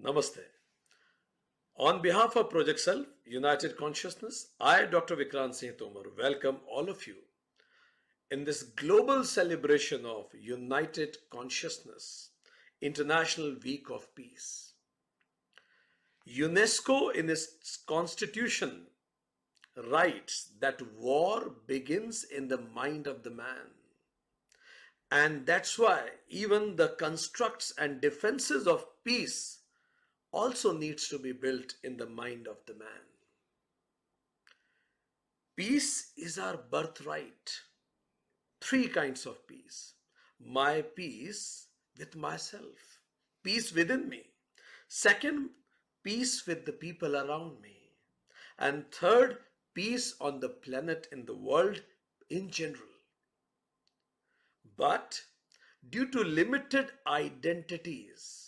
Namaste. On behalf of Project Self, United Consciousness, I, Dr. Vikrant Singh Tomar, welcome all of you in this global celebration of United Consciousness International Week of Peace. UNESCO in its constitution writes that war begins in the mind of the man. And that's why even the constructs and defenses of peace also needs to be built in the mind of the man. Peace is our birthright. Three kinds of peace. My peace with myself, peace within me. Second, peace with the people around me. And third, peace on the planet, in the world in general. But due to limited identities,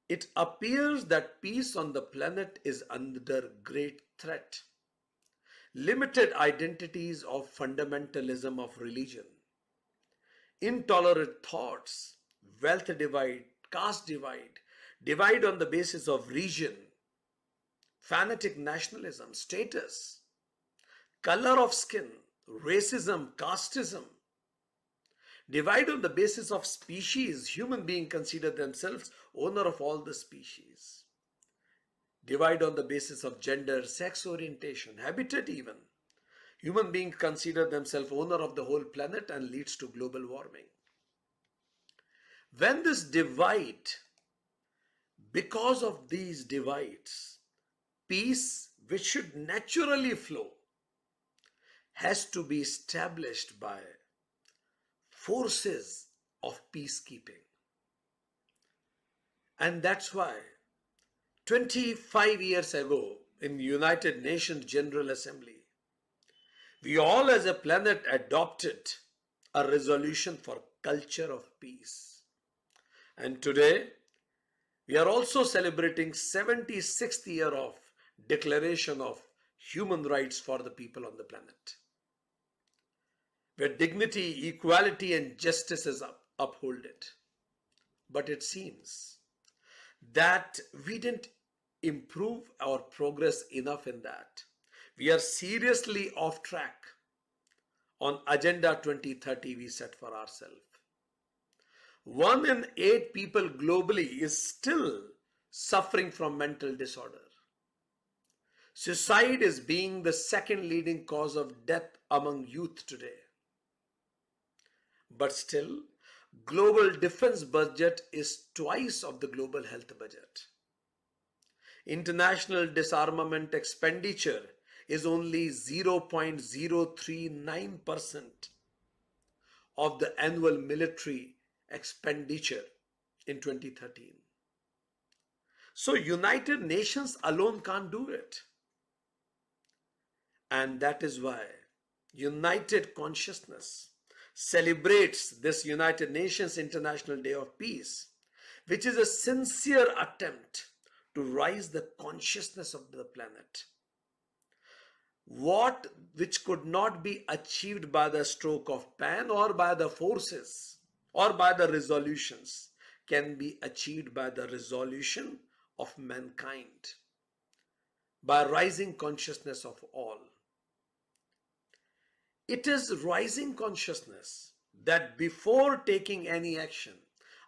it appears that peace on the planet is under great threat. Limited identities of fundamentalism of religion, intolerant thoughts, wealth divide, caste divide, divide on the basis of region, fanatic nationalism, status, color of skin, racism, casteism, divide on the basis of species. Human beings consider themselves owner of all the species. Divide on the basis of gender, sex orientation, habitat even. Human beings consider themselves owner of the whole planet and leads to global warming. When this divide, because of these divides, peace, which should naturally flow, has to be established by forces of peacekeeping. And that's why 25 years ago in United Nations General Assembly, we all as a planet adopted a resolution for culture of peace. And today, we are also celebrating 76th year of Declaration of Human Rights for the people on the planet, where dignity, equality, and justice is upholded. But it seems that we didn't improve our progress enough in that. We are seriously off track on Agenda 2030 we set for ourselves. 1 in 8 people globally is still suffering from mental disorder. Suicide is being the second leading cause of death among youth today. But still, global defense budget is twice of the global health budget. International disarmament expenditure is only 0.039% of the annual military expenditure in 2013. So United Nations alone can't do it. And that is why United Consciousness celebrates this United Nations International Day of Peace, which is a sincere attempt to raise the consciousness of the planet. Which could not be achieved by the stroke of pen or by the forces or by the resolutions can be achieved by the resolution of mankind, by rising consciousness of all. It is rising consciousness that before taking any action,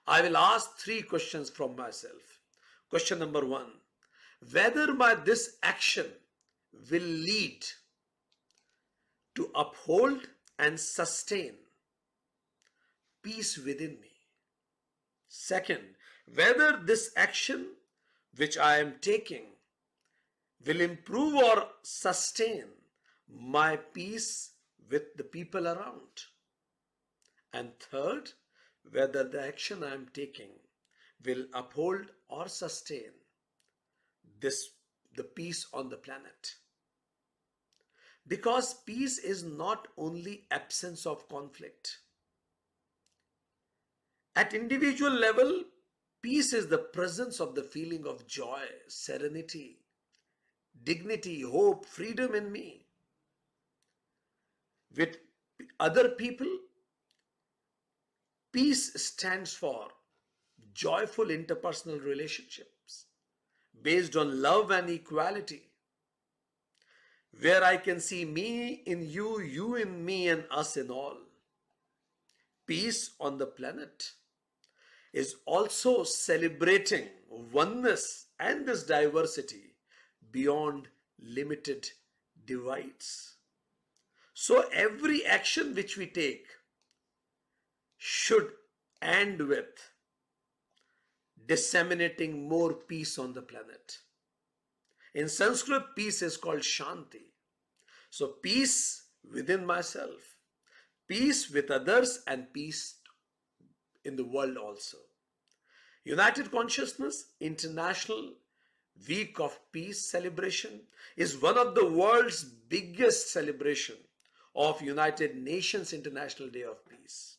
I will ask 3 questions from myself. Question number 1, whether this action will lead to uphold and sustain peace within me. Second, whether this action which I am taking will improve or sustain my peace with the people around. And third, whether the action I am taking will uphold or sustain the peace on the planet. Because peace is not only absence of conflict. At individual level, Peace is the presence of the feeling of joy, serenity, dignity, hope, freedom in me. With other people, peace stands for joyful interpersonal relationships based on love and equality, where I can see me in you, you in me, and us in all. Peace on the planet is also celebrating oneness and this diversity beyond limited divides. So every action which we take should end with disseminating more peace on the planet. In Sanskrit, peace is called Shanti. So peace within myself, peace with others, and peace in the world also. United Consciousness International Week of Peace celebration is one of the world's biggest celebration of United Nations International Day of Peace.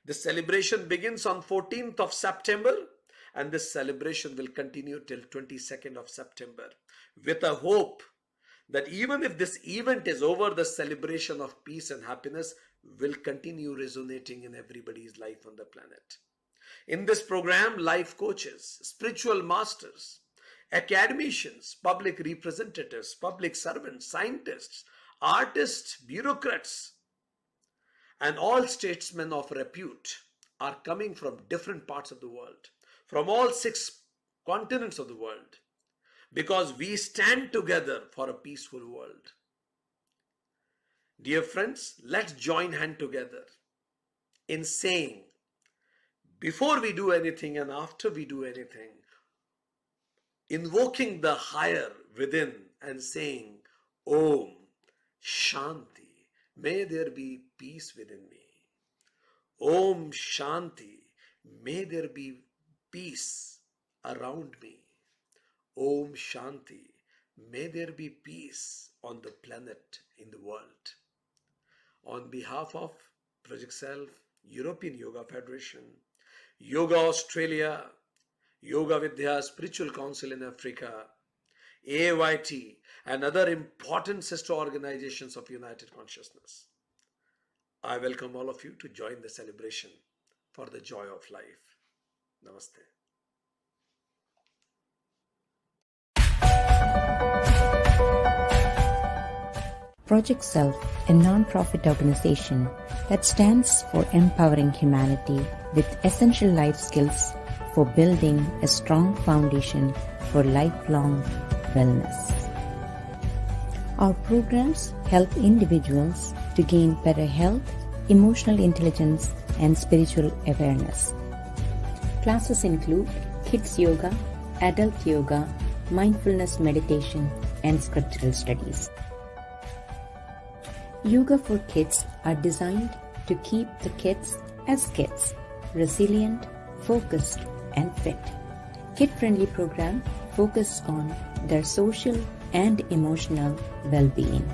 The celebration begins on 14th of September, and this celebration will continue till 22nd of September with a hope that even if this event is over, the celebration of peace and happiness will continue resonating in everybody's life on the planet. In this program, life coaches, spiritual masters, academicians, public representatives, public servants, scientists, artists, bureaucrats, and all statesmen of repute are coming from different parts of the world, from all 6 continents of the world, because we stand together for a peaceful world. Dear friends, let's join hand together in saying, before we do anything and after we do anything, invoking the higher within and saying, Om Shanti, may there be peace within me. Om Shanti, may there be peace around me. Om Shanti, may there be peace on the planet, in the world. On behalf of Project Self, European Yoga Federation, Yoga Australia, Yoga Vidya Spiritual Council in Africa, AYT, and other important sister organizations of United Consciousness, I welcome all of you to join the celebration for the joy of life. Namaste. Project Self, a non-profit organization that stands for empowering humanity with essential life skills for building a strong foundation for lifelong wellness. Our programs help individuals to gain better health, emotional intelligence, and spiritual awareness. Classes include kids yoga, adult yoga, mindfulness meditation, and scriptural studies. Yoga for kids are designed to keep the kids as kids, resilient, focused, and fit. Kid-friendly program focus on their social and emotional well-being.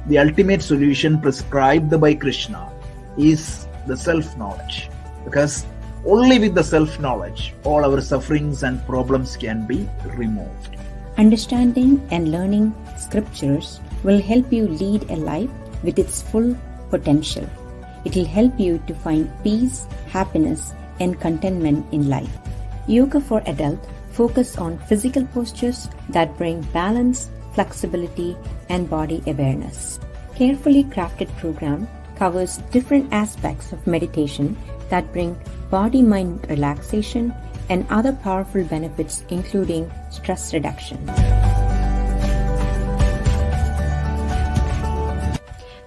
The ultimate solution prescribed by Krishna is the self-knowledge, because only with the self-knowledge all our sufferings and problems can be removed. Understanding and learning scriptures will help you lead a life with its full potential. It will help you to find peace, happiness, and contentment in life. Yoga for adult focus on physical postures that bring balance, flexibility, and body awareness. Carefully crafted program covers different aspects of meditation that bring body-mind relaxation and other powerful benefits, including stress reduction.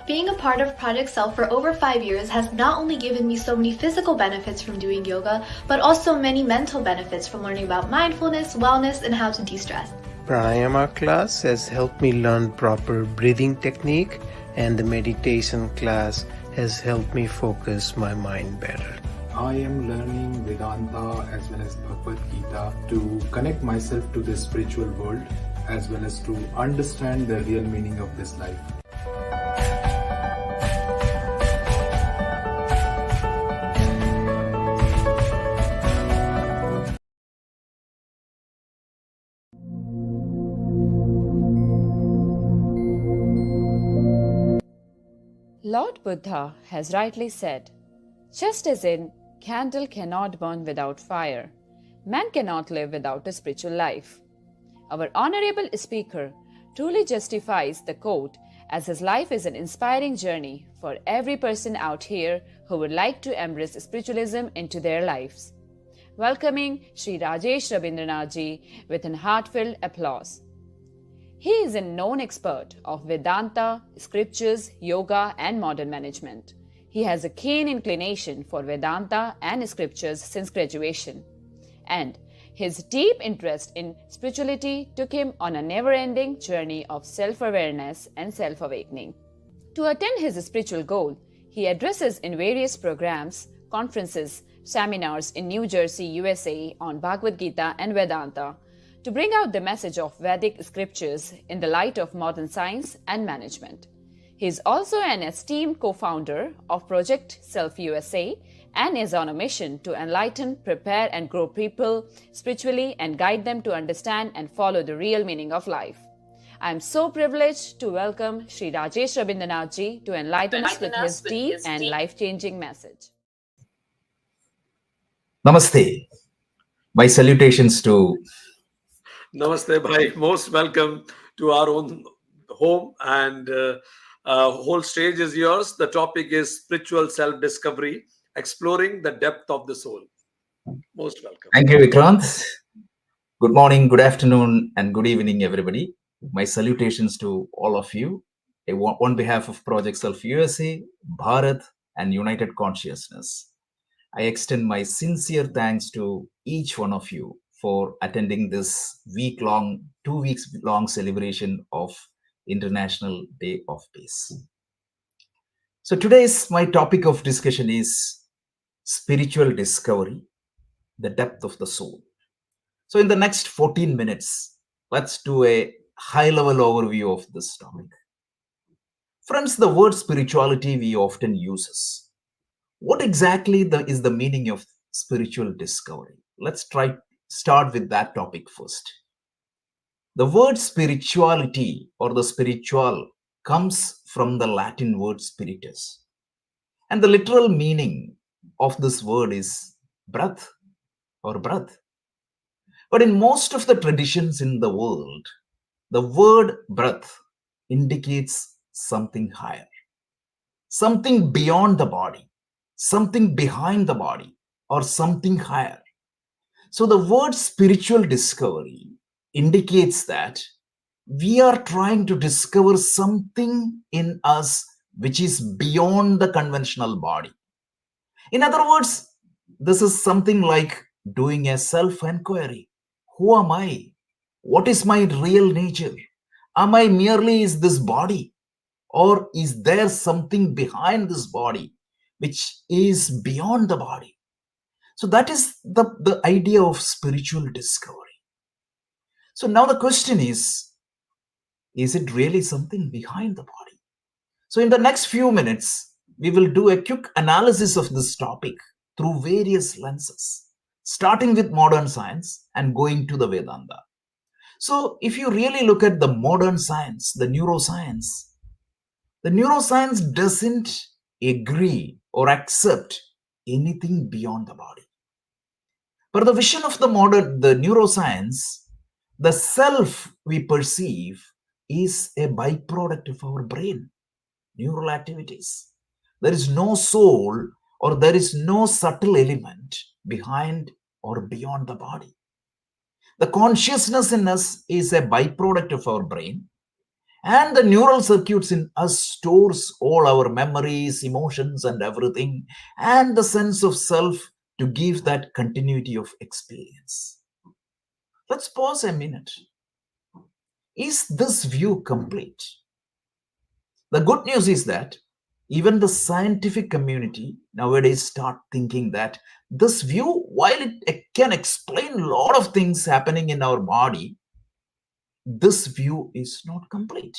Being a part of Project Self for over 5 years has not only given me so many physical benefits from doing yoga, but also many mental benefits from learning about mindfulness, wellness, and how to de-stress. Pranayama class has helped me learn proper breathing technique, and the meditation class has helped me focus my mind better. I am learning Vedanta as well as Bhagavad Gita to connect myself to the spiritual world as well as to understand the real meaning of this life. Lord Buddha has rightly said, just as in candle cannot burn without fire, man cannot live without a spiritual life. Our honorable speaker truly justifies the quote as his life is an inspiring journey for every person out here who would like to embrace spiritualism into their lives. Welcoming Sri Rajesh Rabindranath Ji with an heartfelt applause. He is a known expert of Vedanta, scriptures, yoga, and modern management. He has a keen inclination for Vedanta and scriptures since graduation. And his deep interest in spirituality took him on a never-ending journey of self-awareness and self-awakening. To attain his spiritual goal, he addresses in various programs, conferences, seminars in New Jersey, USA on Bhagavad Gita and Vedanta to bring out the message of Vedic scriptures in the light of modern science and management. He is also an esteemed co-founder of Project Self USA and is on a mission to enlighten, prepare, and grow people spiritually and guide them to understand and follow the real meaning of life. I am so privileged to welcome Sri Rajesh Rabindranath Ji to enlighten us with his deep and life-changing message. Namaste. My salutations to... Namaste, bhai. Most welcome to our own home, and whole stage is yours. The topic is spiritual self-discovery, exploring the depth of the soul. Most welcome. Thank you, Vikrant. Good morning, good afternoon, and good evening, everybody. My salutations to all of you. On behalf of Project Self USA, Bharat, and United Consciousness, I extend my sincere thanks to each one of you for attending this 2 weeks long celebration of International Day of Peace. So today's my topic of discussion is spiritual discovery, the depth of the soul. So in the next 14 minutes, let's do a high-level overview of this topic. Friends, the word spirituality we often use. What exactly is the meaning of spiritual discovery? Let's start with that topic first. The word spirituality or the spiritual comes from the Latin word spiritus. And the literal meaning of this word is breath or breath. But in most of the traditions in the world, the word breath indicates something higher, something beyond the body, something behind the body, or something higher. So the word spiritual discovery indicates that we are trying to discover something in us which is beyond the conventional body. In other words, this is something like doing a self-inquiry. Who am I? What is my real nature? Am I merely is this body? Or is there something behind this body which is beyond the body? So that is the idea of spiritual discovery. So now the question is it really something behind the body? So in the next few minutes, we will do a quick analysis of this topic through various lenses, starting with modern science and going to the Vedanta. So if you really look at the modern science, the neuroscience doesn't agree or accept anything beyond the body. But the vision of the neuroscience, the self we perceive is a byproduct of our brain, neural activities. There is no soul or there is no subtle element behind or beyond the body. The consciousness in us is a byproduct of our brain, and the neural circuits in us stores all our memories, emotions, and everything, and the sense of self to give that continuity of experience. Let's pause a minute. Is this view complete? The good news is that even the scientific community nowadays start thinking that this view, while it can explain a lot of things happening in our body, this view is not complete.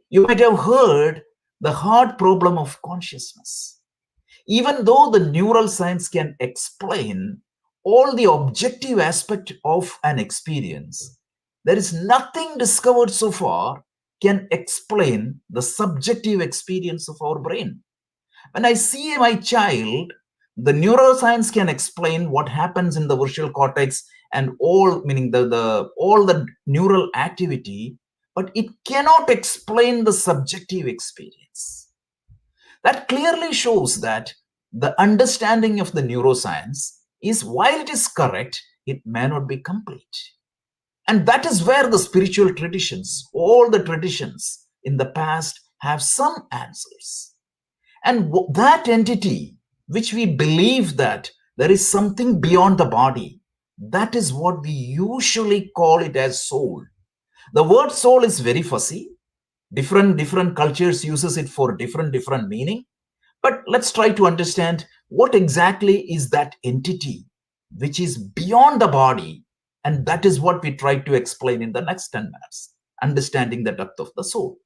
You might have heard the hard problem of consciousness. Even though the neural science can explain all the objective aspect of an experience, there is nothing discovered so far can explain the subjective experience of our brain. When I see my child, the neuroscience can explain what happens in the visual cortex and all, meaning all the neural activity, but it cannot explain the subjective experience. That clearly shows that the understanding of the neuroscience is, while it is correct, it may not be complete. And that is where the spiritual traditions, all the traditions in the past, have some answers. And that entity, which we believe that there is something beyond the body, that is what we usually call it as soul. The word soul is very fuzzy. Different cultures uses it for different meaning. But let's try to understand what exactly is that entity which is beyond the body. And that is what we try to explain in the next 10 minutes, understanding the depth of the soul.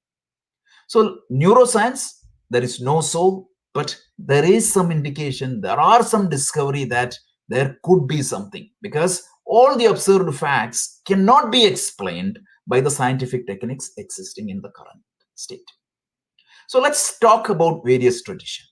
So neuroscience, there is no soul, but there is some indication, there are some discovery that there could be something, because all the observed facts cannot be explained by the scientific techniques existing in the current state. So let's talk about various traditions.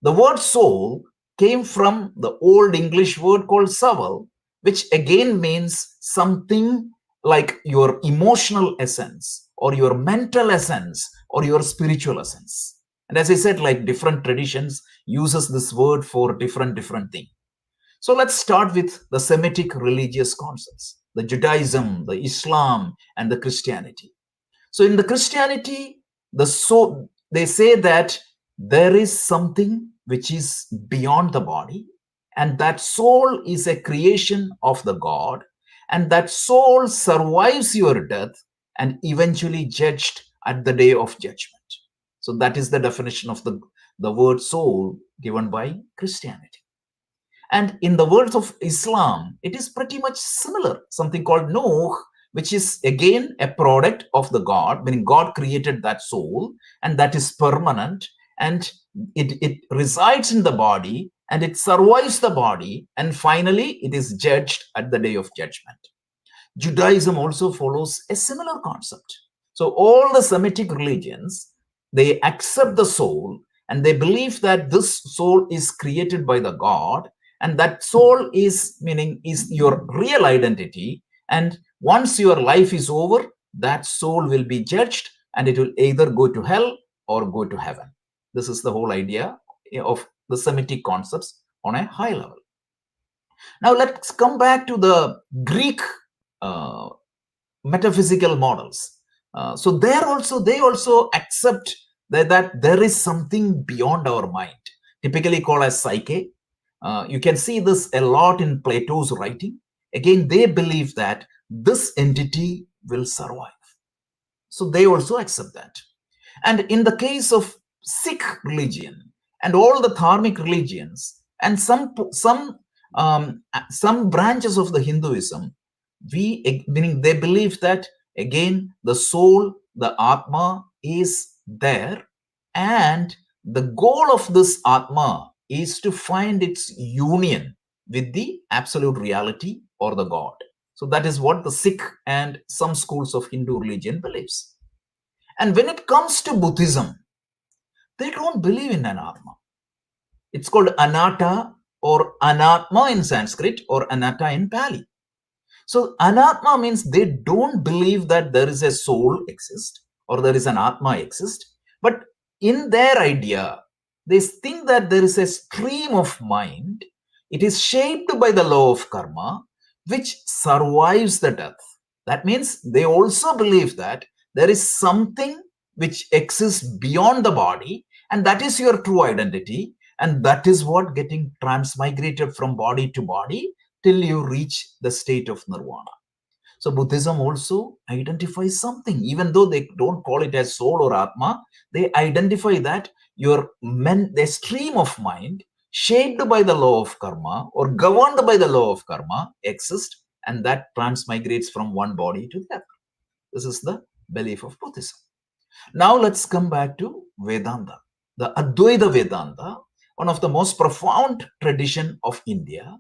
The word soul came from the old English word called soul, which again means something like your emotional essence or your mental essence or your spiritual essence. And as I said, like different traditions uses this word for different things. So let's start with the Semitic religious concepts, the Judaism, the Islam, and the Christianity. So in the Christianity, the soul, they say that there is something which is beyond the body, and that soul is a creation of the God, and that soul survives your death and eventually judged at the day of judgment. So that is the definition of the word soul given by Christianity. And in the words of Islam, it is pretty much similar, something called Nuh, which is again a product of the God, meaning God created that soul, and that is permanent, and it resides in the body, and it survives the body, and finally it is judged at the day of judgment. Judaism also follows a similar concept. So all the Semitic religions, they accept the soul, and they believe that this soul is created by the God, and that soul is your real identity. And once your life is over, that soul will be judged, and it will either go to hell or go to heaven. This is the whole idea of the Semitic concepts on a high level. Now let's come back to the Greek metaphysical models. So they also accept that there is something beyond our mind, typically called as psyche. You can see this a lot in Plato's writing. Again, they believe that this entity will survive. So they also accept that. And in the case of Sikh religion and all the Dharmic religions and some branches of the Hinduism, meaning they believe that again the soul, the Atma, is there, and the goal of this Atma is to find its union with the absolute reality or the God. So that is what the Sikh and some schools of Hindu religion believes. And when it comes to Buddhism, they don't believe in an Atma. It's called Anatta or Anatma in Sanskrit or Anatta in Pali. So Anatma means they don't believe that there is a soul exist or there is an Atma exist. But in their idea, they think that there is a stream of mind. It is shaped by the law of karma, which survives the death. That means they also believe that there is something which exists beyond the body, and that is your true identity. And that is what getting transmigrated from body to body till you reach the state of nirvana. So Buddhism also identifies something, even though they don't call it as soul or Atma, they identify that the stream of mind shaped by the law of karma or governed by the law of karma exists, and that transmigrates from one body to the other. This is the belief of Buddhism. Now let's come back to Vedanta, the Advaita Vedanta, one of the most profound tradition of India.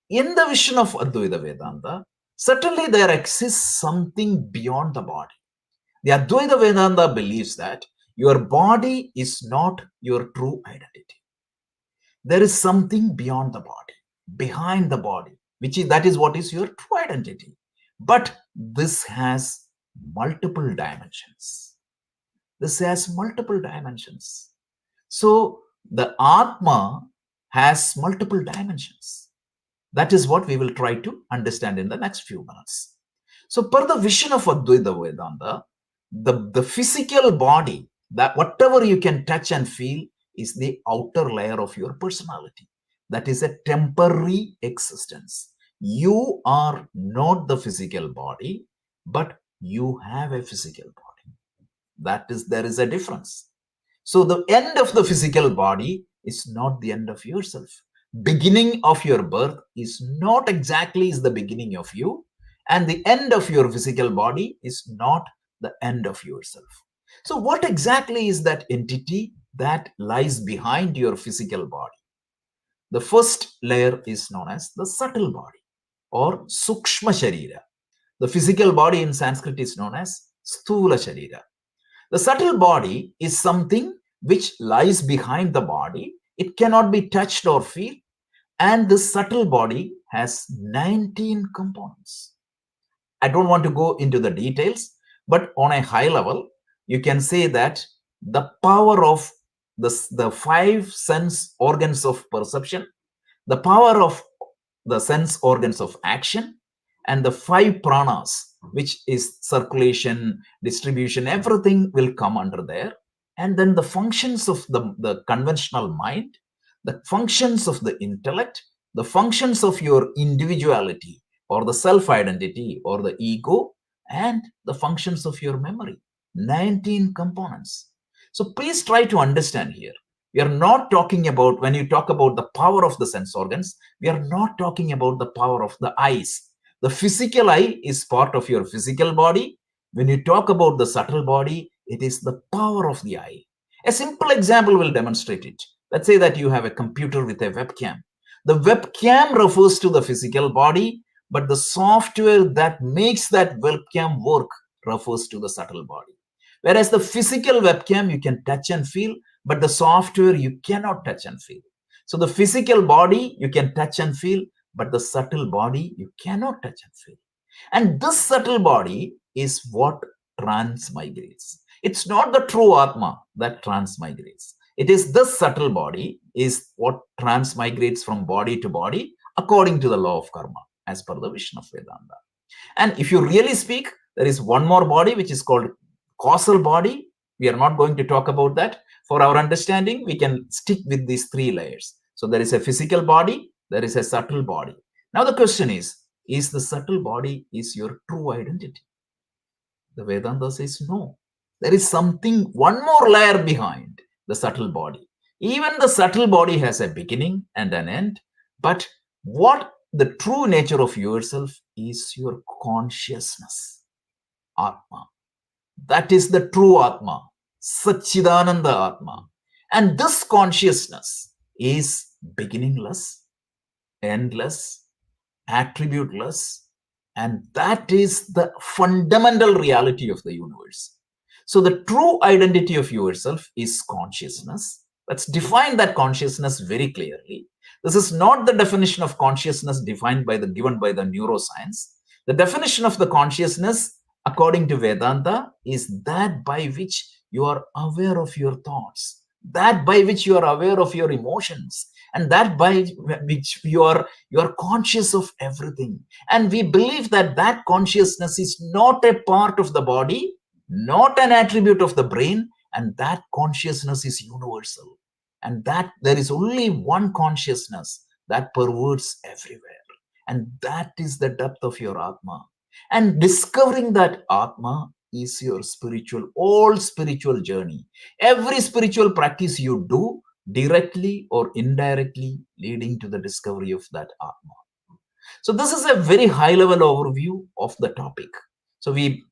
In the vision of Advaita Vedanta, certainly there exists something beyond the body. The Advaita Vedanta believes that your body is not your true identity. There is something beyond the body, behind the body, that is what is your true identity. But this has multiple dimensions. This has multiple dimensions. So the Atma has multiple dimensions. That is what we will try to understand in the next few minutes. So per the vision of Advaita Vedanta, the physical body, that whatever you can touch and feel, is the outer layer of your personality. That is a temporary existence. You are not the physical body, but you have a physical body. There is a difference. So the end of the physical body is not the end of yourself. Beginning of your birth is not exactly the beginning of you, and the end of your physical body is not the end of yourself. So what exactly is that entity that lies behind your physical body? The first layer is known as the subtle body or Sukshma Sharira. The physical body in Sanskrit is known as Sthula Sharira. The subtle body is something which lies behind the body. It cannot be touched or feel. And this subtle body has 19 components. I don't want to go into the details, but on a high level, you can say that the power of the 5 sense organs of perception, the power of the sense organs of action, and the 5 pranas, which is circulation, distribution, everything will come under there. And then the functions of the conventional mind, the functions of the intellect, the functions of your individuality or the self-identity or the ego, and the functions of your memory. 19 components. So please try to understand here. We are not talking about, when you talk about the power of the sense organs, we are not talking about the power of the eyes. The physical eye is part of your physical body. When you talk about the subtle body, it is the power of the eye. A simple example will demonstrate it. Let's say that you have a computer with a webcam. The webcam refers to the physical body, but the software that makes that webcam work refers to the subtle body. Whereas the physical webcam you can touch and feel, but the software you cannot touch and feel. So the physical body you can touch and feel, but the subtle body you cannot touch and feel. And this subtle body is what transmigrates. It's not the true Atma that transmigrates. It is this subtle body is what transmigrates from body to body according to the law of karma, as per the vision of Vedanta. And if you really speak, there is one more body which is called causal body. We are not going to talk about that. For our understanding, we can stick with these 3 layers. So there is a physical body, there is a subtle body. Now the question is the subtle body is your true identity? The Vedanta says no. There is something, one more layer behind the subtle body. Even the subtle body has a beginning and an end, but what the true nature of yourself is your consciousness, Atma. That is the true Atma, Satchidananda Atma. And this consciousness is beginningless, endless, attributeless, and that is the fundamental reality of the universe. So the true identity of yourself is consciousness. Let's define that consciousness very clearly. This is not the definition of consciousness given by the neuroscience. The definition of the consciousness according to Vedanta is that by which you are aware of your thoughts, that by which you are aware of your emotions, and that by which you are conscious of everything. And we believe that that consciousness is not a part of the body, not an attribute of the brain, and that consciousness is universal. And that there is only one consciousness that pervades everywhere. And that is the depth of your Atma. And discovering that Atma is your all spiritual journey. Every spiritual practice you do, directly or indirectly, leading to the discovery of that Atma. So this is a very high level overview of the topic. So we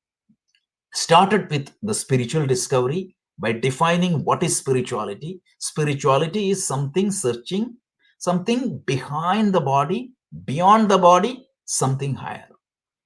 started with the spiritual discovery by defining what is spirituality. Spirituality is something searching, something behind the body, beyond the body, something higher.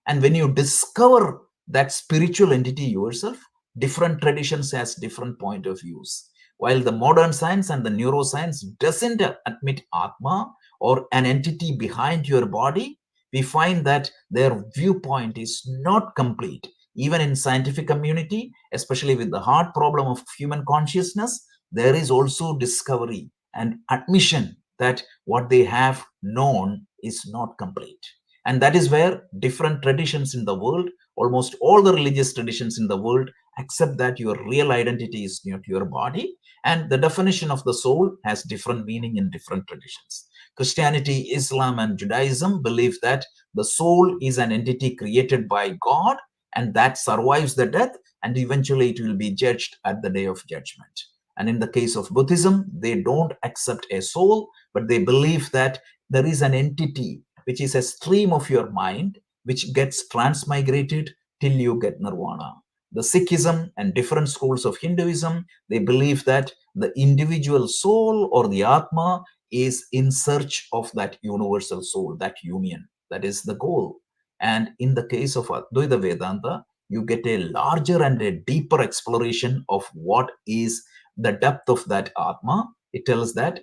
And when you discover that spiritual entity yourself, different traditions has different point of views. While the modern science and the neuroscience doesn't admit Atma or an entity behind your body, we find that their viewpoint is not complete. Even in scientific community, especially with the hard problem of human consciousness, there is also discovery and admission that what they have known is not complete. And that is where different traditions in the world, almost all the religious traditions in the world, accept that your real identity is near to your body, and the definition of the soul has different meaning in different traditions. Christianity, Islam, and Judaism believe that the soul is an entity created by God and that survives the death, and eventually it will be judged at the day of judgment. And in the case of Buddhism, they don't accept a soul, but they believe that there is an entity which is a stream of your mind which gets transmigrated till you get nirvana. The Sikhism and different schools of Hinduism, they believe that the individual soul or the Atma is in search of that universal soul, that union. That is the goal. And in the case of Advaita Vedanta, you get a larger and a deeper exploration of what is the depth of that Atma. It tells that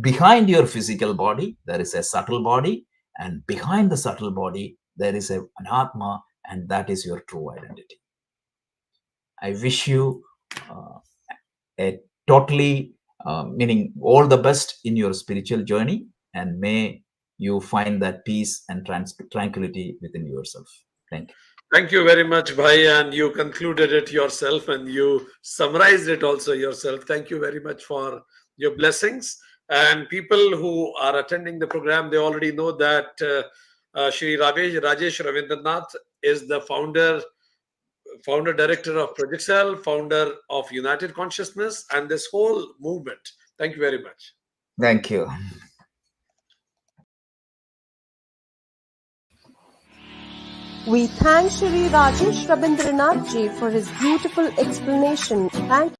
behind your physical body, there is a subtle body, and behind the subtle body, there is an Atma, and that is your true identity. I wish you a totally, meaning all the best in your spiritual journey, and may you find that peace and tranquility within yourself. Thank you. Thank you very much, Bhai, and you concluded it yourself and you summarized it also yourself. Thank you very much for your blessings. And people who are attending the program, they already know that Shri Rajesh Ravindranath is the founder director of Project Cell, founder of United Consciousness, and this whole movement. Thank you very much. Thank you. We thank Shri Rajesh Rabindranath Ji for his beautiful explanation. Thank you.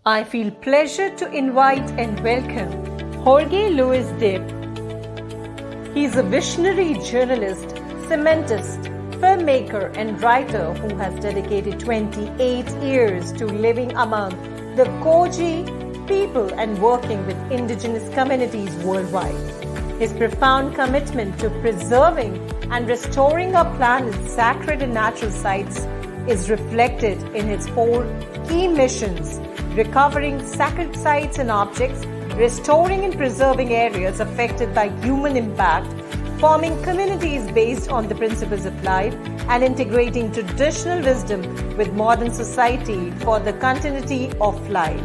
I feel pleasure to invite and welcome Jorge Luis Dip. He is a visionary journalist, cementist, filmmaker and writer who has dedicated 28 years to living among the Koji people and working with indigenous communities worldwide. His profound commitment to preserving and restoring our planet's sacred and natural sites is reflected in his 4 key missions: recovering sacred sites and objects, restoring and preserving areas affected by human impact, forming communities based on the principles of life, and integrating traditional wisdom with modern society for the continuity of life.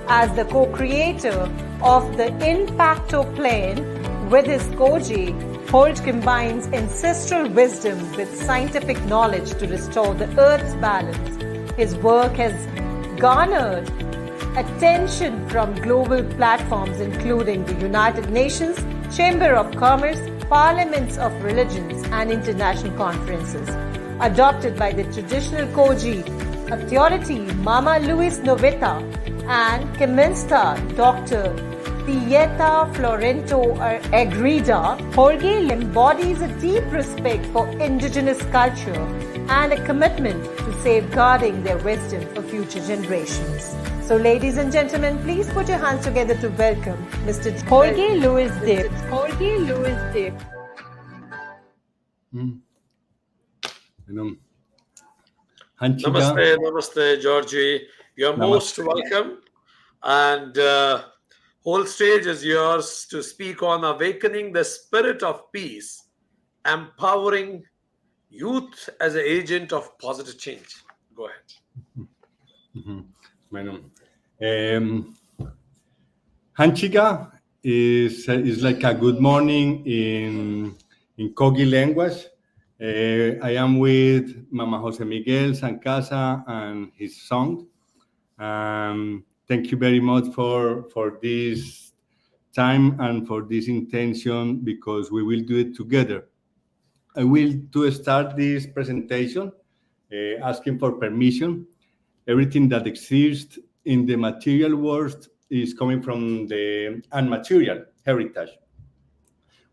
As the co-creator of the Impacto Plane with his Koji, Holt combines ancestral wisdom with scientific knowledge to restore the Earth's balance. His work has garnered attention from global platforms including the United Nations, Chamber of Commerce, Parliaments of Religions, and international conferences. Adopted by the traditional Koji authority Mama Luis Novita and Keminsta Dr. Pieta Florento Agreda, Jorge embodies a deep respect for indigenous culture and a commitment to safeguarding their wisdom for future generations. So, ladies and gentlemen, please put your hands together to welcome Mr. Jorge Luis Dip. Jorge Luis Dip. Namaste, namaste, Georgie. You're most welcome. And whole stage is yours to speak on awakening the spirit of peace, empowering youth as an agent of positive change. Go ahead. Bueno, Hanchiga is like a good morning in Kogi language. I am with Mama Jose Miguel Sancasa and his son. Thank you very much for this time and for this intention, because we will do it together. I will to start this presentation asking for permission. Everything that exists in the material world is coming from the unmaterial heritage.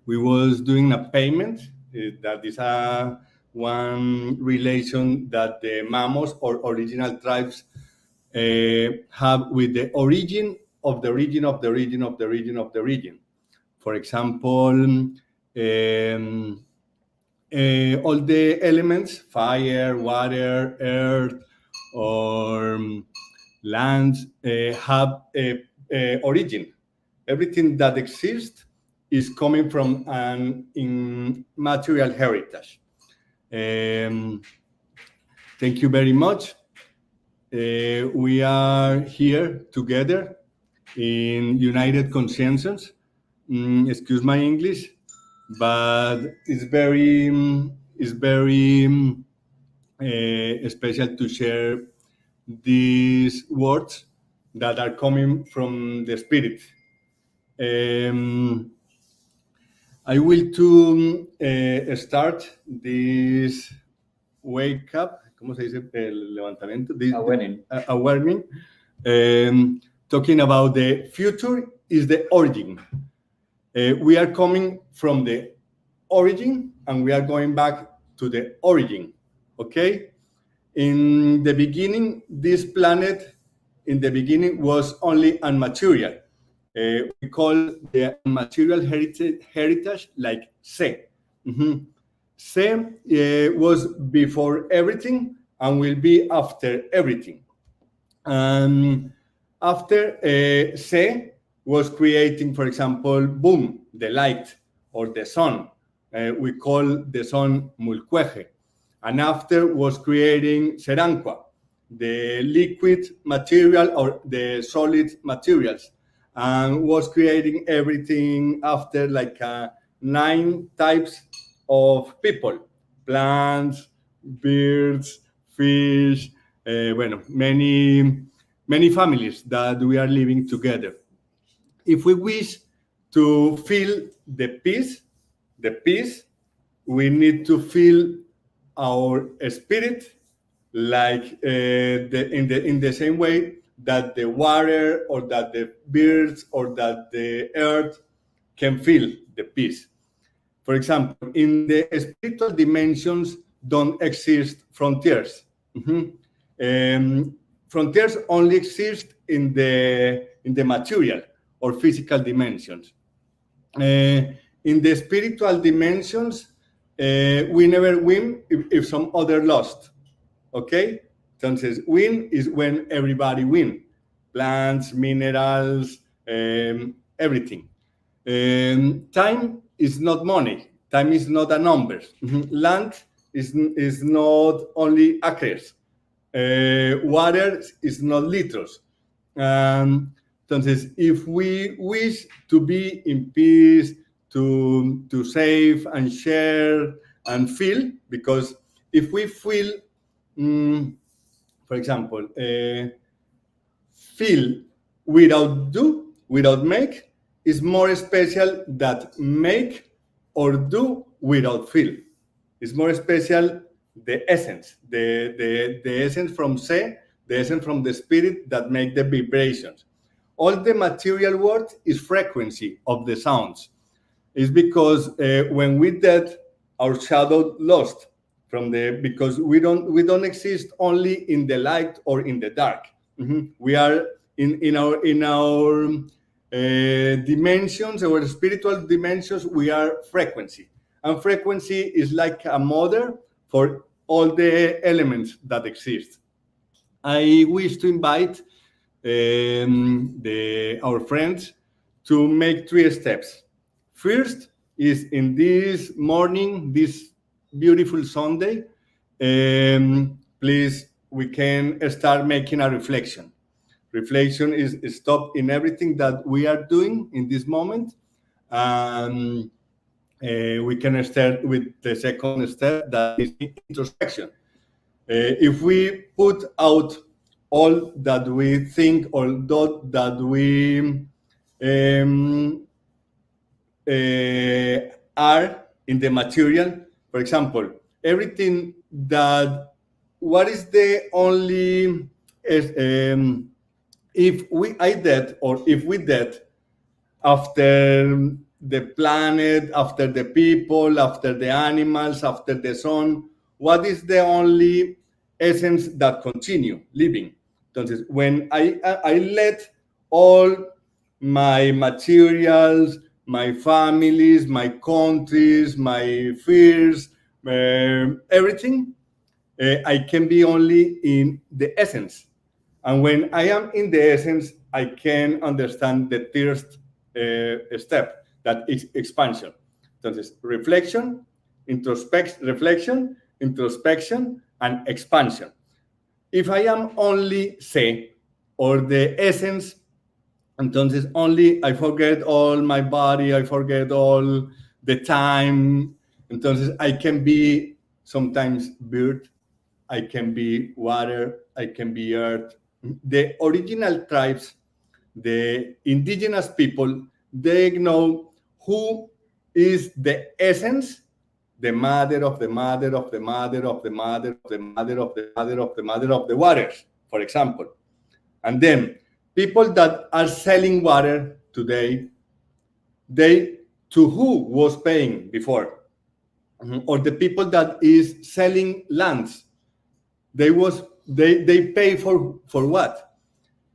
We was doing a payment that is a one relation that the Mamos or original tribes have with the origin of the region of the region of the region of the region. For example, all the elements, fire, water, earth, or land, have a origin. Everything that exists is coming from an immaterial heritage. Thank you very much. We are here together in United Consciousness. Excuse my English, but it's very special to share these words that are coming from the spirit. I will to start this wake up. ¿Cómo se dice el levantamiento? Awakening. Talking about the future is the origin. We are coming from the origin and we are going back to the origin. Okay? In the beginning, this planet in the beginning was only unmaterial. We call the material heritage like Se. Se was before everything and will be after everything. After Se was creating, for example, boom, the light or the sun. We call the sun Mulcueje. And after was creating Seranqua, the liquid material or the solid materials. And was creating everything after like 9 types of people, plants, birds, fish, many families that we are living together. If we wish to feel the peace, we need to feel our spirit like in the same way that the water or that the birds or that the earth can feel the peace. For example, in the spiritual dimensions don't exist frontiers. Frontiers only exist in the material or physical dimensions. In the spiritual dimensions, we never win if some other lost. Okay? Entonces, win is when everybody win. Plants, minerals, everything. Time is not money. Time is not a number. Land is not only acres. Water is not liters. Entonces, if we wish to be in peace, to save and share and feel, because if we feel, for example, feel without do, without make, is more special than make or do without feel. It's more special the essence, the essence from Se, the essence from the spirit that make the vibrations. All the material world is frequency of the sounds. It's because when we dead, our shadow lost from because we don't exist only in the light or in the dark. We are in our dimensions, our spiritual dimensions. We are frequency, and frequency is like a mother for all the elements that exist. I wish to invite our friends to make 3 steps. First is in this morning, this beautiful Sunday, please, we can start making a reflection. Reflection is stop in everything that we are doing in this moment. We can start with the second step, that is introspection. If we put out all that we think or that we are in the material, for example, everything that, what is the only, if we dead after the planet, after the people, after the animals, after the sun, what is the only essence that continue living? Entonces, when I let all my materials, my families, my countries, my fears, everything, I can be only in the essence. And when I am in the essence, I can understand the first step, that is expansion. Entonces, reflection, introspection, and expansion. If I am only say, or the essence, entonces only I forget all my body, I forget all the time. Entonces I can be sometimes bird, I can be water, I can be earth. The original tribes, the indigenous people, they know who is the essence, the mother of the mother of the mother of the mother of the mother of the mother of the mother of the waters, for example. And then people that are selling water today, they to who was paying before? Or the people that is selling lands, they pay for what?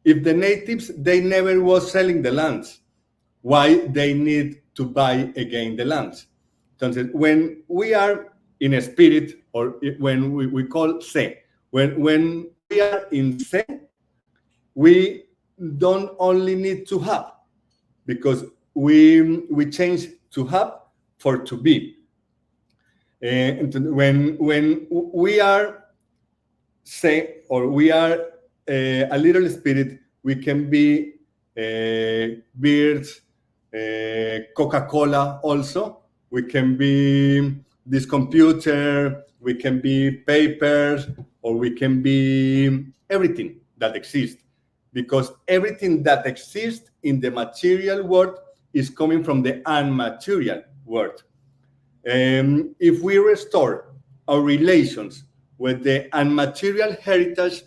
If the natives, they never was selling the lands, why they need to buy again the lands? Entonces, when we are in a spirit, or when we call se, when we are in se, we don't only need to have, because we change to have for to be. When we are say, or we are a little spirit, we can be birds, Coca-Cola also. We can be this computer, we can be papers, or we can be everything that exists. Because everything that exists in the material world is coming from the unmaterial world. If we restore our relations with the unmaterial heritage,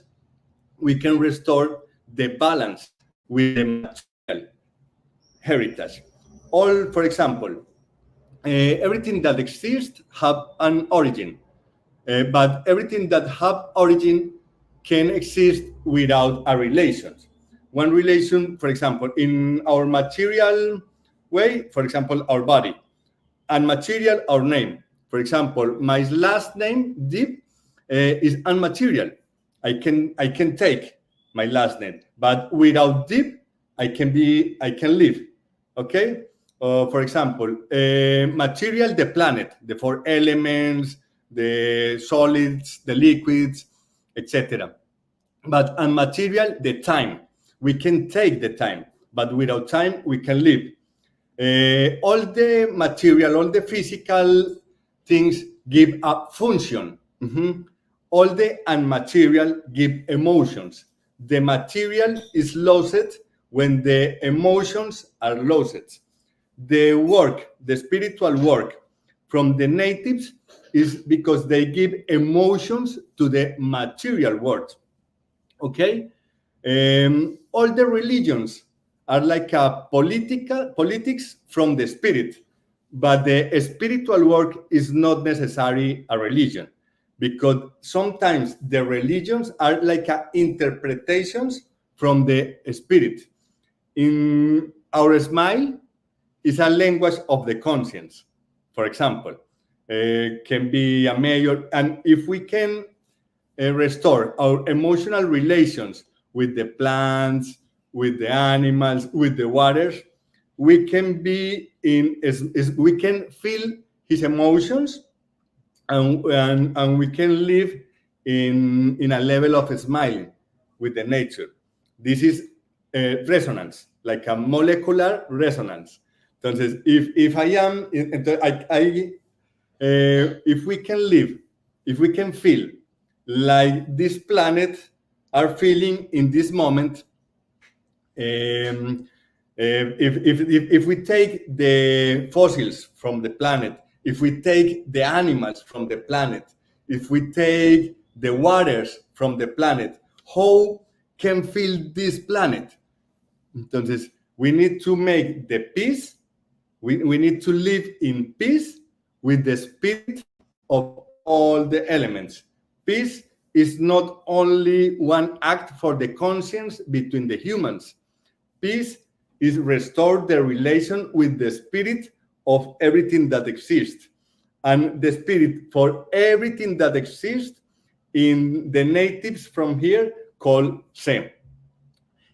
we can restore the balance with the material heritage. All, for example, everything that exists have an origin, but everything that have origin can exist without a relation. One relation, for example, in our material way, for example, our body, and material, our name. For example, my last name, Deep, is unmaterial. I can take my last name, but without Deep, I can live. Okay. For example, material, the planet, the 4 elements, the solids, the liquids, etc. But unmaterial, the time. We can take the time, but without time, we can live. All the material, all the physical things give a function. All the unmaterial give emotions. The material is lost when the emotions are lost. The work, the spiritual work from the natives is because they give emotions to the material world. Okay? All the religions are like a politics from the spirit, but the spiritual work is not necessarily a religion, because sometimes the religions are like interpretations from the spirit. In our smile is a language of the conscience, for example. Can be a major, and if we can restore our emotional relations with the plants, with the animals, with the waters, we can be we can feel his emotions, and we can live in a level of smiling with the nature. This is resonance, like a molecular resonance. Entonces, if I am, if we can live, if we can feel like this planet are feeling in this moment, if we take the fossils from the planet, if we take the animals from the planet, if we take the waters from the planet, how can feel this planet? Entonces, we need to make the peace, we need to live in peace with the spirit of all the elements. Peace is not only one act for the conscience between the humans. Peace is restore the relation with the spirit of everything that exists. And the spirit for everything that exists in the natives from here called Sept.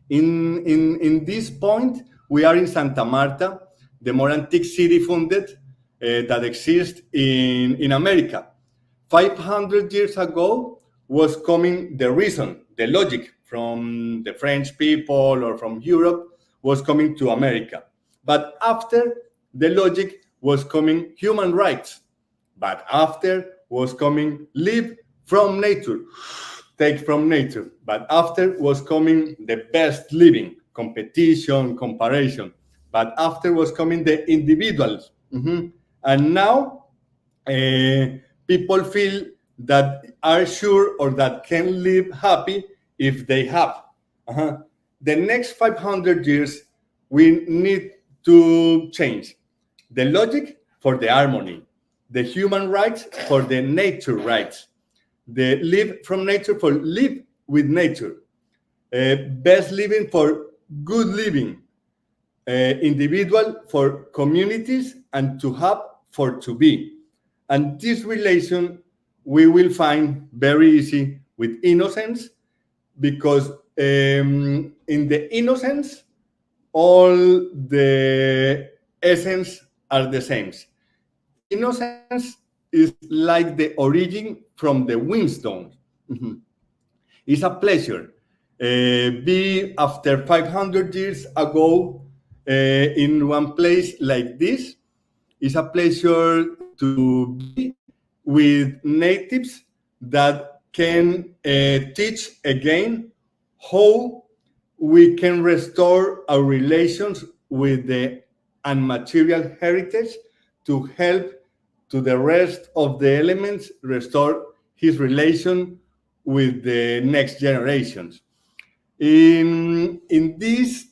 In this point, we are in Santa Marta, the more antique city funded that exists in America. 500 years ago was coming the reason, the logic from the French people or from Europe was coming to America. But after the logic was coming human rights. But after was coming live from nature, take from nature. But after was coming the best living, competition, comparison. But after was coming the individuals. And now people feel that are sure or that can live happy if they have. The next 500 years, we need to change the logic for the harmony, the human rights for the nature rights, the live from nature for live with nature, best living for good living, individual for communities, and to have for to be. And this relation we will find very easy with innocence, because in the innocence, all the essence are the same. Innocence is like the origin from the wisdom. It's a pleasure. Be after 500 years ago in one place like this. It's a pleasure to be with natives that can teach again how we can restore our relations with the unmaterial heritage to help to the rest of the elements restore his relation with the next generations. In this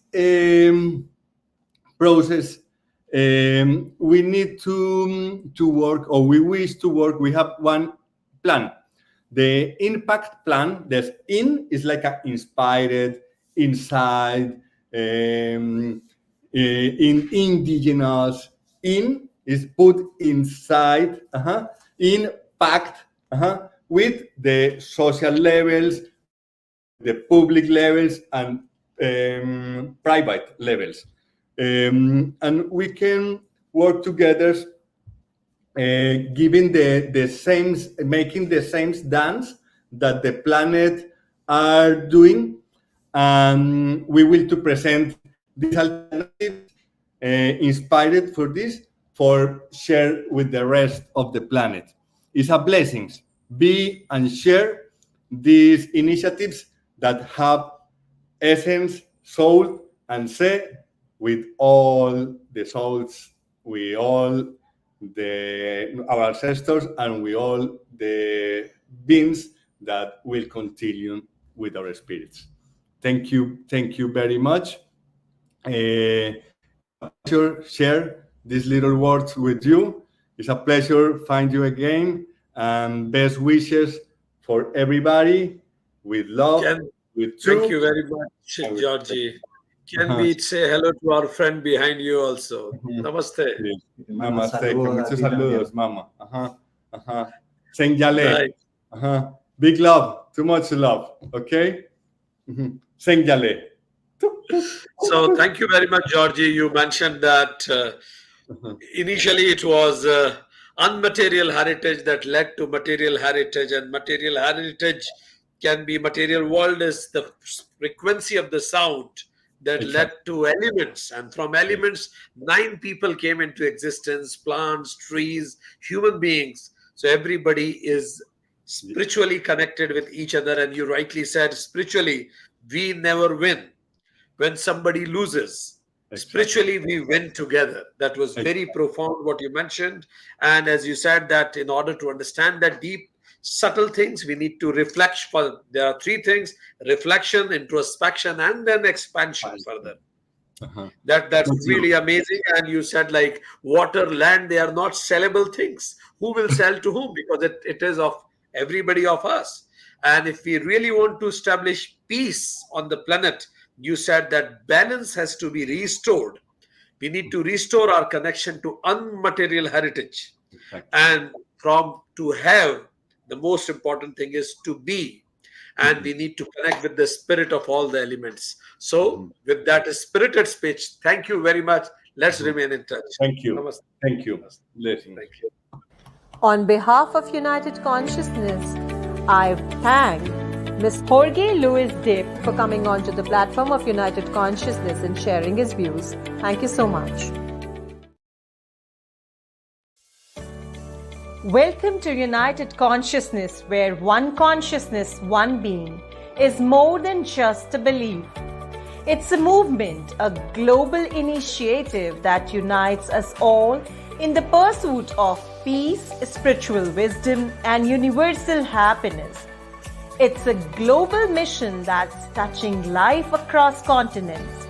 process, we need to work, or we wish to work. We have one plan, the impact plan. This in is like an inspired, inside, in indigenous. In is put inside, impact with the social levels, the public levels, and private levels. And we can work together, giving the same, making the same dance that the planet are doing, and we will to present these alternatives inspired for this for share with the rest of the planet. It's a blessing. Be and share these initiatives that have essence, soul, and say with all the souls, we all our ancestors, and we all the beings that will continue with our spirits. Thank you very much. It's a pleasure share these little words with you. It's a pleasure find you again, and best wishes for everybody with love. Thank you very much, Georgie. Can we say hello to our friend behind you also? Namaste. Namaste. Muchos saludos, mama. Sengyale. Big love. Too much love. Okay? Sengyale. So thank you very much, Georgie. You mentioned that initially it was unmaterial heritage that led to material heritage, and material heritage can be material world is the frequency of the sound that led to elements, and from elements 9 people came into existence: plants, trees, human beings. So everybody is spiritually connected with each other, and you rightly said, spiritually we never win when somebody loses. Spiritually we win together. That was very profound what you mentioned. And as you said, that in order to understand that deep subtle things, we need to reflect. There are 3 things: reflection, introspection, and then expansion further. That's That's really amazing. And you said like water, land, they are not sellable things. Who will sell to whom? Because it is of everybody of us. And if we really want to establish peace on the planet, you said that balance has to be restored. We need to restore our connection to unmaterial heritage. exactly. And from to have, the most important thing is to be. And we need to connect with the spirit of all the elements. So, with that spirited speech, thank you very much. Let's remain in touch. Thank you. Namaste. Thank you. Namaste. Listen. Thank you. On behalf of United Consciousness, I thank Ms. Jorge Luis Dip for coming onto the platform of United Consciousness and sharing his views. Thank you so much. Welcome to United Consciousness, where one consciousness, one being, is more than just a belief. It's a movement, a global initiative that unites us all in the pursuit of peace, spiritual wisdom, and universal happiness. It's a global mission that's touching life across continents.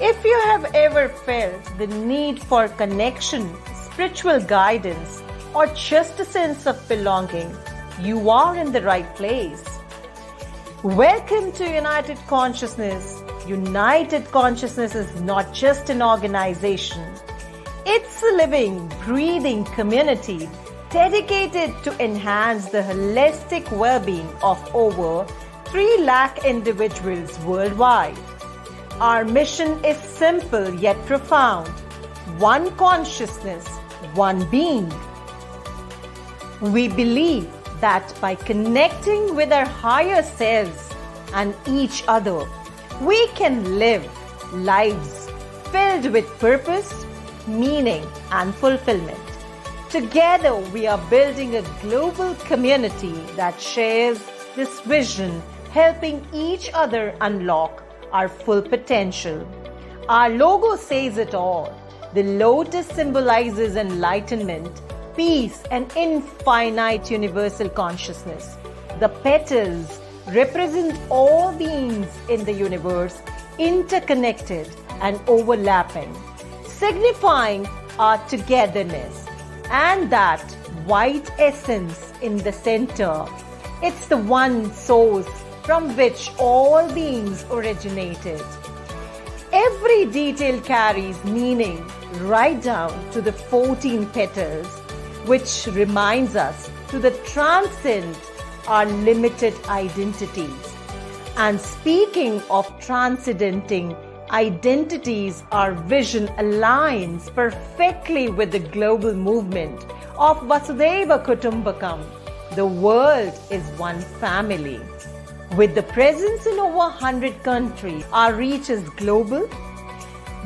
If you have ever felt the need for connection, spiritual guidance, or just a sense of belonging, you are in the right place. Welcome to United Consciousness. United Consciousness is not just an organization. It's a living, breathing community dedicated to enhance the holistic well-being of over 3 lakh individuals worldwide. Our mission is simple yet profound. One consciousness, one being. We believe that by connecting with our higher selves and each other, we can live lives filled with purpose, meaning, and fulfillment. Together, we are building a global community that shares this vision, helping each other unlock our full potential. Our logo says it all. The lotus symbolizes enlightenment, peace, and infinite universal consciousness. The petals represent all beings in the universe, interconnected and overlapping, signifying our togetherness. And that white essence in the center, it's the one source from which all beings originated. Every detail carries meaning right down to the 14 petals, which reminds us to transcend our limited identities. And speaking of transcendenting identities, our vision aligns perfectly with the global movement of Vasudhaiva Kutumbakam. The world is one family. With the presence in over 100 countries, our reach is global.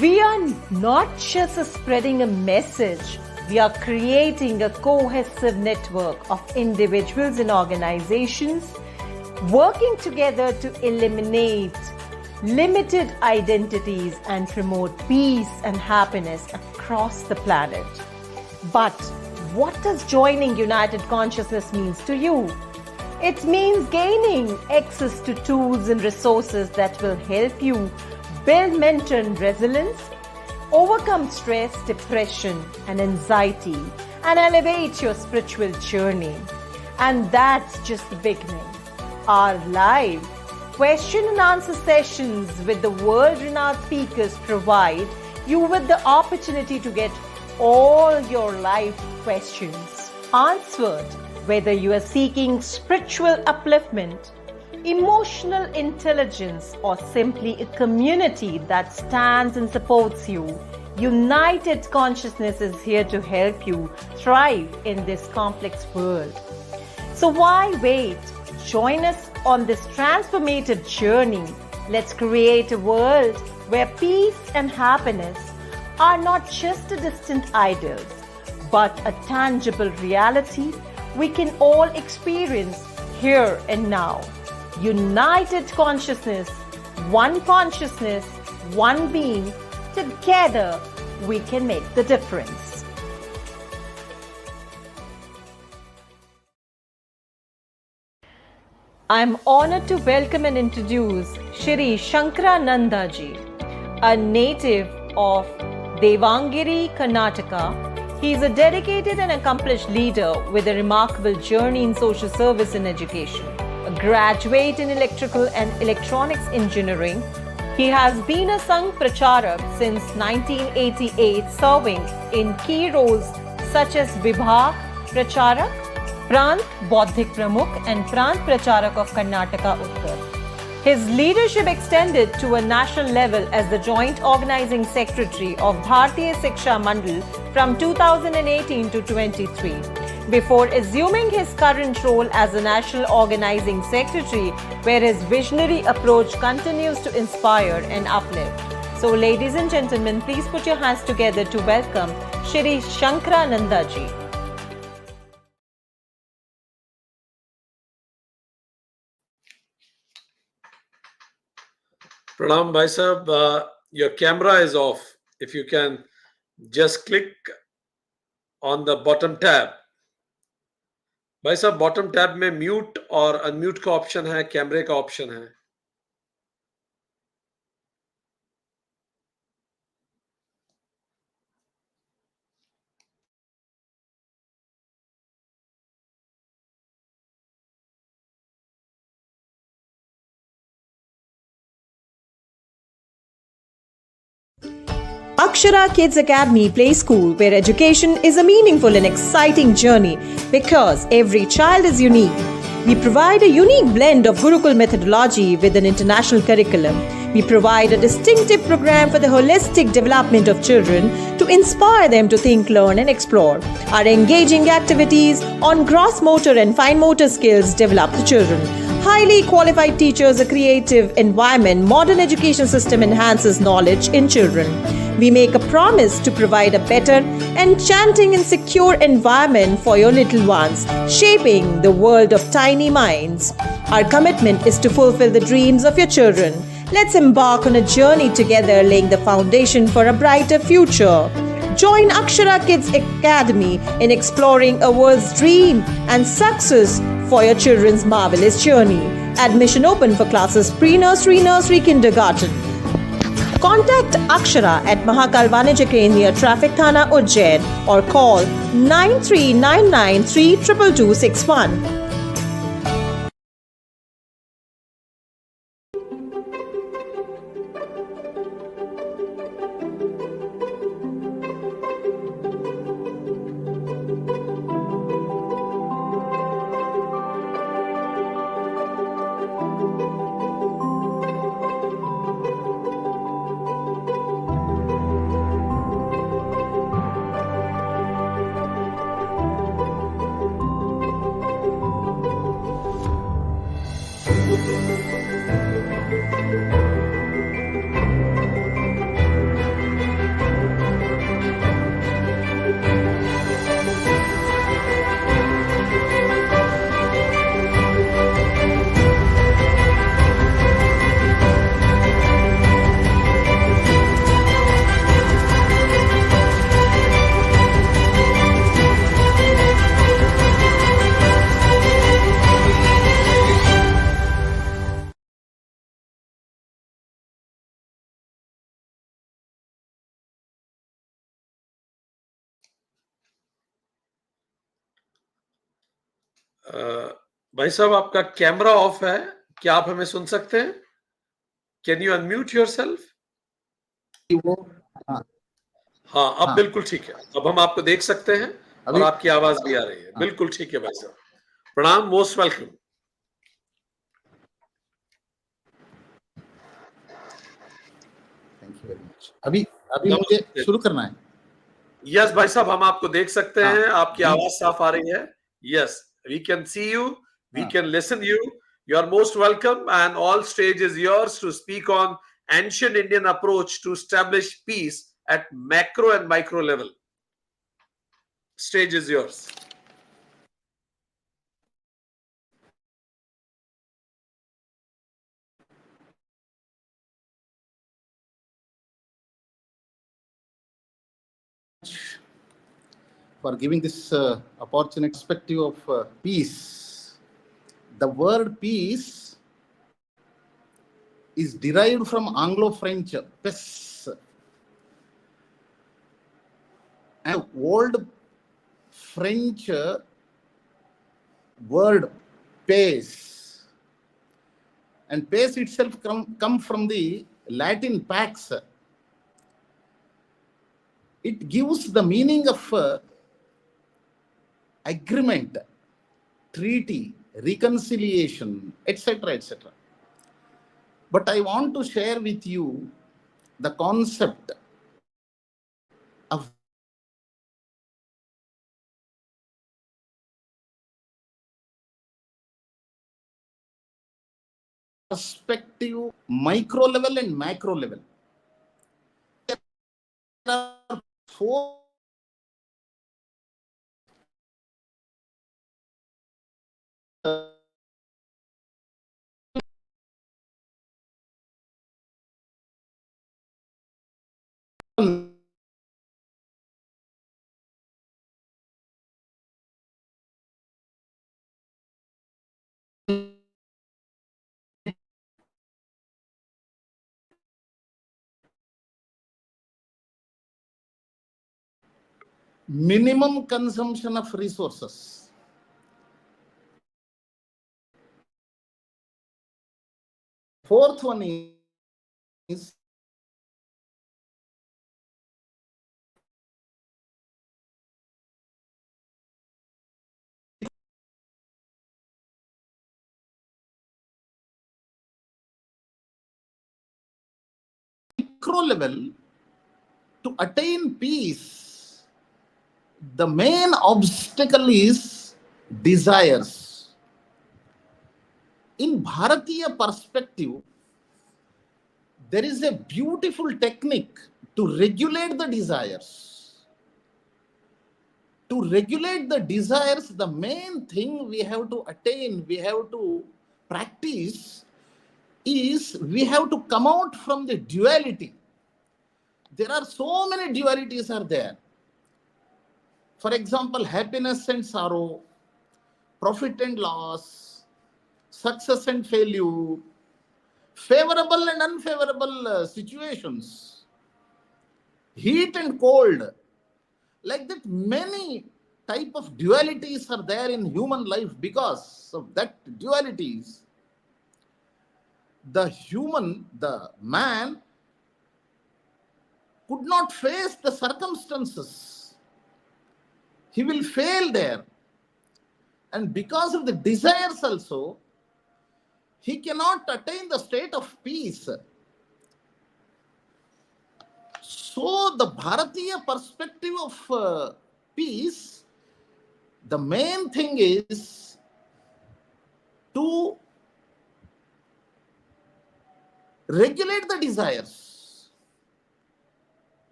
We are not just spreading a message, we are creating a cohesive network of individuals and organizations working together to eliminate limited identities and promote peace and happiness across the planet. But what does joining United Consciousness means to you? It means gaining access to tools and resources that will help you build mental resilience, overcome stress, depression, and anxiety, and elevate your spiritual journey. And that's just the beginning. Our live question and answer sessions with the world-renowned speakers provide you with the opportunity to get all your life questions answered, whether you are seeking spiritual upliftment, emotional intelligence, or simply a community that stands and supports you. United Consciousness is here to help you thrive in this complex world. So why wait? Join us on this transformative journey. Let's create a world where peace and happiness are not just a distant ideals, but a tangible reality we can all experience here and now. United consciousness, one being, together we can make the difference. I'm honored to welcome and introduce Shri Shankarananda ji, A native of Devangiri, Karnataka, he is a dedicated and accomplished leader with a remarkable journey in social service and education. A graduate in electrical and electronics engineering, he has been a Sangh Pracharak since 1988, serving in key roles such as Vibhag Pracharak, Prant Bodhik Pramukh and Prant Pracharak of Karnataka Uttar. His leadership extended to a national level as the Joint Organizing Secretary of Bharatiya Siksha Mandal from 2018 to 23, before assuming his current role as the National Organizing Secretary, where his visionary approach continues to inspire and uplift. So, ladies and gentlemen, please put your hands together to welcome Shri Shankarananda ji. Pranam Bhai Sahab, your camera is off. If you can just click on the bottom tab. भाई साहब bottom tab में mute और unmute का option है, कैमरे का option है. Akshara Kids Academy Play School, where education is a meaningful and exciting journey because every child is unique. We provide a unique blend of Gurukul methodology with an international curriculum. We provide a distinctive program for the holistic development of children to inspire them to think, learn, and explore. Our engaging activities on gross motor and fine motor skills develop the children. Highly qualified teachers, a creative environment, modern education system enhances knowledge in children. We make a promise to provide a better, enchanting and secure environment for your little ones, shaping the world of tiny minds. Our commitment is to fulfill the dreams of your children. Let's embark on a journey together, laying the foundation for a brighter future. Join Akshara Kids Academy in exploring a world's dream and success for your children's marvelous journey. Admission open for classes pre-nursery, nursery, kindergarten. Contact Akshara at Mahakal Vanija Kendriya Traffic Thana Ujjain or call 9399322261. भाई साहब आपका camera off है, क्या आप हमें सुन सकते हैं? Can you unmute yourself? हाँ, अब बिल्कुल ठीक है. अब हम आपको देख सकते हैं और आपकी आवाज भी आ रही है. बिल्कुल ठीक है भाई साहब. प्रणाम, most welcome. Thank you very much. अभी मुझे शुरू करना है. यस भाई साहब, हम आपको देख सकते हैं, आपकी आवाज साफ आ रही है. Yes, we can see you, we can listen you. You are most welcome and all stage is yours to speak on ancient Indian approach to establish peace at macro and micro level. Stage is yours. For giving this opportunity perspective of peace. The word peace is derived from Anglo-French pes, And old French word pace, and pace itself come from the Latin pax. It gives the meaning of agreement, treaty, reconciliation, etc., etc. But I want to share with you the concept of perspective, micro level and macro level. There are four minimum consumption of resources. Fourth one is micro level. To attain peace, the main obstacle is desires. In Bharatiya perspective, there is a beautiful technique to regulate the desires. To regulate the desires, the main thing we have to attain, we have to practice is we have to come out from the duality. There are so many dualities are there. For example, happiness and sorrow, profit and loss, success and failure, favorable and unfavorable situations, heat and cold. Like that, many type of dualities are there in human life. Because of that dualities, the man could not face the circumstances. He will fail there. And because of the desires also, he cannot attain the state of peace. So the Bharatiya perspective of peace, the main thing is to regulate the desires.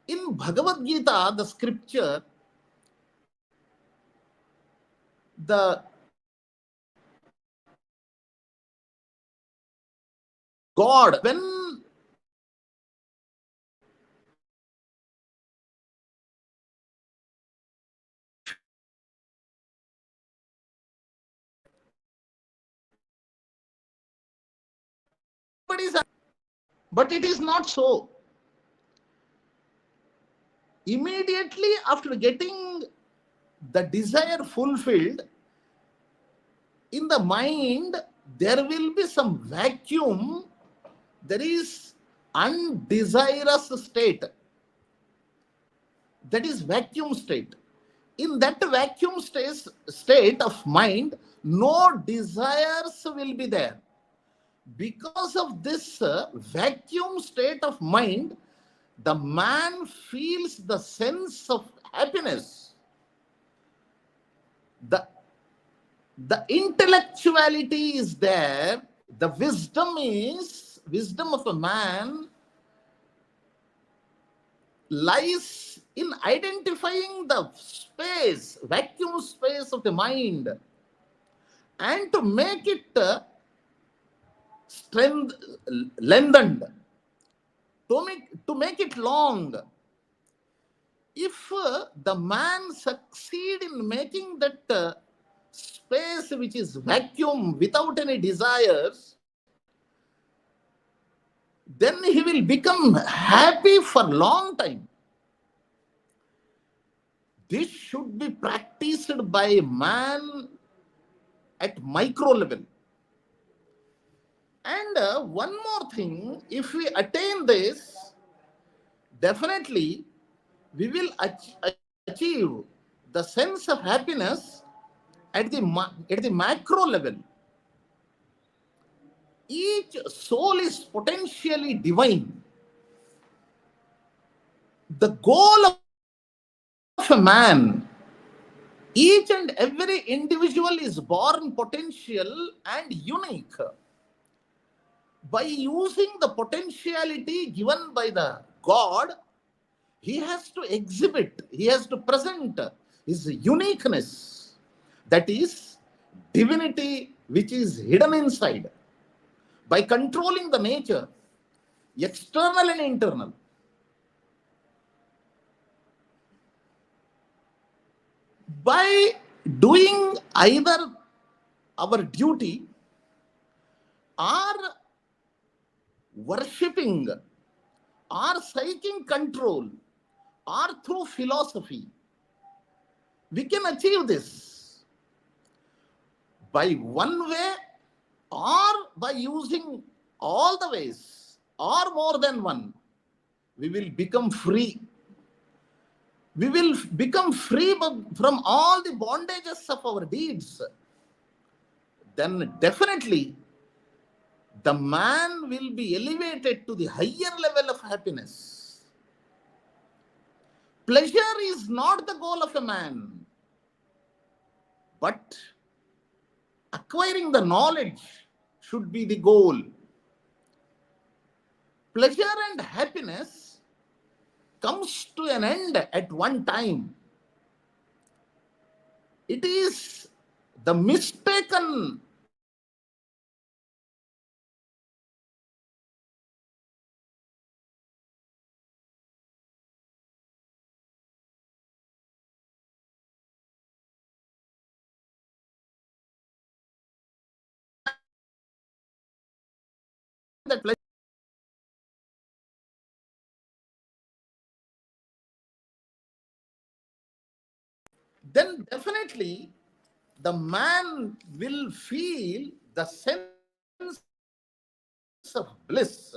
In Bhagavad Gita, the scripture, the God, when but it is not so. Immediately after getting the desire fulfilled, in the mind, there will be some vacuum. There is undesirous state. That is vacuum state. In that vacuum state of mind, no desires will be there. Because of this vacuum state of mind, the man feels the sense of happiness. The intellectuality is there. The wisdom of a man lies in identifying the space, vacuum space of the mind, and to make it lengthened, to make it long. If the man succeed in making that space which is vacuum without any desires, then he will become happy for long time. this should be practiced by man at micro level. And one more thing, if we attain this, definitely we will achieve the sense of happiness at the macro level. Each soul is potentially divine. The goal of a man, each and every individual is born potential and unique. By using the potentiality given by the God, he has to exhibit, he has to present his uniqueness, that is divinity which is hidden inside, by controlling the nature, external and internal. By doing either our duty or worshipping or seeking control or through philosophy, we can achieve this by one way or by using all the ways or more than one. We will become free. We will become free from all the bondages of our deeds. Then definitely the man will be elevated to the higher level of happiness. Pleasure is not the goal of a man, but acquiring the knowledge should be the goal. Pleasure and happiness comes to an end at one time. It is the mistaken that pleasure. Then definitely the man will feel the sense of bliss.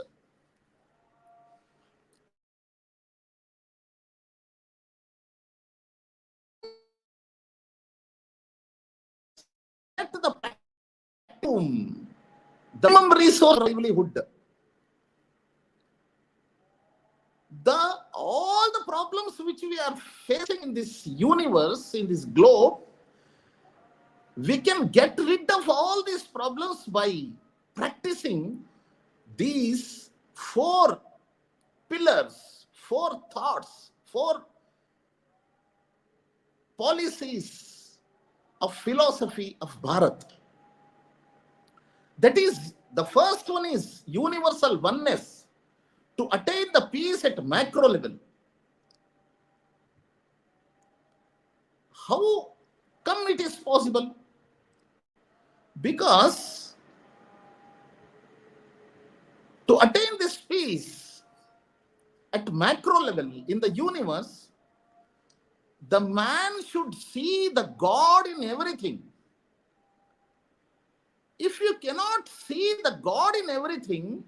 At the minimum resource livelihood. All the problems which we are facing in this universe, in this globe, we can get rid of all these problems by practicing these 4 pillars, 4 thoughts, 4 policies of philosophy of Bharat. That is, the first one is universal oneness, to attain the peace at macro level. How come it is possible? Because to attain this peace at macro level in the universe, the man should see the God in everything. If you cannot see the God in everything,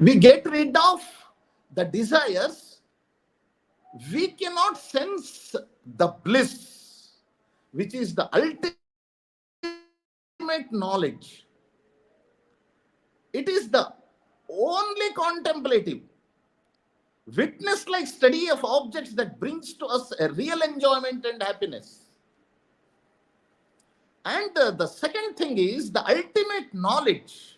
we get rid of the desires, we cannot sense the bliss, which is the ultimate knowledge. It is the only contemplative, witness-like study of objects that brings to us a real enjoyment and happiness. And the second thing is the ultimate knowledge,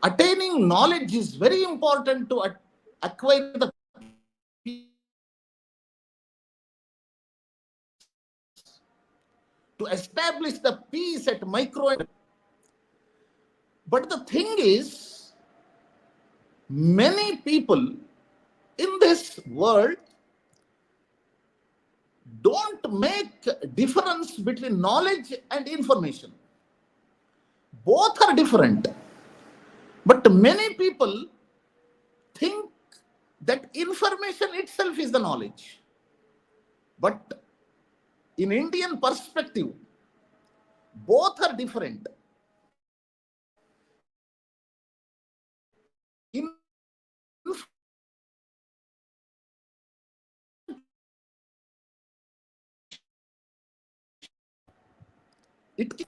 attaining knowledge is very important to acquire the to establish the peace at micro. But the thing is, many people in this world don't make difference between knowledge and information. Both are different. But many people think that information itself is the knowledge. But in Indian perspective, both are different. It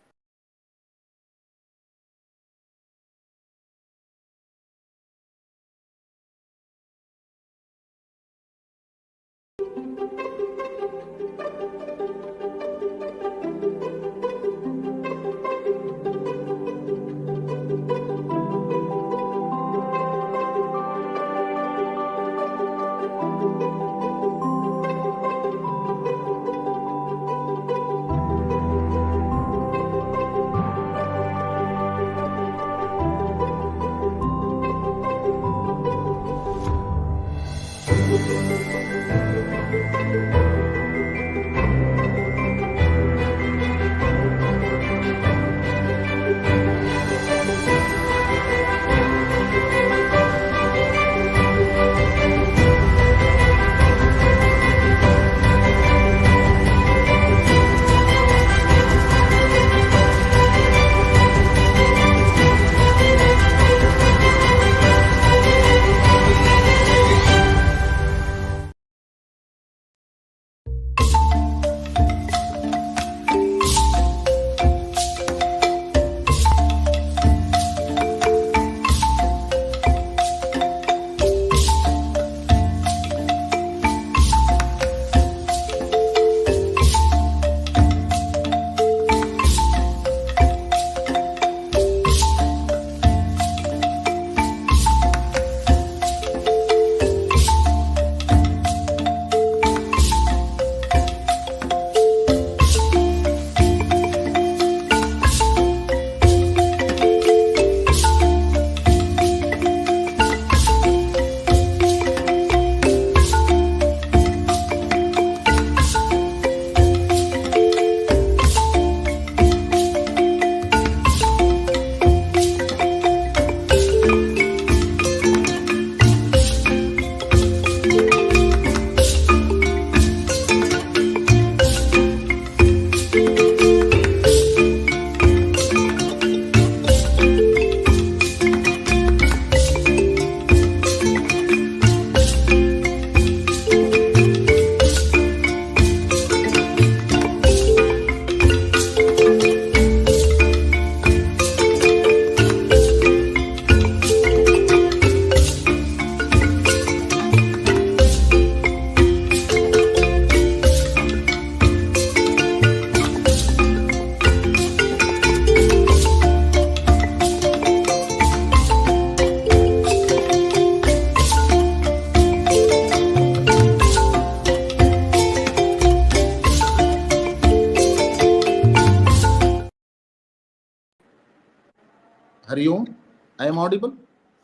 Hari Om, I am audible?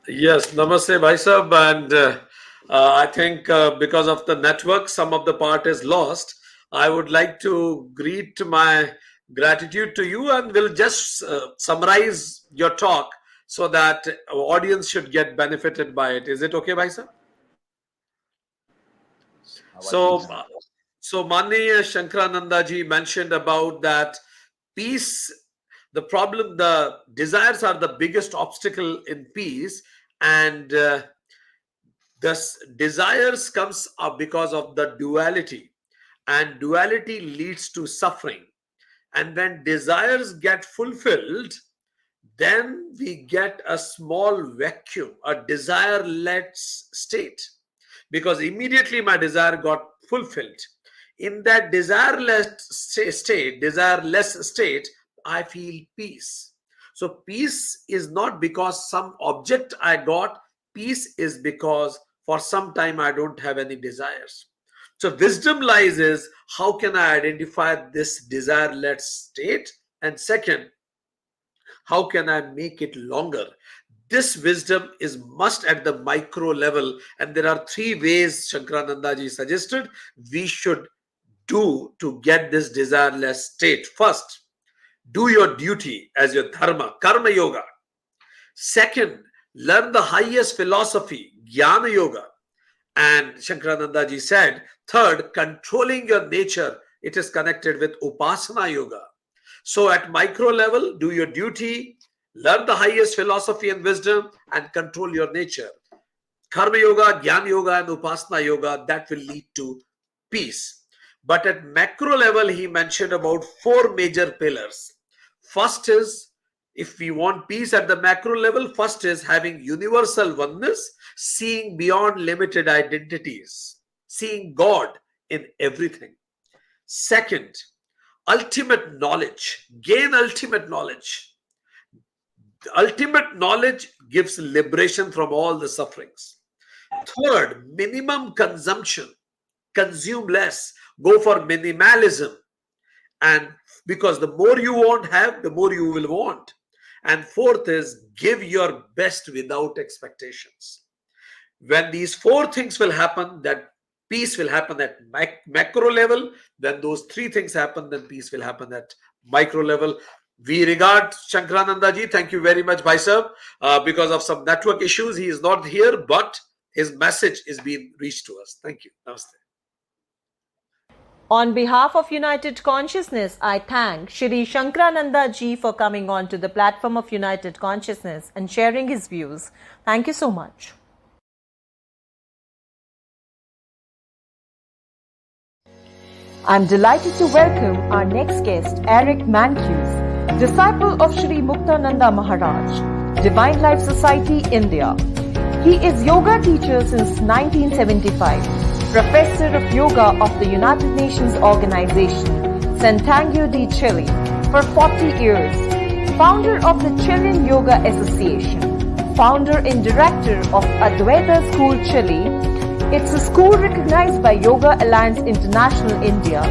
Yes, namaste, Bhai Sahab. And I think because of the network, some of the part is lost. I would like to greet my gratitude to you, and we'll just summarize your talk so that our audience should get benefited by it. Is it okay, Bhai Sahab? So Mani Shankarananda ji mentioned about that peace, the problem, the desires are the biggest obstacle in peace, and thus desires comes up because of the duality, and duality leads to suffering. And when desires get fulfilled, then we get a small vacuum, a desireless state, because immediately my desire got fulfilled. In that desireless state, I feel peace. So peace is not because some object I got. Peace is because for some time I don't have any desires. So wisdom lies is how can I identify this desire-led state? And second, how can I make it longer? This wisdom is must at the micro level. And there are three ways Shankaranandaji suggested we should do to get this desireless state. First, do your duty as your dharma, karma yoga. Second, learn the highest philosophy, jnana yoga. And Shankaranandaji said, third, controlling your nature. It is connected with upasana yoga. So at micro level, do your duty, learn the highest philosophy and wisdom, and control your nature. Karma yoga, jnana yoga, and upasana yoga, that will lead to peace. But at macro level, he mentioned about four major pillars. First is, if we want peace at the macro level, first is having universal oneness, seeing beyond limited identities, seeing God in everything. Second, ultimate knowledge, gain ultimate knowledge. Ultimate knowledge gives liberation from all the sufferings. Third, minimum consumption, consume less, go for minimalism. And because the more you won't have, the more you will want. And fourth is give your best without expectations. When these four things will happen, that peace will happen at macro level. When those three things happen, then peace will happen at micro level. We regard Shankaranandaji. Thank you very much, Bhai Sahib. Because of some network issues, he is not here, but his message is being reached to us. Thank you. Namaste. On behalf of United Consciousness, I thank Shri Shankarananda Ji for coming on to the platform of United Consciousness and sharing his views. Thank you so much. I'm delighted to welcome our next guest, Eric Mancues, disciple of Shri Muktananda Maharaj, Divine Life Society, India. He is yoga teacher since 1975, professor of yoga of the United Nations Organization, Santiago de Chile, for 40 years, founder of the Chilean Yoga Association, founder and director of Advaita School Chile. It's a school recognized by Yoga Alliance International India.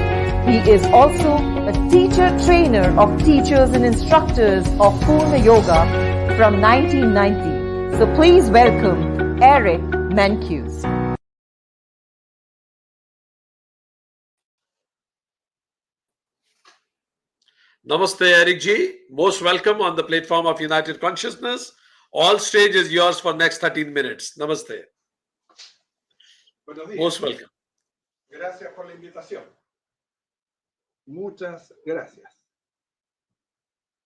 He is also a teacher-trainer of teachers and instructors of Purna Yoga from 1990. So please welcome Eric Mancues. Namaste, Eric Ji. Most welcome on the platform of United Consciousness. All stage is yours for next 13 minutes. Namaste. Buenos días. Most welcome. Gracias por la invitación. Muchas gracias.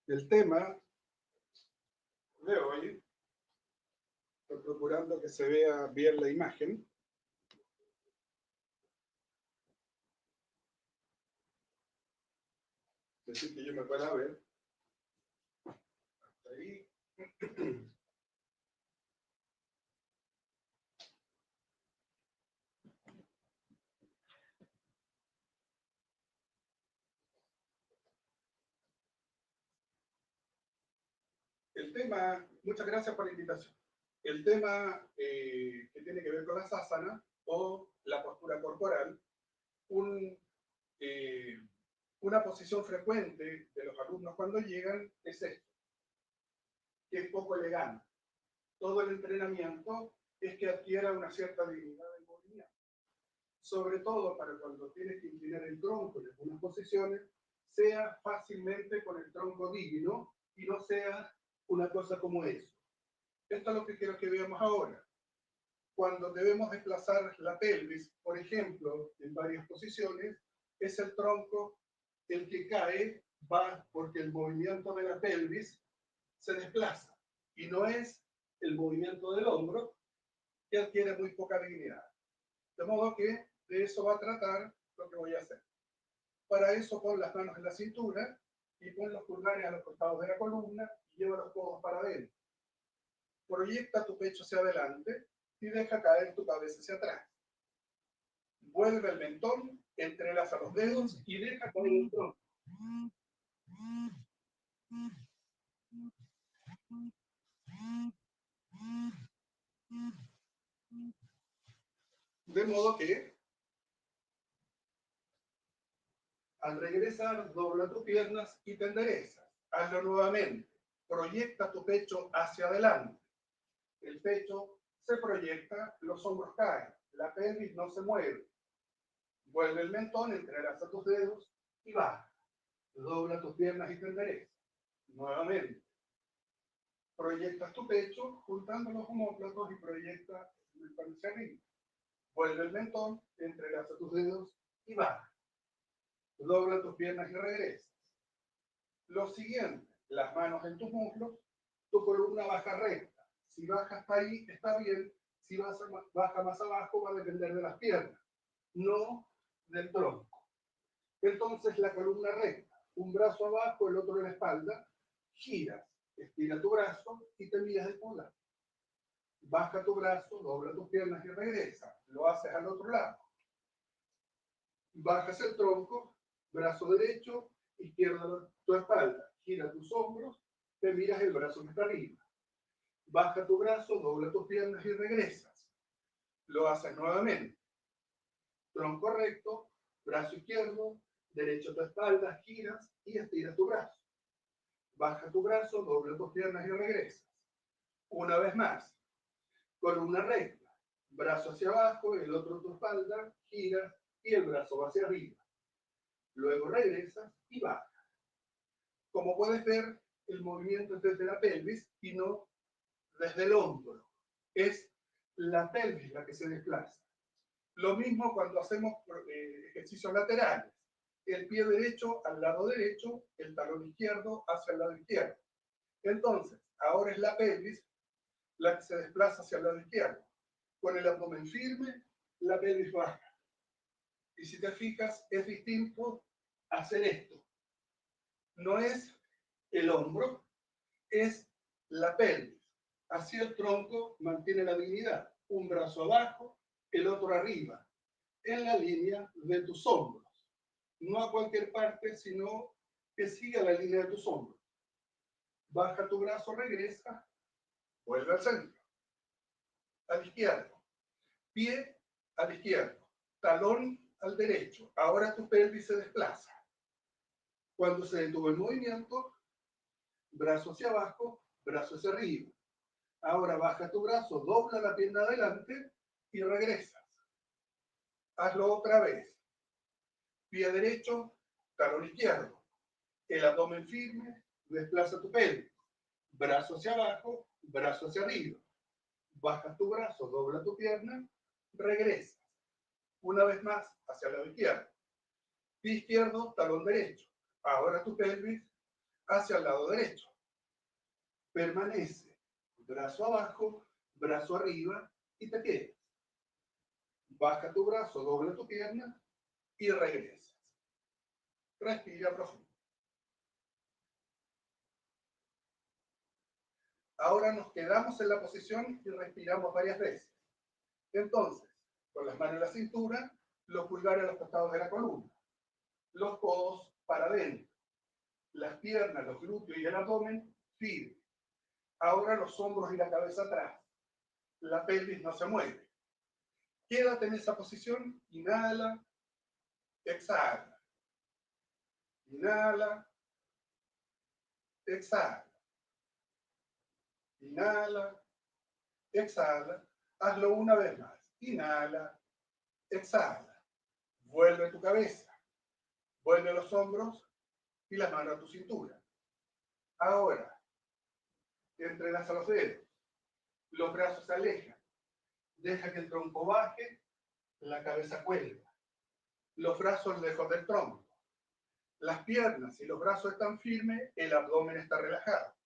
El tema de hoy, estoy procurando que se vea bien la imagen. Es decir, que yo me pueda ver. Hasta ahí. El tema, muchas gracias por la invitación. El tema que tiene que ver con las asanas o la postura corporal, una posición frecuente de los alumnos cuando llegan es esto, que es poco elegante. Todo el entrenamiento es que adquiera una cierta dignidad de movimiento, sobre todo para cuando tienes que inclinar el tronco en algunas posiciones, sea fácilmente con el tronco digno y no sea una cosa como eso. Esto es lo que quiero que veamos ahora. Cuando debemos desplazar la pelvis, por ejemplo, en varias posiciones, es el tronco el que cae, va porque el movimiento de la pelvis se desplaza y no es el movimiento del hombro que adquiere muy poca dignidad. De modo que de eso va a tratar lo que voy a hacer. Para eso pon las manos en la cintura y pon los pulgares a los costados de la columna y lleva los codos para adentro. Proyecta tu pecho hacia adelante y deja caer tu cabeza hacia atrás. Vuelve el mentón, entrelaza los dedos y deja caer el tronco. De modo que al regresar, dobla tus piernas y te enderezas. Hazlo nuevamente. Proyecta tu pecho hacia adelante. El pecho se proyecta, los hombros caen, la pelvis no se mueve. Vuelve el mentón, entrelaza tus dedos y baja. Dobla tus piernas y te enderezas. Nuevamente. Proyectas tu pecho juntando los omóplatos y proyecta el mentón hacia arriba. Vuelve el mentón, entrelaza tus dedos y baja. Dobla tus piernas y regresas. Lo siguiente, las manos en tus muslos, tu columna baja recta. Si baja hasta ahí, está bien. Si baja más abajo, va a depender de las piernas, no del tronco. Entonces, la columna recta, un brazo abajo, el otro en la espalda, giras, estira tu brazo y te miras de polar. Baja tu brazo, dobla tus piernas y regresa. Lo haces al otro lado. Bajas el tronco, brazo derecho, izquierda tu espalda, gira tus hombros, te miras el brazo que está arriba. Baja tu brazo, dobla tus piernas y regresas. Lo haces nuevamente. Tronco recto, brazo izquierdo, derecho tu espalda, giras y estiras tu brazo. Baja tu brazo, dobla tus piernas y regresas. Una vez más. Columna recta, brazo hacia abajo, el otro tu espalda, giras y el brazo va hacia arriba. Luego regresas y bajas. Como puedes ver, el movimiento es desde la pelvis y no desde el hombro. Es la pelvis la que se desplaza. Lo mismo cuando hacemos ejercicios laterales. El pie derecho al lado derecho, el talón izquierdo hacia el lado izquierdo. Entonces, ahora es la pelvis la que se desplaza hacia el lado izquierdo. Con el abdomen firme, la pelvis baja. Y si te fijas, es distinto hacer esto. No es el hombro, es la pelvis. Así el tronco mantiene la dignidad. Un brazo abajo, el otro arriba, en la línea de tus hombros. No a cualquier parte, sino que siga la línea de tus hombros. Baja tu brazo, regresa, vuelve al centro. Al izquierdo. Pie al izquierdo. Talón al derecho. Ahora tu pelvis se desplaza. Cuando se detuvo el movimiento, brazo hacia abajo, brazo hacia arriba. Ahora baja tu brazo, dobla la pierna adelante y regresas. Hazlo otra vez. Pie derecho, talón izquierdo. El abdomen firme, desplaza tu pelvis. Brazo hacia abajo, brazo hacia arriba. Bajas tu brazo, dobla tu pierna, regresas. Una vez más hacia el lado izquierdo. Pie izquierdo, talón derecho. Ahora tu pelvis hacia el lado derecho. Permanece. Brazo abajo, brazo arriba y te quedas. Baja tu brazo, dobla tu pierna y regresas. Respira profundo. Ahora nos quedamos en la posición y respiramos varias veces. Entonces, con las manos en la cintura, los pulgares a los costados de la columna. Los codos para adentro. Las piernas, los glúteos y el abdomen firmes. Ahora los hombros y la cabeza atrás. La pelvis no se mueve. Quédate en esa posición. Inhala. Exhala. Inhala. Exhala. Inhala. Exhala. Hazlo una vez más. Inhala. Exhala. Vuelve tu cabeza. Vuelve los hombros y las manos a tu cintura. Ahora, entrelaza los dedos. Los brazos se alejan. Deja que el tronco baje, la cabeza cuelga. Los brazos lejos del tronco. Las piernas y los brazos están firmes, el abdomen está relajado.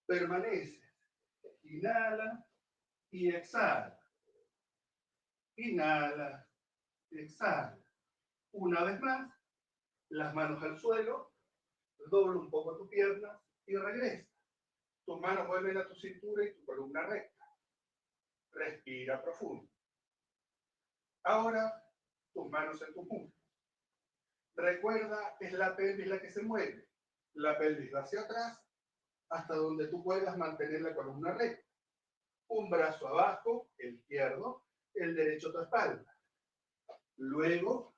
Permanece. Inhala y exhala. Inhala, exhala. Una vez más, las manos al suelo, dobla un poco tu pierna y regresa. Tus manos vuelven a tu cintura y tu columna recta. Respira profundo. Ahora, tus manos en tus muslos. Recuerda, es la pelvis la que se mueve. La pelvis va hacia atrás, hasta donde tú puedas mantener la columna recta. Un brazo abajo, el izquierdo, el derecho a tu espalda. Luego,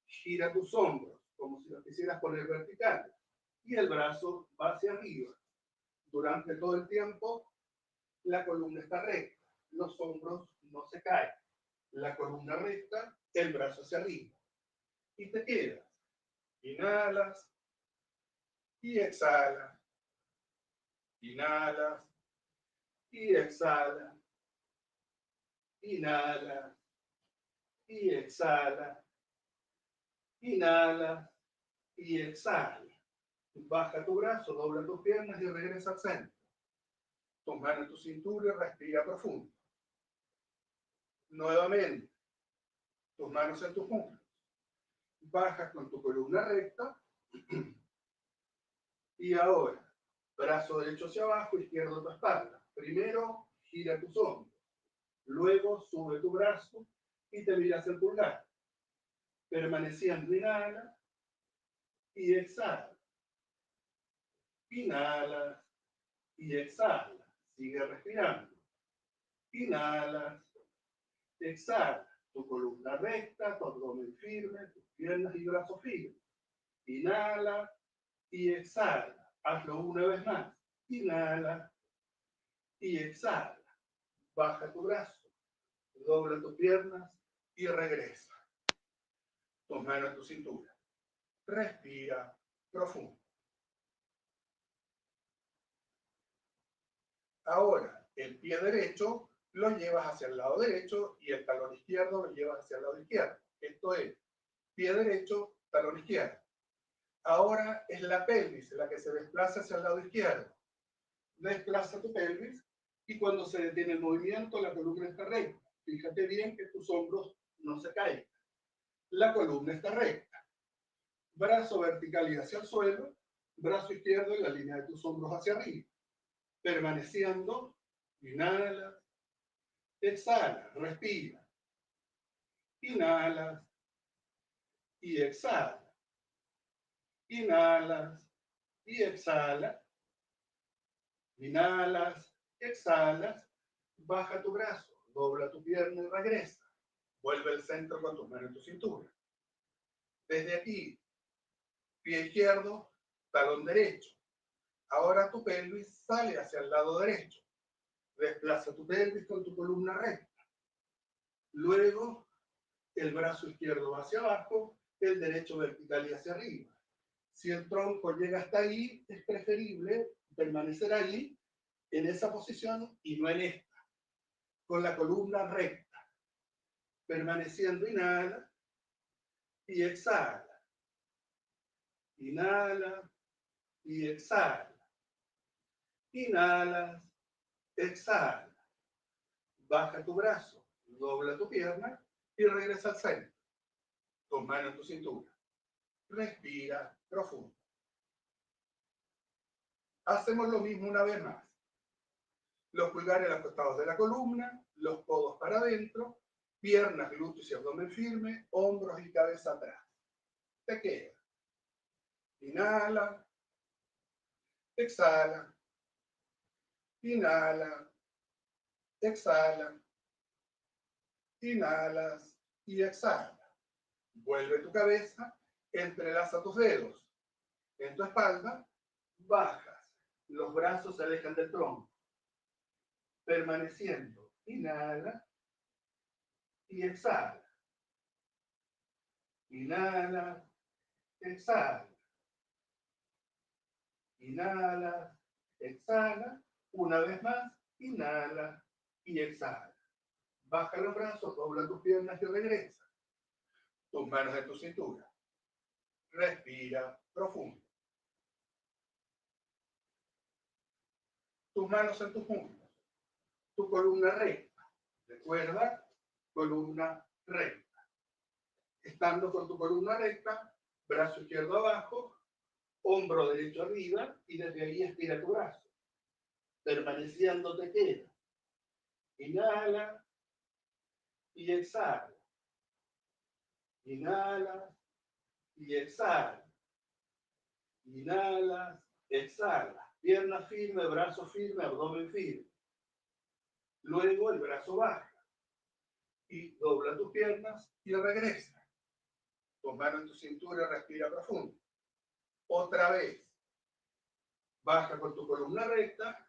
gira tus hombros, como si los quisieras poner verticales. Y el brazo va hacia arriba. Durante todo el tiempo, la columna está recta. Los hombros no se caen. La columna recta, el brazo hacia arriba. Y te quedas. Inhalas y exhalas. Inhalas y exhalas. Inhala y exhala. Inhala y exhala. Baja tu brazo, dobla tus piernas y regresa al centro. Tus manos en tu cintura y respira profundo. Nuevamente, tus manos en tus muslos. Bajas con tu columna recta. Y ahora, brazo derecho hacia abajo, izquierdo a tu espalda. Primero, gira tus hombros. Luego, sube tu brazo y te miras el pulgar. Permaneciendo, inhala y exhala. Inhalas y exhala. Sigue respirando. Inhalas, exhala. Tu columna recta, tu abdomen firme, tus piernas y brazos firmes. Inhala y exhala. Hazlo una vez más. Inhala y exhala. Baja tu brazo, dobla tus piernas y regresa. Tus manos a tu cintura. Respira profundo. Ahora, el pie derecho lo llevas hacia el lado derecho y el talón izquierdo lo llevas hacia el lado izquierdo. Esto es, pie derecho, talón izquierdo. Ahora es la pelvis la que se desplaza hacia el lado izquierdo. Desplaza tu pelvis y cuando se detiene el movimiento, la columna está recta. Fíjate bien que tus hombros no se caen. La columna está recta. Brazo vertical y hacia el suelo, brazo izquierdo en la línea de tus hombros hacia arriba. Permaneciendo, inhala, exhala, respira. Inhalas y exhala. Inhalas y exhala. Inhalas, exhalas, baja tu brazo, dobla tu pierna y regresa. Vuelve al centro con tus manos en tu cintura. Desde aquí, pie izquierdo, talón derecho. Ahora tu pelvis sale hacia el lado derecho. Desplaza tu pelvis con tu columna recta. Luego, el brazo izquierdo va hacia abajo, el derecho vertical y hacia arriba. Si el tronco llega hasta ahí, es preferible permanecer ahí, en esa posición y no en esta, con la columna recta. Permaneciendo, inhala y exhala. Inhala y exhala. Inhalas, exhala. Baja tu brazo, dobla tu pierna y regresa al centro. Tus manos en tu cintura. Respira profundo. Hacemos lo mismo una vez más. Los pulgares a los costados de la columna, los codos para adentro, piernas, glúteos y abdomen firme, hombros y cabeza atrás. Te queda. Inhala, exhala, inhala, exhala, inhalas y exhala. Vuelve tu cabeza, entrelaza tus dedos en tu espalda, bajas, los brazos se alejan del tronco. Permaneciendo, inhala y exhala. Inhala, exhala. Inhala, exhala. Una vez más, inhala y exhala. Baja los brazos, dobla tus piernas y regresa. Tus manos en tu cintura. Respira profundo. Tus manos en tus muslos. Tu columna recta. Recuerda, columna recta. Estando con tu columna recta, brazo izquierdo abajo, hombro derecho arriba y desde ahí estira tu brazo. Permaneciendo te queda. Inhala y exhala. Inhala y exhala. Inhala, exhala. Pierna firme, brazo firme, abdomen firme. Luego el brazo baja y dobla tus piernas y regresa. Tus manos en tu cintura y respira profundo. Otra vez. Baja con tu columna recta,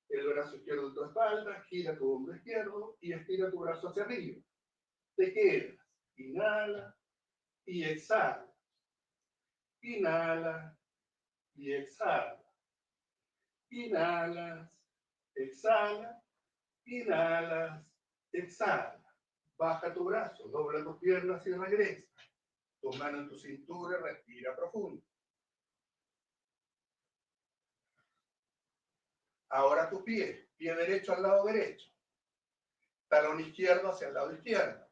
el brazo izquierdo en tu espalda, gira tu hombro izquierdo y estira tu brazo hacia arriba. Te quedas. Inhala y exhala. Inhala y exhala. Inhalas, exhala, inhalas, exhala. Baja tu brazo, dobla tus piernas y regresa. Tu mano en tu cintura y respira profundo. Ahora tu pie derecho al lado derecho. Talón izquierdo hacia el lado izquierdo.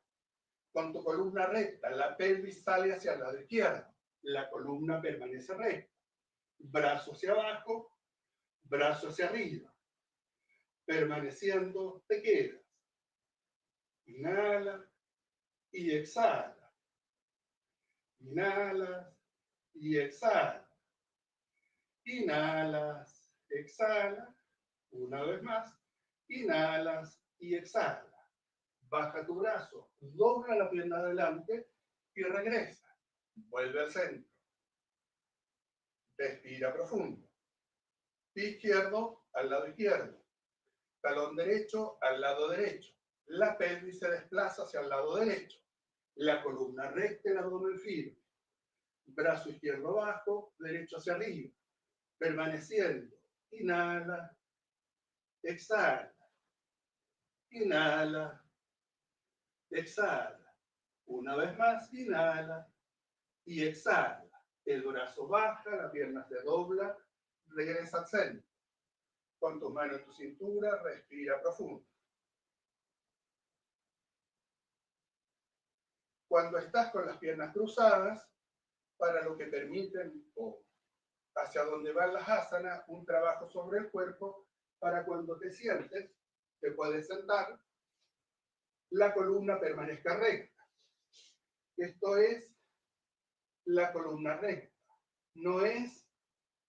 Con tu columna recta, la pelvis sale hacia el lado izquierdo. La columna permanece recta. Brazo hacia abajo, brazo hacia arriba. Permaneciendo, te quedas. Inhala y exhala. Inhalas y exhala. Inhalas, exhala. Una vez más. Inhalas y exhala. Baja tu brazo, dobla la pierna adelante y regresa. Vuelve al centro. Respira profundo. Pie izquierdo al lado izquierdo. Talón derecho al lado derecho. La pelvis se desplaza hacia el lado derecho. La columna recta, el abdomen firme. Brazo izquierdo abajo, derecho hacia arriba. Permaneciendo. Inhala. Exhala. Inhala. Exhala. Una vez más, inhala y exhala. El brazo baja, la pierna se dobla, regresa al centro. Con tus manos en tu cintura, respira profundo. Cuando estás con las piernas cruzadas, para lo que permiten o hacia donde van las asanas, un trabajo sobre el cuerpo, para cuando te sientes, te puedes sentar, la columna permanezca recta. Esto es la columna recta, no es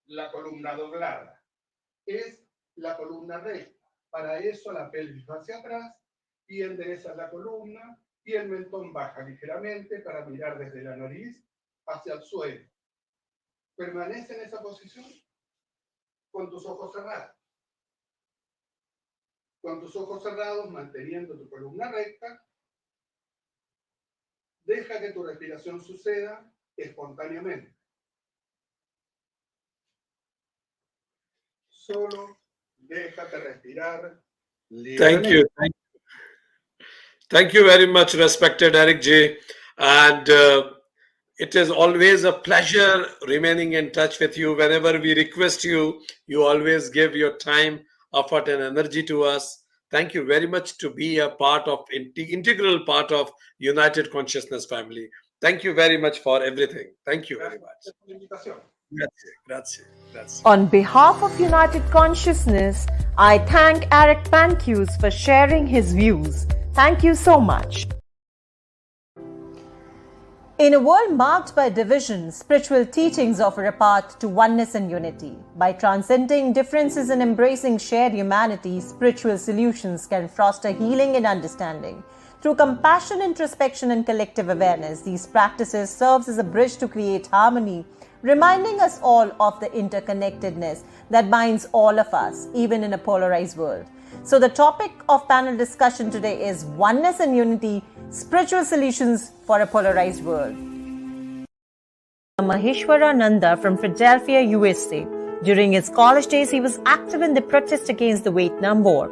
la columna doblada, es la columna recta. Para eso la pelvis va hacia atrás y enderezas la columna y el mentón baja ligeramente para mirar desde la nariz hacia el suelo. Permanece en esa posición con tus ojos cerrados. Con tus ojos cerrados, manteniendo tu columna recta, deja que tu respiración suceda espontáneamente. Solo déjate respirar libremente. Thank you very much, respected Eric J. And it is always a pleasure remaining in touch with you. Whenever we request you, you always give your time, effort, and energy to us. Thank you very much to be a part of, integral part of United Consciousness family. Thank you very much for everything. Thank you very much. Grazie. On behalf of United Consciousness, I thank Eric Pancuse for sharing his views. Thank you so much. In a world marked by division, spiritual teachings offer a path to oneness and unity. By transcending differences and embracing shared humanity, spiritual solutions can foster healing and understanding. Through compassion, introspection, and collective awareness, these practices serve as a bridge to create harmony, reminding us all of the interconnectedness that binds all of us, even in a polarized world. So the topic of panel discussion today is Oneness and Unity, Spiritual Solutions for a Polarized World. Maheshwarananda from Philadelphia, USA. During his college days, he was active in the protest against the Vietnam War.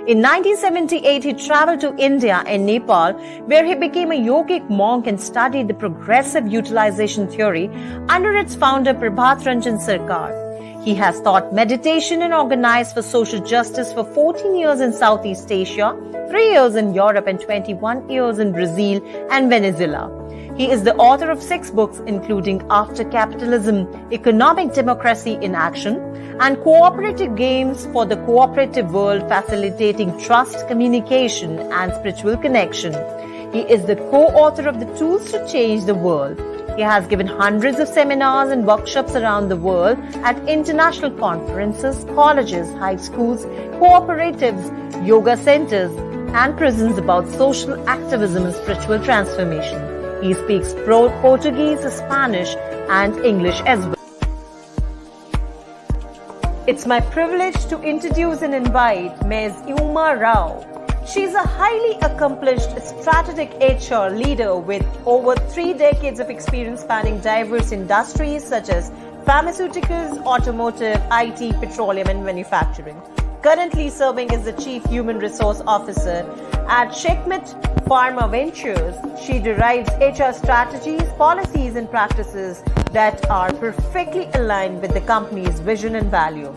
In 1978, he traveled to India and Nepal, where he became a yogic monk and studied the progressive utilization theory under its founder Prabhat Ranjan Sarkar. He has taught meditation and organized for social justice for 14 years in Southeast Asia, 3 years in Europe, and 21 years in Brazil and Venezuela. He is the author of 6 books, including After Capitalism, Economic Democracy in Action, and Cooperative Games for the Cooperative World, Facilitating Trust, Communication, and Spiritual Connection. He is the co-author of the Tools to Change the World. He has given hundreds of seminars and workshops around the world at international conferences, colleges, high schools, cooperatives, yoga centers, and prisons about social activism and spiritual transformation. He speaks Portuguese, Spanish, and English as well. It's my privilege to introduce and invite Ms. Uma Rao. She's a highly accomplished strategic HR leader with over 3 decades of experience spanning diverse industries such as pharmaceuticals, automotive, IT, petroleum, and manufacturing. Currently serving as the Chief Human Resource Officer at Sept Pharma Ventures, she derives HR strategies, policies, and practices that are perfectly aligned with the company's vision and value.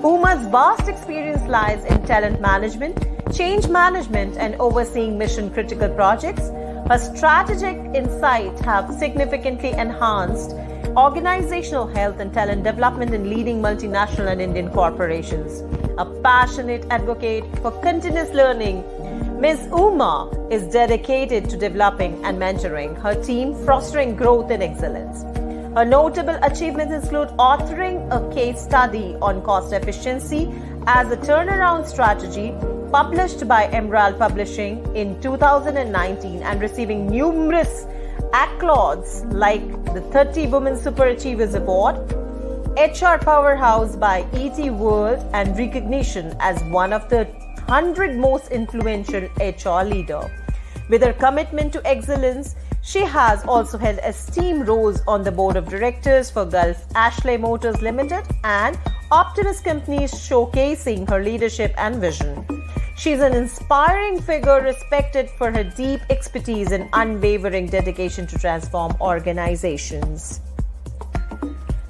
Uma's vast experience lies in talent management, change management, and overseeing mission-critical projects. Her strategic insights have significantly enhanced organizational health and talent development in leading multinational and Indian corporations. A passionate advocate for continuous learning, Ms. Uma is dedicated to developing and mentoring her team, fostering growth and excellence. Her notable achievements include authoring a case study on cost efficiency as a turnaround strategy published by Emerald Publishing in 2019 and receiving numerous accolades like the 30 Women Super Achievers Award, HR Powerhouse by ET World, and recognition as one of the 100 most influential HR leader. With her commitment to excellence, she has also held esteemed roles on the board of directors for Gulf Ashley Motors Limited and Optimus Companies, showcasing her leadership and vision. She is an inspiring figure respected for her deep expertise and unwavering dedication to transform organizations.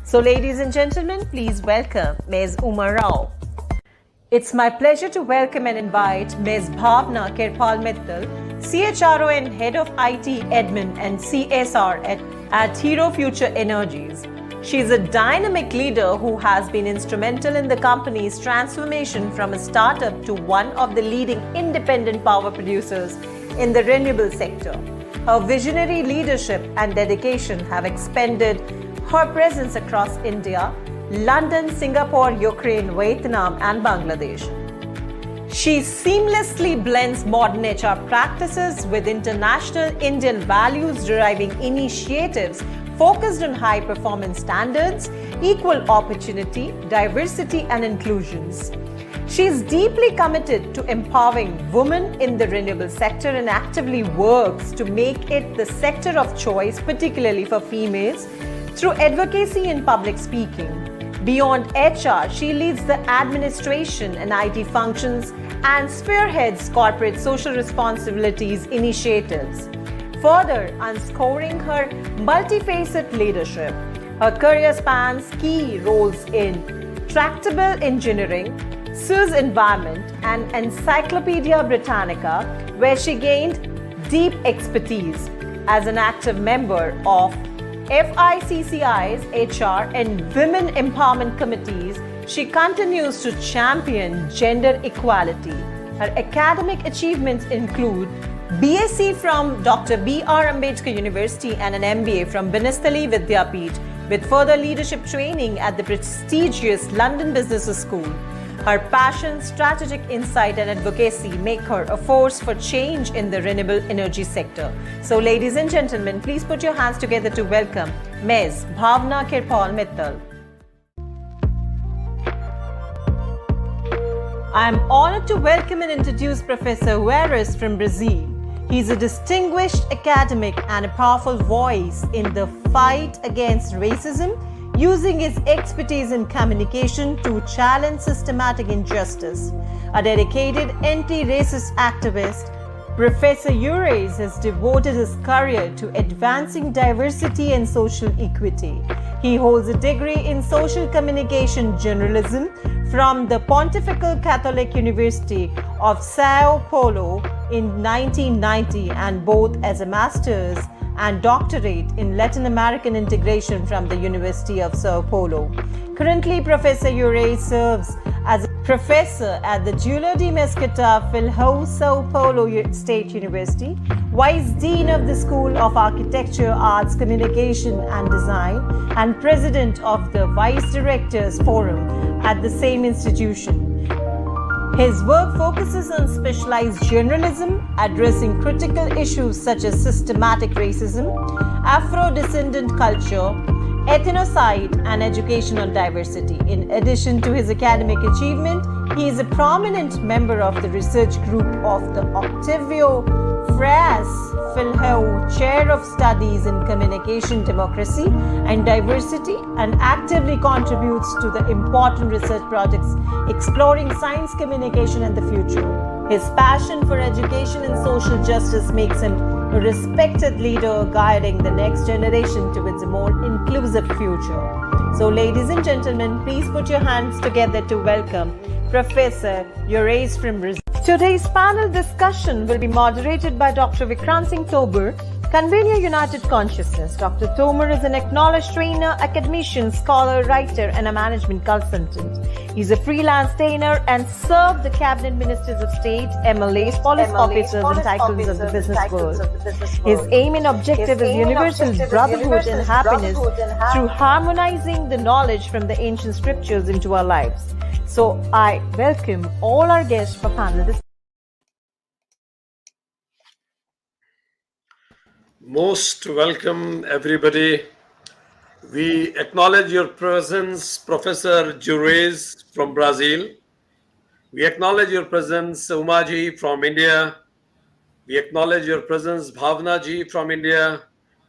So, ladies and gentlemen, please welcome Ms. Uma Rao. It's my pleasure to welcome and invite Ms. Bhavna Kirpal Mittal, CHRO and Head of IT Admin and CSR at Hero Future Energies. She is a dynamic leader who has been instrumental in the company's transformation from a startup to one of the leading independent power producers in the renewable sector. Her visionary leadership and dedication have expanded her presence across India, London, Singapore, Ukraine, Vietnam, and Bangladesh. She seamlessly blends modern HR practices with international Indian values, deriving initiatives focused on high performance standards, equal opportunity, diversity, and inclusions. She is deeply committed to empowering women in the renewable sector and actively works to make it the sector of choice, particularly for females, through advocacy and public speaking. Beyond HR, she leads the administration and IT functions and spearheads corporate social responsibilities initiatives, further underscoring her multifaceted leadership. Her career spans key roles in tractable engineering, Suez Environment, and Encyclopedia Britannica, where she gained deep expertise. As an active member of FICCI's HR and Women Empowerment Committees, she continues to champion gender equality. Her academic achievements include BSc from Dr. B.R. Ambedkar University and an MBA from Banistali Vidyapeeth, with further leadership training at the prestigious London Business School. Her passion, strategic insight, and advocacy make her a force for change in the renewable energy sector. So, ladies and gentlemen, please put your hands together to welcome Ms. Bhavna Kirpal Mittal. I am honored to welcome and introduce Professor Juarez from Brazil. He is a distinguished academic and a powerful voice in the fight against racism, using his expertise in communication to challenge systematic injustice. A dedicated anti-racist activist, Professor Juarez has devoted his career to advancing diversity and social equity. He holds a degree in social communication journalism from the Pontifical Catholic University of Sao Paulo in 1990 and both as a master's and doctorate in Latin American integration from the University of Sao Paulo. Currently, Professor Juarez serves as a professor at the Júlio de Mesquita Filho Sao Paulo State University, Vice Dean of the School of Architecture, Arts, Communication and Design, and President of the Vice Directors Forum at the same institution. His work focuses on specialized journalism, addressing critical issues such as systematic racism, Afro-descendant culture, ethnocide, and educational diversity. In addition to his academic achievement, he is a prominent member of the research group of the Octavio Freas Filho Chair of Studies in Communication, Democracy and Diversity, and actively contributes to the important research projects exploring science, communication and the future. His passion for education and social justice makes him a respected leader guiding the next generation towards a more inclusive future. So ladies and gentlemen, please put your hands together to welcome Professor Juarez from Brazil. Today's panel discussion will be moderated by Dr. Vikrant Singh Tobar, convener United Consciousness. Dr. Tomer is an acknowledged trainer, academician, scholar, writer, and a management consultant. He's a freelance trainer and served the cabinet ministers of state, MLAs, police officers, and tycoons of the business world. His aim and objective is universal brotherhood and happiness through harmonizing the knowledge from the ancient scriptures into our lives. So I welcome all our guests for panel discussion. Most welcome, everybody. We acknowledge your presence, Professor Juarez from Brazil. We acknowledge your presence, Umaji from India. We acknowledge your presence, Bhavna ji from India.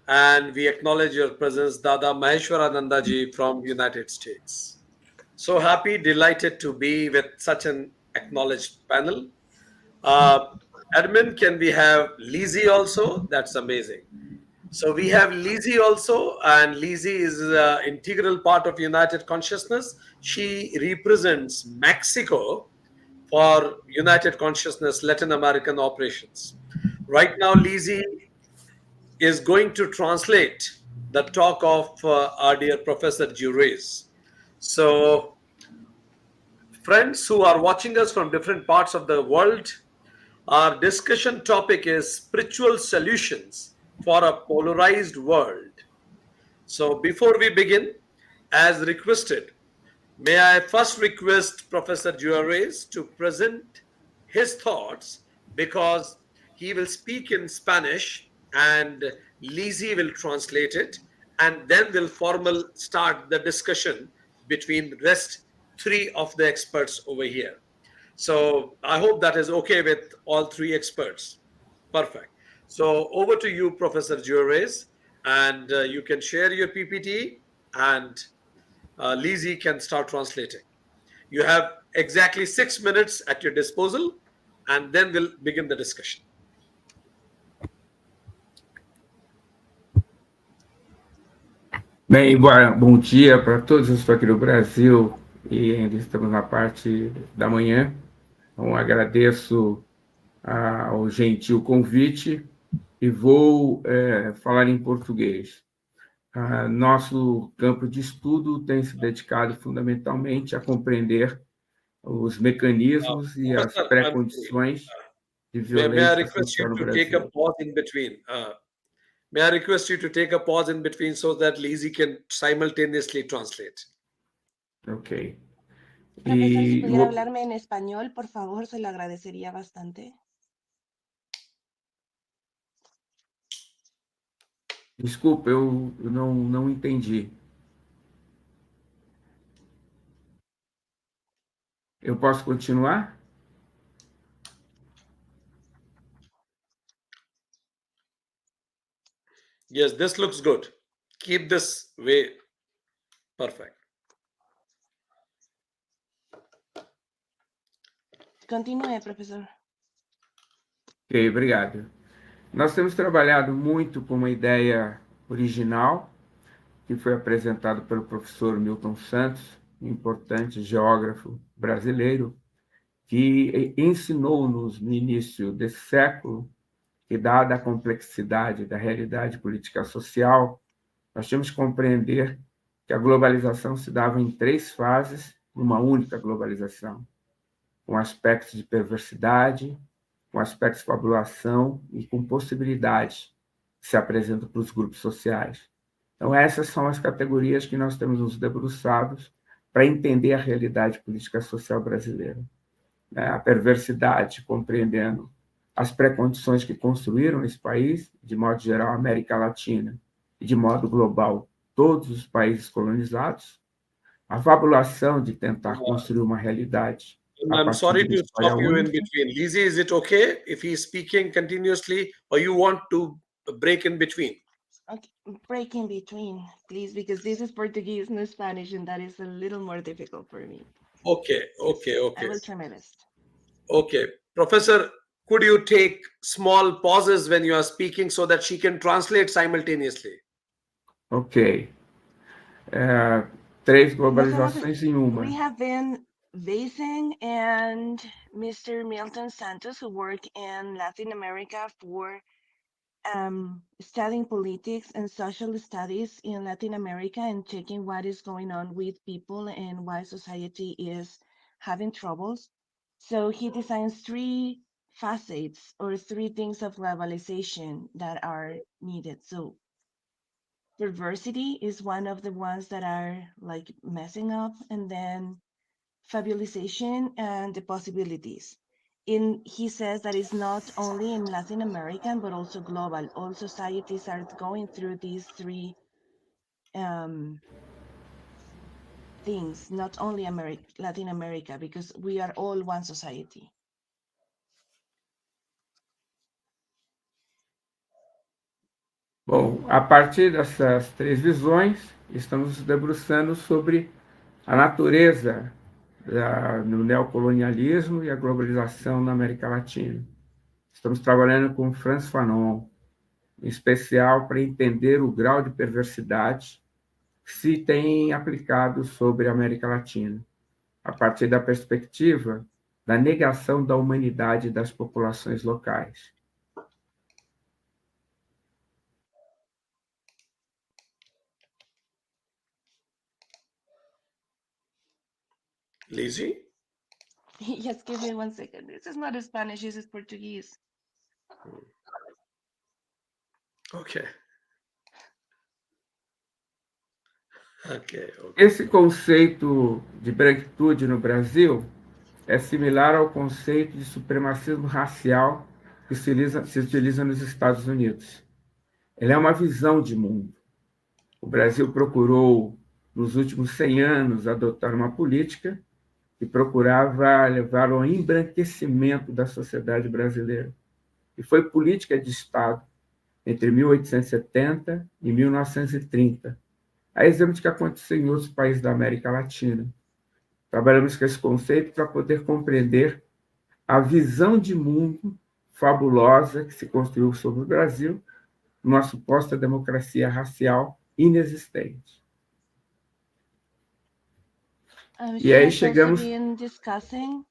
And we acknowledge your presence, Dada Maheshwarananda ji from United States. So happy, delighted to be with such an acknowledged panel. Admin, can we have Lizzie also? That's amazing. So we have Lizzie also, and Lizzie is an integral part of United Consciousness. She represents Mexico for United Consciousness Latin American operations. Right now, Lizzie is going to translate the talk of our dear Professor Juarez. So, friends who are watching us from different parts of the world, our discussion topic is spiritual solutions for a polarized world. So before we begin, as requested, may I first request Professor Juarez to present his thoughts, because he will speak in Spanish and Lizzie will translate it, and then we'll start the discussion between the rest three of the experts over here. So I hope that is okay with all three experts. Perfect. So over to you, Professor Juarez, and you can share your PPT, and Lizzie can start translating. You have exactly 6 minutes at your disposal, and then we'll begin the discussion. Bem, bom dia para todos. Eu estou aqui no Brasil e ainda estamos na parte da manhã. Então, agradeço ao gentil convite e vou falar em português. Nosso campo de estudo tem se dedicado fundamentalmente a compreender os mecanismos e as pré-condições de violência social no Brasil. May I request you to take a pause in between so that Lizzie can simultaneously translate? Ok. Profesor, si pudiera hablarme en español, por favor, se lo agradecería bastante. Desculpa, eu não entendi. Eu posso continuar? Yes, this looks good. Keep this way. Perfect. Continue, professor. Ok, obrigado. Nós temos trabalhado muito com uma ideia original que foi apresentada pelo professor Milton Santos, um importante geógrafo brasileiro, que ensinou-nos no início desse século que, dada a complexidade da realidade política social, nós tínhamos que compreender que a globalização se dava em 3 fases por uma única globalização, com aspectos de perversidade, com aspectos de fabulação e com possibilidades que se apresentam para os grupos sociais. Então, essas são as categorias que nós temos nos debruçados para entender a realidade política social brasileira. A perversidade, compreendendo as pré-condições que construíram esse país, de modo geral, a América Latina, e de modo global, todos os países colonizados, a fabulação de tentar construir uma realidade a I'm partir sorry de uma to história stop you in única. between. Lizzie, is it okay if he's speaking continuously or you want to break in between? Okay, break in between, please, because this is Portuguese, not Spanish, and that is a little more difficult for me. Okay. I will try my best. Okay. Professor, could you take small pauses when you are speaking so that she can translate simultaneously? Ok. Três globalizações em uma. We have been basing and Mr. Milton Santos, who work in Latin America for studying politics and social studies in Latin America and checking what is going on with people and why society is having troubles. So he designs three facets or three things of globalization that are needed. So perversity is one of the ones that are like messing up, and then fabulization and the possibilities. He says that it's not only in Latin American, but also global. All societies are going through these three things, not only Latin America, because we are all one society. Bom, a partir dessas três visões, estamos nos debruçando sobre a natureza do neocolonialismo e a globalização na América Latina. Estamos trabalhando com Frantz Fanon, em especial para entender o grau de perversidade que se tem aplicado sobre a América Latina, a partir da perspectiva da negação da humanidade das populações locais. Lizzie? Yes, give me 1 second. This is not Spanish, this is Portuguese. Okay. Esse conceito de branquitude no Brasil é similar ao conceito de supremacismo racial que se utiliza nos Estados Unidos. Ele é uma visão de mundo. O Brasil procurou, nos últimos 100 anos, adotar uma política que procurava levar ao embranquecimento da sociedade brasileira. E foi política de Estado entre 1870 e 1930, a exemplo de que aconteceu em outros países da América Latina. Trabalhamos com esse conceito para poder compreender a visão de mundo fabulosa que se construiu sobre o Brasil, numa suposta democracia racial inexistente. E aí chegamos discussing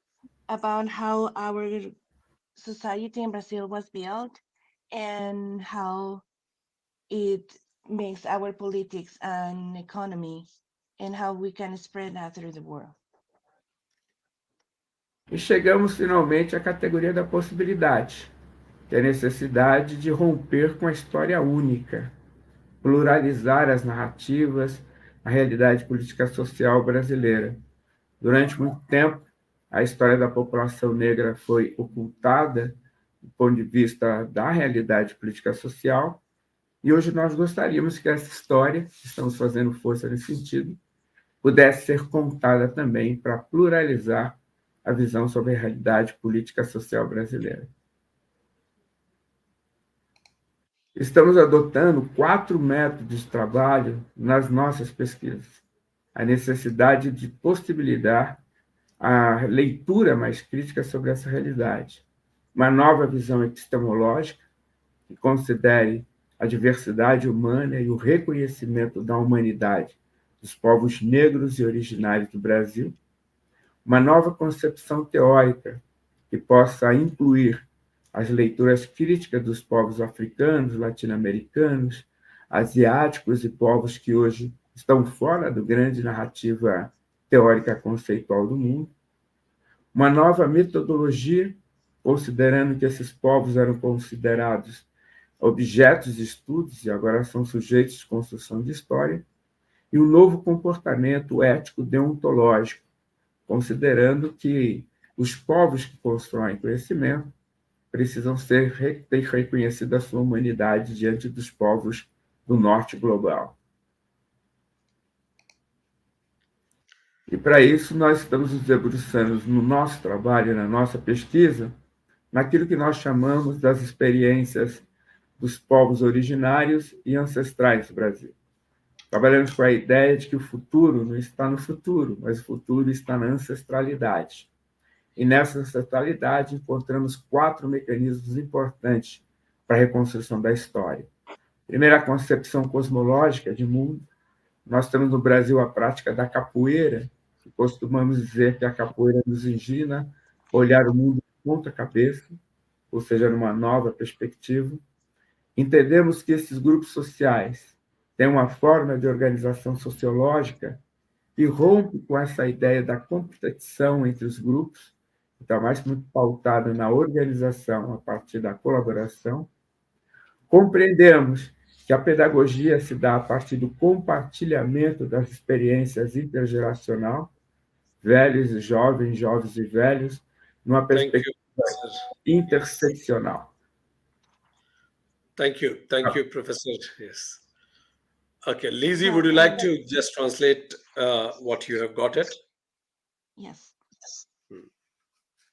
about how our society in Brazil was built and how it makes our politics and economy and how we can spread that through the world. E chegamos finalmente à categoria da possibilidade, que é a necessidade de romper com a história única, pluralizar as narrativas, a realidade política social brasileira. Durante muito tempo, a história da população negra foi ocultada do ponto de vista da realidade política social, e hoje nós gostaríamos que essa história, estamos fazendo força nesse sentido, pudesse ser contada também para pluralizar a visão sobre a realidade política social brasileira. Estamos adotando 4 métodos de trabalho nas nossas pesquisas. A necessidade de possibilitar a leitura mais crítica sobre essa realidade. Uma nova visão epistemológica que considere a diversidade humana e o reconhecimento da humanidade dos povos negros e originários do Brasil. Uma nova concepção teórica que possa incluir as leituras críticas dos povos africanos, latino-americanos, asiáticos e povos que hoje estão fora do grande narrativa teórica conceitual do mundo, uma nova metodologia, considerando que esses povos eram considerados objetos de estudos e agora são sujeitos de construção de história, e um novo comportamento ético deontológico, considerando que os povos que constroem conhecimento precisam ter reconhecida a sua humanidade diante dos povos do norte global. E para isso nós estamos nos debruçando no nosso trabalho, na nossa pesquisa, naquilo que nós chamamos das experiências dos povos originários e ancestrais do Brasil. Trabalhamos com a ideia de que o futuro não está no futuro, mas o futuro está na ancestralidade. E nessa ancestralidade encontramos 4 mecanismos importantes para a reconstrução da história. Primeiro, a concepção cosmológica de mundo. Nós temos no Brasil a prática da capoeira, que costumamos dizer que a capoeira nos ensina a olhar o mundo de ponta cabeça, ou seja, numa nova perspectiva. Entendemos que esses grupos sociais têm uma forma de organização sociológica que rompe com essa ideia da competição entre os grupos, que está mais muito pautada na organização a partir da colaboração. Compreendemos que a pedagogia se dá a partir do compartilhamento das experiências intergeracional, velhos e jovens, jovens e velhos, numa perspectiva interseccional. Thank you, Professor. Yes. Okay, Lizzie, would you like to just translate what you have got it? Yes.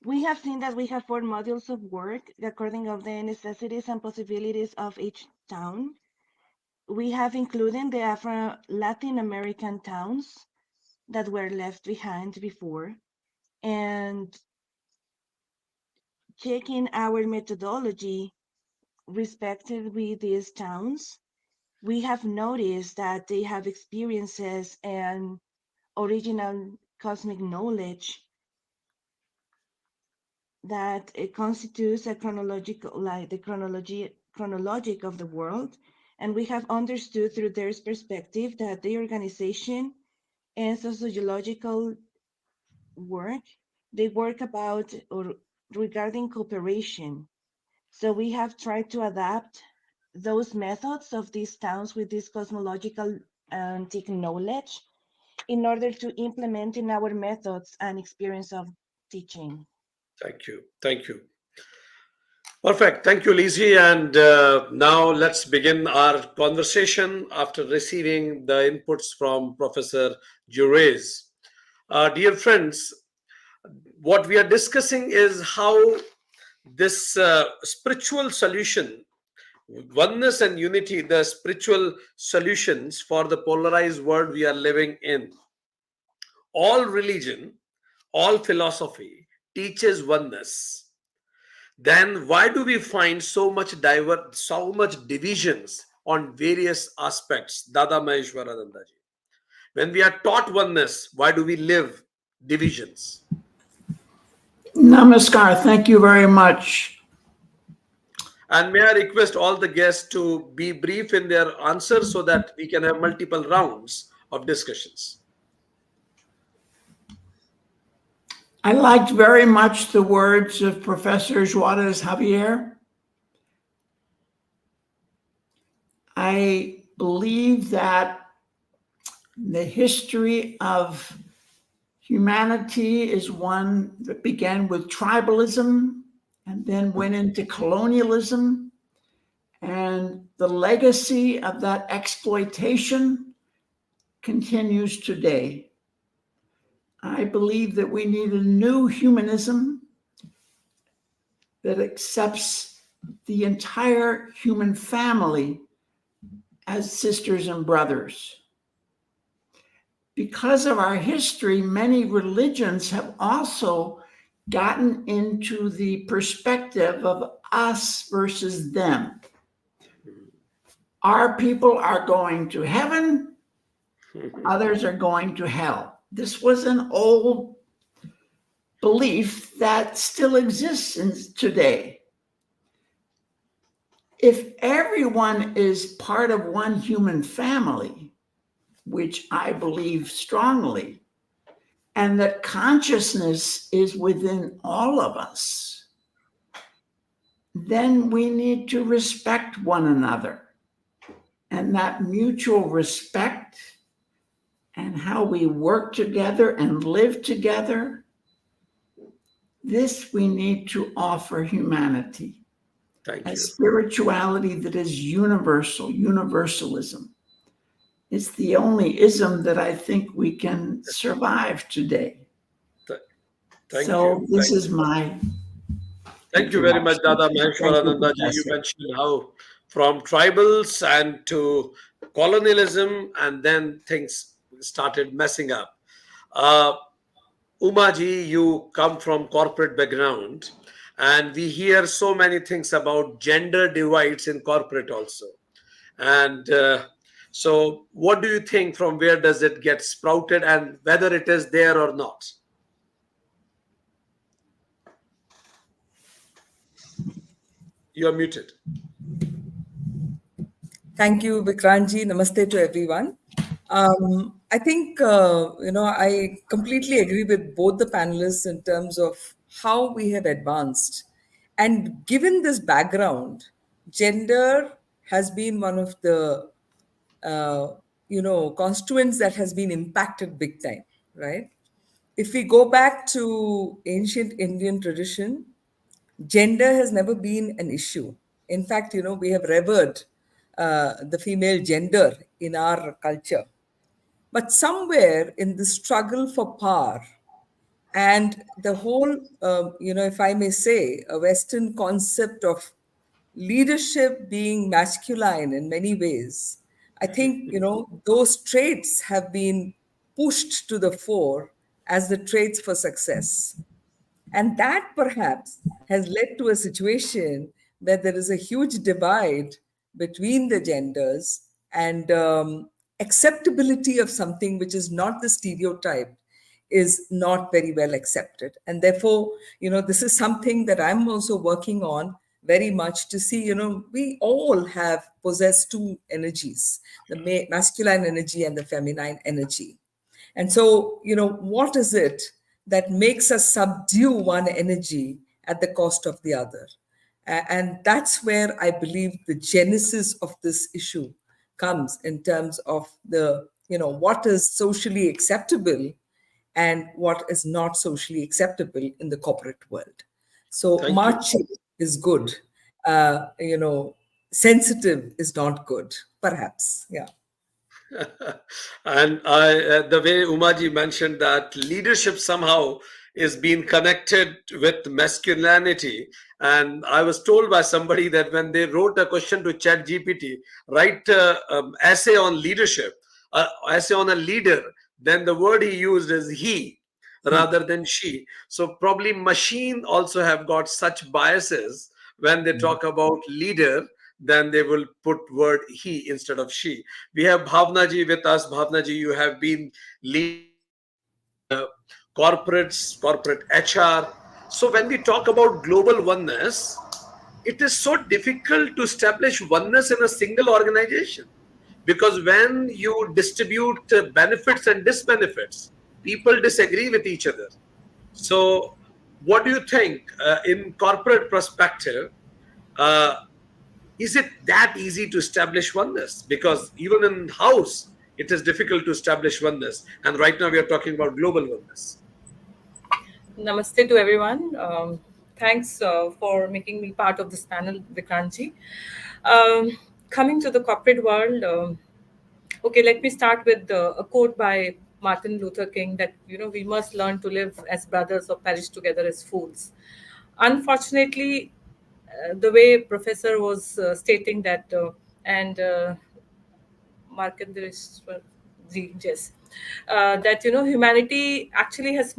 We have seen that we have 4 modules of work according of the necessities and possibilities of each town. We have included the Afro-Latin American towns that were left behind before, and checking our methodology respected with these towns, we have noticed that they have experiences and original cosmic knowledge that it constitutes a chronological, like the chronologic of the world, and we have understood through their perspective that the organization and sociological work, they work about or regarding cooperation. So we have tried to adapt those methods of these towns with this cosmological antique knowledge in order to implement in our methods and experience of teaching. Thank you. Perfect. Thank you, Lizzie. And now let's begin our conversation after receiving the inputs from Professor Jurez. Dear friends, what we are discussing is how this spiritual solution, oneness and unity, the spiritual solutions for the polarized world we are living in. All religion, all philosophy teaches oneness. Then why do we find so much divisions on various aspects? Dada Maheshwarananda ji. When we are taught oneness, why do we live divisions? Namaskar. Thank you very much. And may I request all the guests to be brief in their answers so that we can have multiple rounds of discussions. I liked very much the words of Professor Juarez Javier. I believe that the history of humanity is one that began with tribalism and then went into colonialism. And the legacy of that exploitation continues today. I believe that we need a new humanism that accepts the entire human family as sisters and brothers. Because of our history, many religions have also gotten into the perspective of us versus them. Our people are going to heaven, others are going to hell. This was an old belief that still exists today. If everyone is part of one human family, which I believe strongly, and that consciousness is within all of us, then we need to respect one another. And that mutual respect and how we work together and live together, this we need to offer humanity. Thank A you. spirituality that is universal, universalism. It's the only ism that I think we can survive today. Thank So you. this is my Thank you very much, Dada Maheshwarananda ji. You mentioned how from tribals and to colonialism, and then things started messing up. Umaji, you come from corporate background, and we hear so many things about gender divides in corporate also. And so, what do you think? From where does it get sprouted, and whether it is there or not? You are muted. Thank you, Vikranji. Namaste to everyone. I think, I completely agree with both the panelists in terms of how we have advanced. And given this background, gender has been one of the, constituents that has been impacted big time, right? If we go back to ancient Indian tradition, gender has never been an issue. In fact, we have revered the female gender in our culture. But somewhere in the struggle for power and the whole, if I may say, a Western concept of leadership being masculine in many ways, I think, those traits have been pushed to the fore as the traits for success. And that perhaps has led to a situation where there is a huge divide between the genders, and acceptability of something which is not the stereotype is not very well accepted. And therefore, this is something that I'm also working on very much to see, we all have possessed two energies, the masculine energy and the feminine energy. And so, what is it that makes us subdue one energy at the cost of the other? And that's where I believe the genesis of this issue comes in terms of the, what is socially acceptable and what is not socially acceptable in the corporate world. So marching is good. Sensitive is not good, perhaps. Yeah. And the way Umaji mentioned that leadership somehow is being connected with masculinity. And I was told by somebody that when they wrote a question to Chat GPT, write essay on leadership, essay on a leader, then the word he used is he rather than she. So probably machine also have got such biases when they talk about leader, then they will put word he instead of she. We have Bhavnaji with us. Bhavnaji, you have been leading corporates, corporate HR. So when we talk about global oneness, it is so difficult to establish oneness in a single organization, because when you distribute benefits and disbenefits, people disagree with each other. So what do you think in corporate perspective? Is it that easy to establish oneness? Because even in house, it is difficult to establish oneness. And right now we are talking about global oneness. Namaste to everyone. Thanks for making me part of this panel, Vikranji. Coming to the corporate world, okay, let me start with a quote by Martin Luther King that, we must learn to live as brothers or perish together as fools. Unfortunately, the way Professor was stating that, and yes, that humanity actually has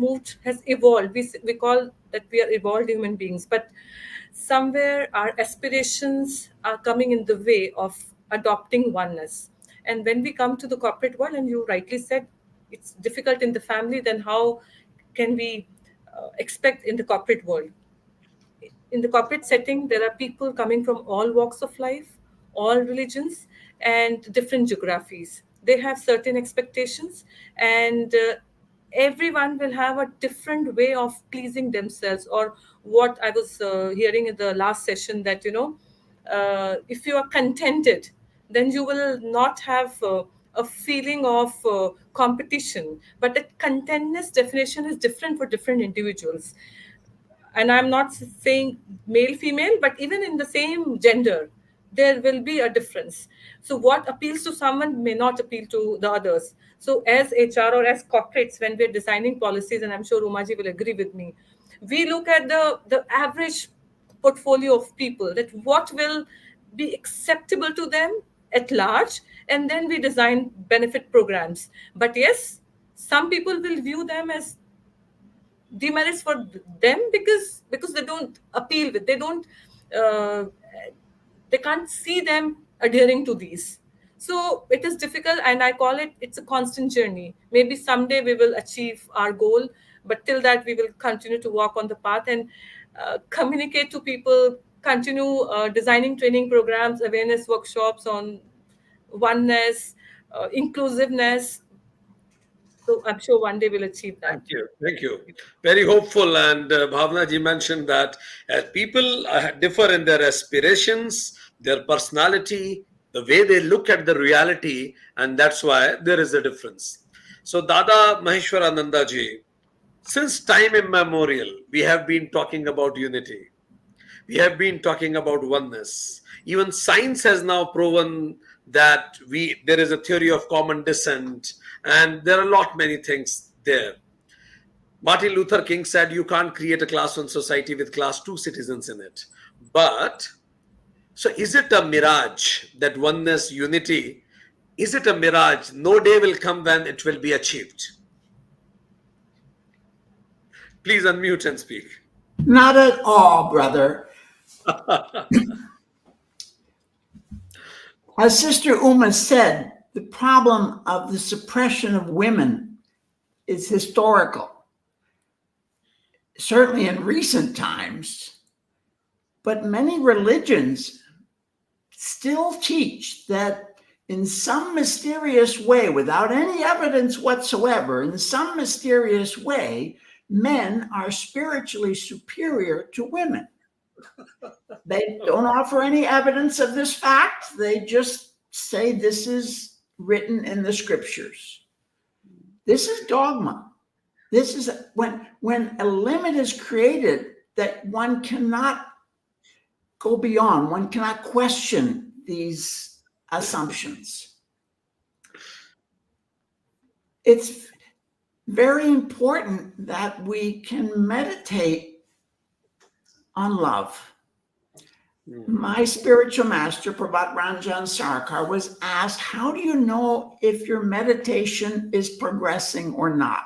evolved. We call that we are evolved human beings, but somewhere our aspirations are coming in the way of adopting oneness. And when we come to the corporate world, and you rightly said it's difficult in the family, then how can we expect in the corporate world? In the corporate setting, there are people coming from all walks of life, all religions, and different geographies. They have certain expectations, and everyone will have a different way of pleasing themselves. Or what I was hearing in the last session, that if you are contented, then you will not have a feeling of competition. But the contentness definition is different for different individuals. And I'm not saying male female, but even in the same gender there will be a difference. So what appeals to someone may not appeal to the others. So as HR or as corporates, when we're designing policies, and I'm sure Umaji will agree with me, we look at the average portfolio of people, that what will be acceptable to them at large, and then we design benefit programs. But yes, some people will view them as demerits for them, because they don't appeal with, they don't uh, they can't see them adhering to these. So it is difficult, and I call it, it's a constant journey. Maybe someday we will achieve our goal, but till that we will continue to walk on the path and communicate to people, continue designing training programs, awareness workshops on oneness, inclusiveness. So I'm sure one day we'll achieve that. Thank you. Thank you. Very hopeful. And Bhavna ji mentioned that people differ in their aspirations, their personality, the way they look at the reality, and that's why there is a difference. So, Dada Maheshwarananda ji, since time immemorial, we have been talking about unity. We have been talking about oneness. Even science has now proven that there is a theory of common descent, and there are a lot many things there. Martin Luther King said you can't create a class 1 society with class 2 citizens in it. But, so is it a mirage, that oneness, unity? Is it a mirage? No day will come when it will be achieved. Please unmute and speak. Not at all, brother. As Sister Uma said, the problem of the suppression of women is historical, certainly in recent times, but many religions still teach that in some mysterious way, without any evidence whatsoever, in some mysterious way, men are spiritually superior to women. They don't offer any evidence of this fact. They just say this is written in the scriptures. This is dogma. This is when a limit is created that one cannot go beyond, one cannot question these assumptions. It's very important that we can meditate on love. My spiritual master, Prabhat Ranjan Sarkar, was asked, how do you know if your meditation is progressing or not?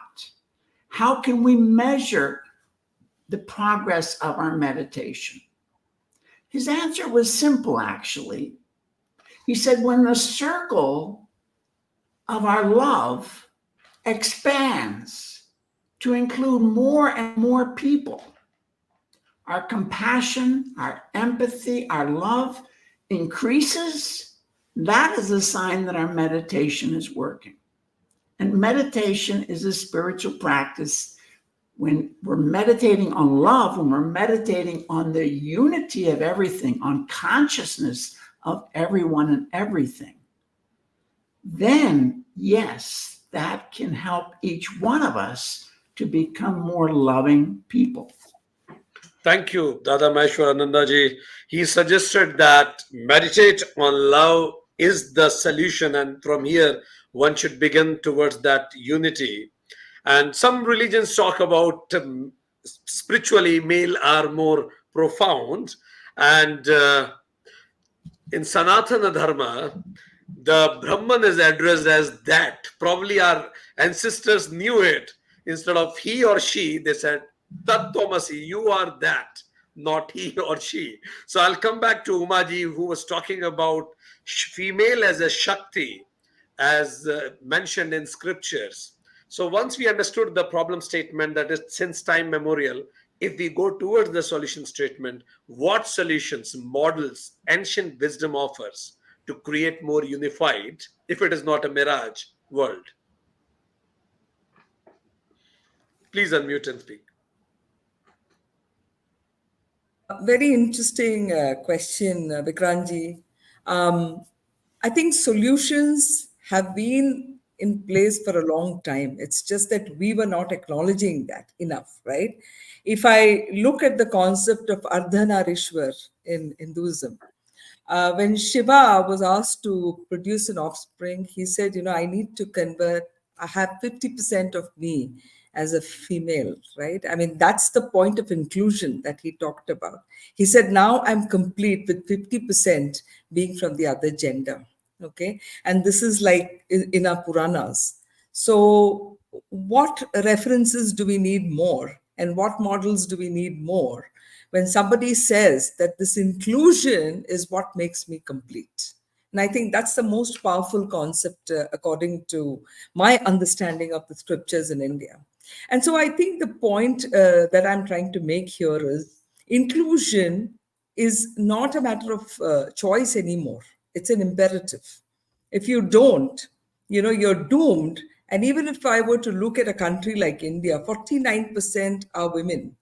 How can we measure the progress of our meditation? His answer was simple, actually. He said, when the circle of our love expands to include more and more people, our compassion, our empathy, our love increases, that is a sign that our meditation is working. And meditation is a spiritual practice. When we're meditating on love, when we're meditating on the unity of everything, on consciousness of everyone and everything, then yes, that can help each one of us to become more loving people. Thank you, Dada Maheshwarananda ji. He suggested that meditate on love is the solution, and from here one should begin towards that unity. And some religions talk about spiritually male are more profound, and in Sanatana Dharma, the Brahman is addressed as that. Probably our ancestors knew it. Instead of he or she, they said, Tattvamasi, you are that, not he or she. So I'll come back to Umaji, who was talking about female as a Shakti, as mentioned in scriptures. So once we understood the problem statement, that is since time memorial, if we go towards the solution statement, what solutions, models, ancient wisdom offers to create more unified, if it is not a mirage, world? Please unmute and speak. Very interesting question, Vikranji. I think solutions have been in place for a long time. It's just that we were not acknowledging that enough, right? If I look at the concept of Ardhanarishwar in Hinduism, when Shiva was asked to produce an offspring, he said, I need to convert, I have 50% of me as a female, right? I mean, that's the point of inclusion that he talked about. He said, now I'm complete with 50% being from the other gender, okay? And this is like in our Puranas. So what references do we need more? And what models do we need more? When somebody says that this inclusion is what makes me complete. And I think that's the most powerful concept, according to my understanding of the scriptures in India. And so I think the point that I'm trying to make here is inclusion is not a matter of choice anymore. It's an imperative. If you don't, you're doomed. And even if I were to look at a country like India, 49% are women.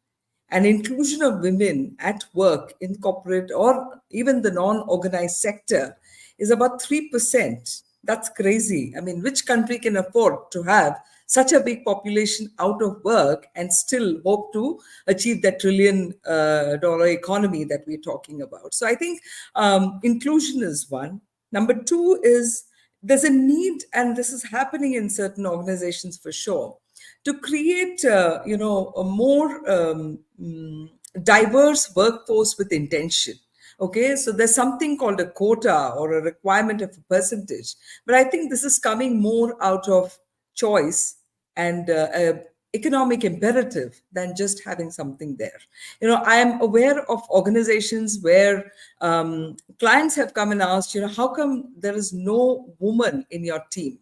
And inclusion of women at work in corporate or even the non-organized sector is about 3%. That's crazy. I mean, which country can afford to have such a big population out of work and still hope to achieve that $1 trillion economy that we're talking about? So I think inclusion is one. Number two is there's a need, and this is happening in certain organizations for sure, to create, a more diverse workforce with intention. Okay, so there's something called a quota or a requirement of a percentage, but I think this is coming more out of choice and economic imperative than just having something there. I am aware of organizations where clients have come and asked, how come there is no woman in your team?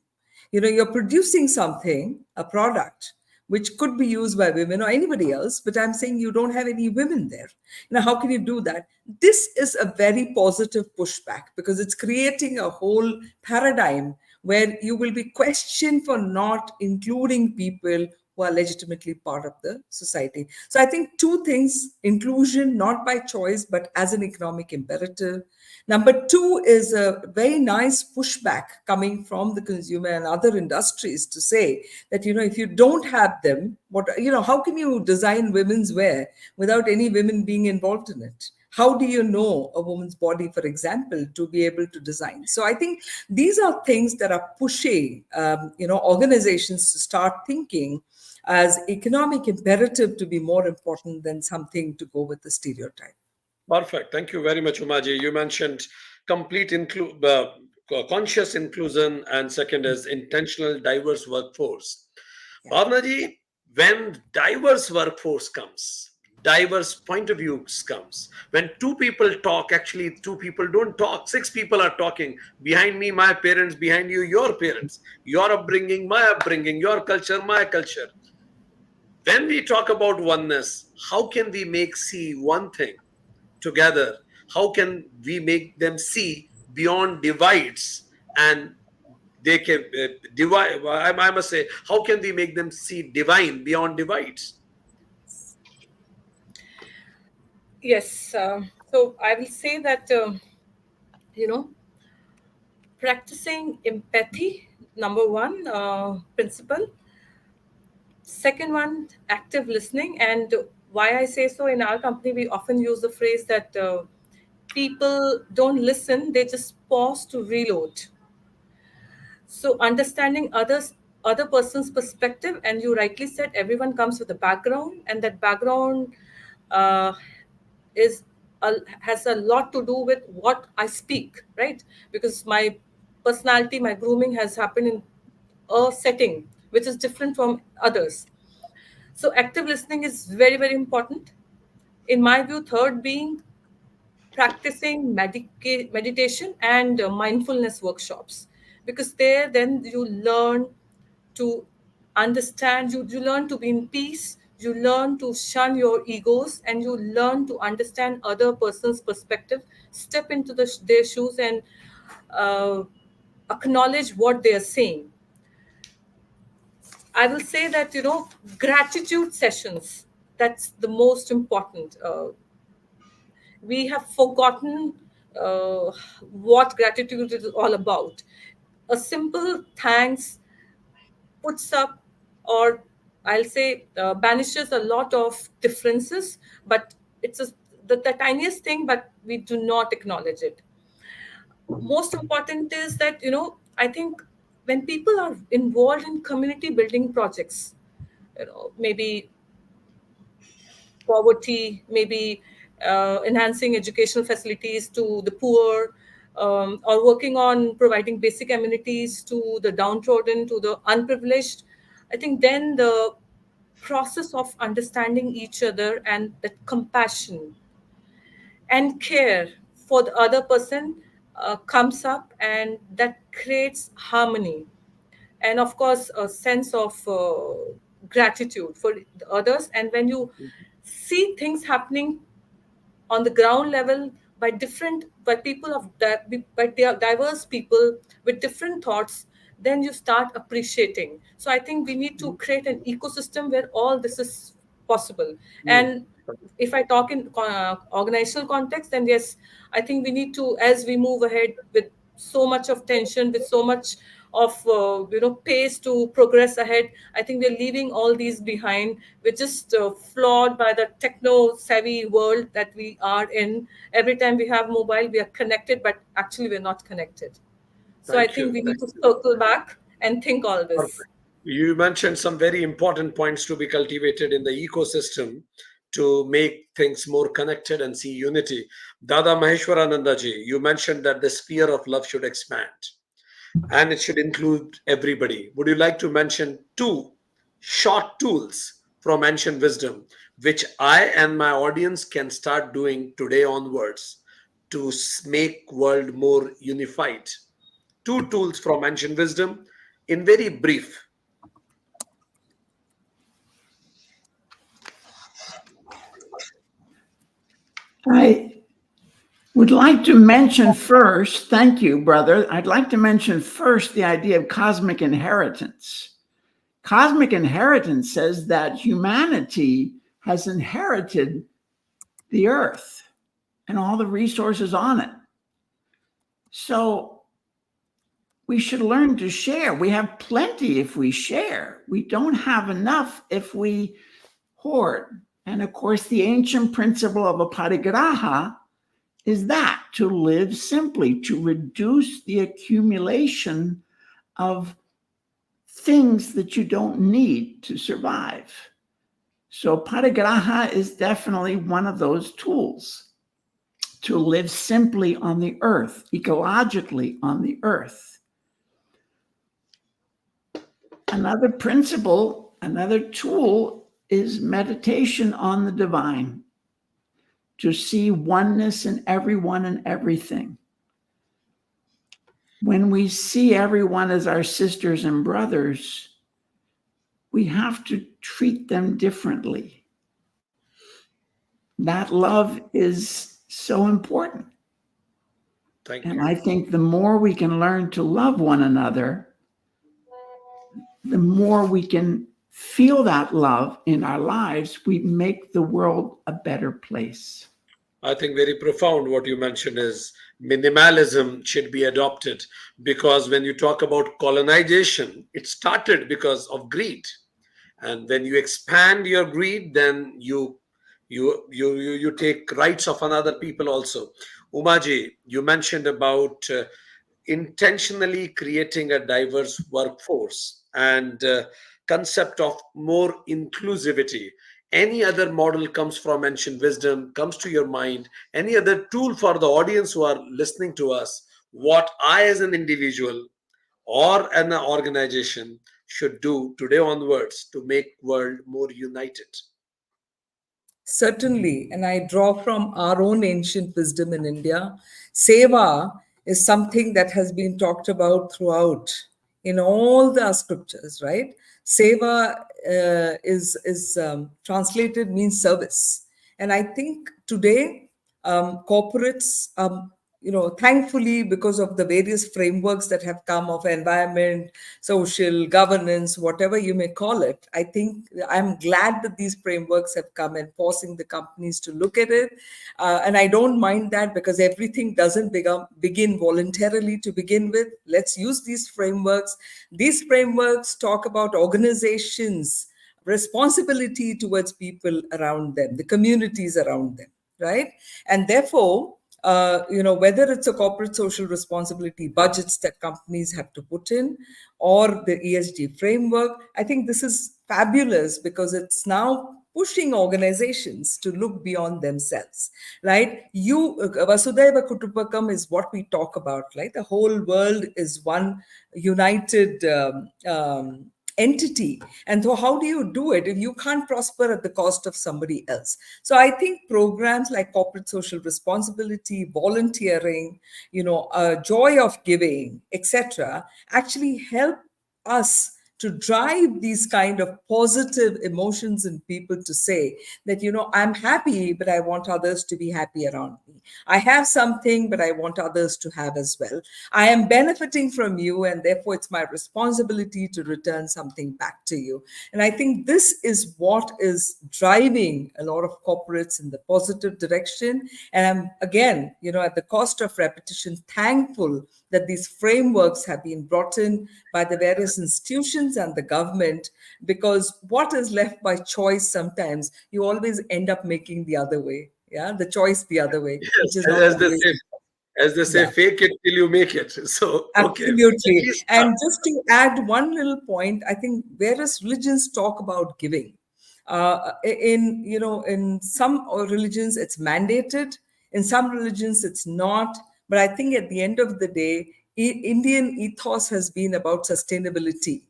You're producing something, a product, which could be used by women or anybody else, but I'm saying you don't have any women there. How can you do that? This is a very positive pushback because it's creating a whole paradigm where you will be questioned for not including people who are legitimately part of the society. So I think two things: inclusion, not by choice, but as an economic imperative. Number two is a very nice pushback coming from the consumer and other industries to say that, if you don't have them, how can you design women's wear without any women being involved in it? How do you know a woman's body, for example, to be able to design? So I think these are things that are pushing, organizations to start thinking as economic imperative to be more important than something to go with the stereotype. Perfect. Thank you very much, Umaji. You mentioned complete conscious inclusion, and second is intentional diverse workforce. Bhavnaji, when diverse workforce comes, diverse point of views comes. When two people talk, actually two people don't talk. Six people are talking. Behind me, my parents. Behind you, your parents. Your upbringing, my upbringing. Your culture, my culture. When we talk about oneness, how can we see one thing together? How can we make them see beyond divides, and they can divide? I must say, how can we make them see divine beyond divides? Yes. So I will say that, practicing empathy, number one principle. Second one, active listening. And why I say so, in our company, we often use the phrase that people don't listen, they just pause to reload. So understanding other person's perspective, and you rightly said everyone comes with a background, and that background uh, has a lot to do with what I speak, right? Because my personality, my grooming has happened in a setting which is different from others. So active listening is very, very important. In my view, third being practicing meditation and mindfulness workshops, because there then you learn to understand, you learn to be in peace, you learn to shun your egos, and you learn to understand other person's perspective, step into their shoes, and uh, acknowledge what they are saying. I will say that, gratitude sessions, that's the most important. We have forgotten what gratitude is all about. A simple thanks puts up, or I'll say banishes a lot of differences, but it's the tiniest thing, but we do not acknowledge it. Most important is that, I think when people are involved in community building projects, maybe poverty, maybe enhancing educational facilities to the poor, or working on providing basic amenities to the downtrodden, to the unprivileged. I think then the process of understanding each other and that compassion and care for the other person comes up, and that creates harmony, and of course a sense of gratitude for the others. And when you see things happening on the ground level by people by diverse people with different thoughts, then you start appreciating. So I think we need to create an ecosystem where all this is possible. And if I talk in organizational context, then yes, I think we need to, as we move ahead with so much of tension, with so much of pace to progress ahead, I think we're leaving all these behind. We're just flawed by the techno savvy world that we are in. Every time we have mobile, we are connected, but actually we're not connected. So I Thank think you. we need Thank to you. circle back and think all this. Perfect. You mentioned some very important points to be cultivated in the ecosystem to make things more connected and see unity. Dada Maheshwaranandaji, you mentioned that the sphere of love should expand and it should include everybody. Would you like to mention two short tools from ancient wisdom, which I and my audience can start doing today onwards to make world more unified? Two tools from ancient wisdom in very brief. I would like to mention first, thank you, brother. I'd like to mention first the idea of cosmic inheritance. Cosmic inheritance says that humanity has inherited the earth and all the resources on it. So we should learn to share. We have plenty if we share. We don't have enough if we hoard. And of course, the ancient principle of aparigraha is that, to live simply, to reduce the accumulation of things that you don't need to survive. So parigraha is definitely one of those tools, to live simply on the earth, ecologically on the earth. Another principle, another tool is meditation on the divine, to see oneness in everyone and everything. When we see everyone as our sisters and brothers, we have to treat them differently. That love is so important. Thank and you. I think the more we can learn to love one another, the more we can feel that love in our lives, we make the world a better place. I think very profound what you mentioned is minimalism should be adopted, because when you talk about colonization, it started because of greed. And when you expand your greed, then you take rights of another people also. Umaji, you mentioned about intentionally creating a diverse workforce and concept of more inclusivity. Any other model comes from ancient wisdom, comes to your mind, any other tool for the audience who are listening to us, what I as an individual or an organization should do today onwards to make world more united? Certainly, and I draw from our own ancient wisdom in India. Seva is something that has been talked about throughout in all the scriptures, right? Seva is translated means service, and I think today corporates are thankfully, because of the various frameworks that have come of environment, social governance, whatever you may call it, I think I'm glad that these frameworks have come and forcing the companies to look at it. And I don't mind that, because everything doesn't begin voluntarily to begin with. Let's use these frameworks. These frameworks talk about organizations' responsibility towards people around them, the communities around them, right? And therefore, whether it's a corporate social responsibility budgets that companies have to put in, or the ESG framework, I think this is fabulous, because it's now pushing organizations to look beyond themselves, right? Vasudhaiva Kutumbakam is what we talk about, right? The whole world is one united entity. And so how do you do it if you can't prosper at the cost of somebody else? So I think programs like corporate social responsibility, volunteering, joy of giving, etc., actually help us to drive these kind of positive emotions in people, to say that, I'm happy, but I want others to be happy around me. I have something, but I want others to have as well. I am benefiting from you, and therefore it's my responsibility to return something back to you. And I think this is what is driving a lot of corporates in the positive direction. And I'm, again, at the cost of repetition, thankful that these frameworks have been brought in by the various institutions and the government, because what is left by choice, sometimes you always end up making the other way. Yeah, the choice the other way, Yes, which is not as they say, yeah. fake it till you make it. So, okay. Absolutely. And just to add one little point, I think various religions talk about giving. In some religions it's mandated, in some religions it's not. But I think at the end of the day, Indian ethos has been about sustainability.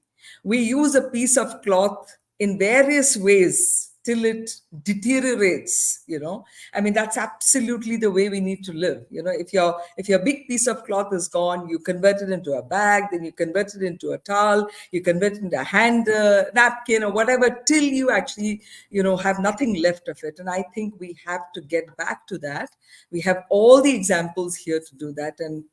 We use a piece of cloth in various ways till it deteriorates. I mean, that's absolutely the way we need to live. If your big piece of cloth is gone, you convert it into a bag, then you convert it into a towel, you convert it into a hand napkin or whatever, till you actually have nothing left of it. And I think we have to get back to that. We have all the examples here to do that. And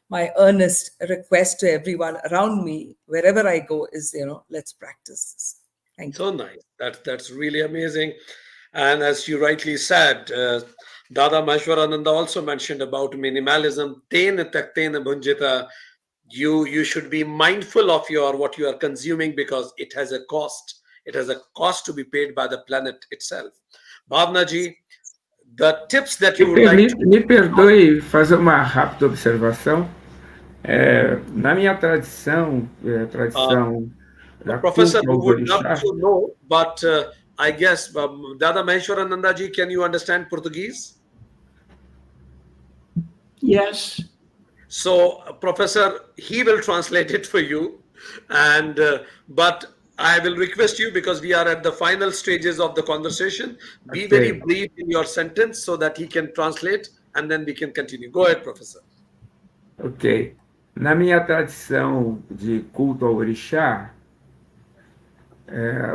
my earnest request to everyone around me, wherever I go, is let's practice this. Thank you. So nice. That's really amazing. And as you rightly said, Dada Maheshwarananda also mentioned about minimalism. Tena taktena bhunjita. You should be mindful of what you are consuming, because it has a cost. It has a cost to be paid by the planet itself. Bhavna ji, the tips that you would like to... Me perdoe fazer uma rápida observação. Na minha tradição, da Professor, culto we aos would love orixás, to know, but I guess, Dada Maheshwarananda ji, can you understand Portuguese? Yes. So, Professor, he will translate it for you. And but I will request you, because we are at the final stages of the conversation, be very brief in your sentence so that he can translate, and then we can continue. Go ahead, Professor. Ok. Na minha tradição de culto ao orixá,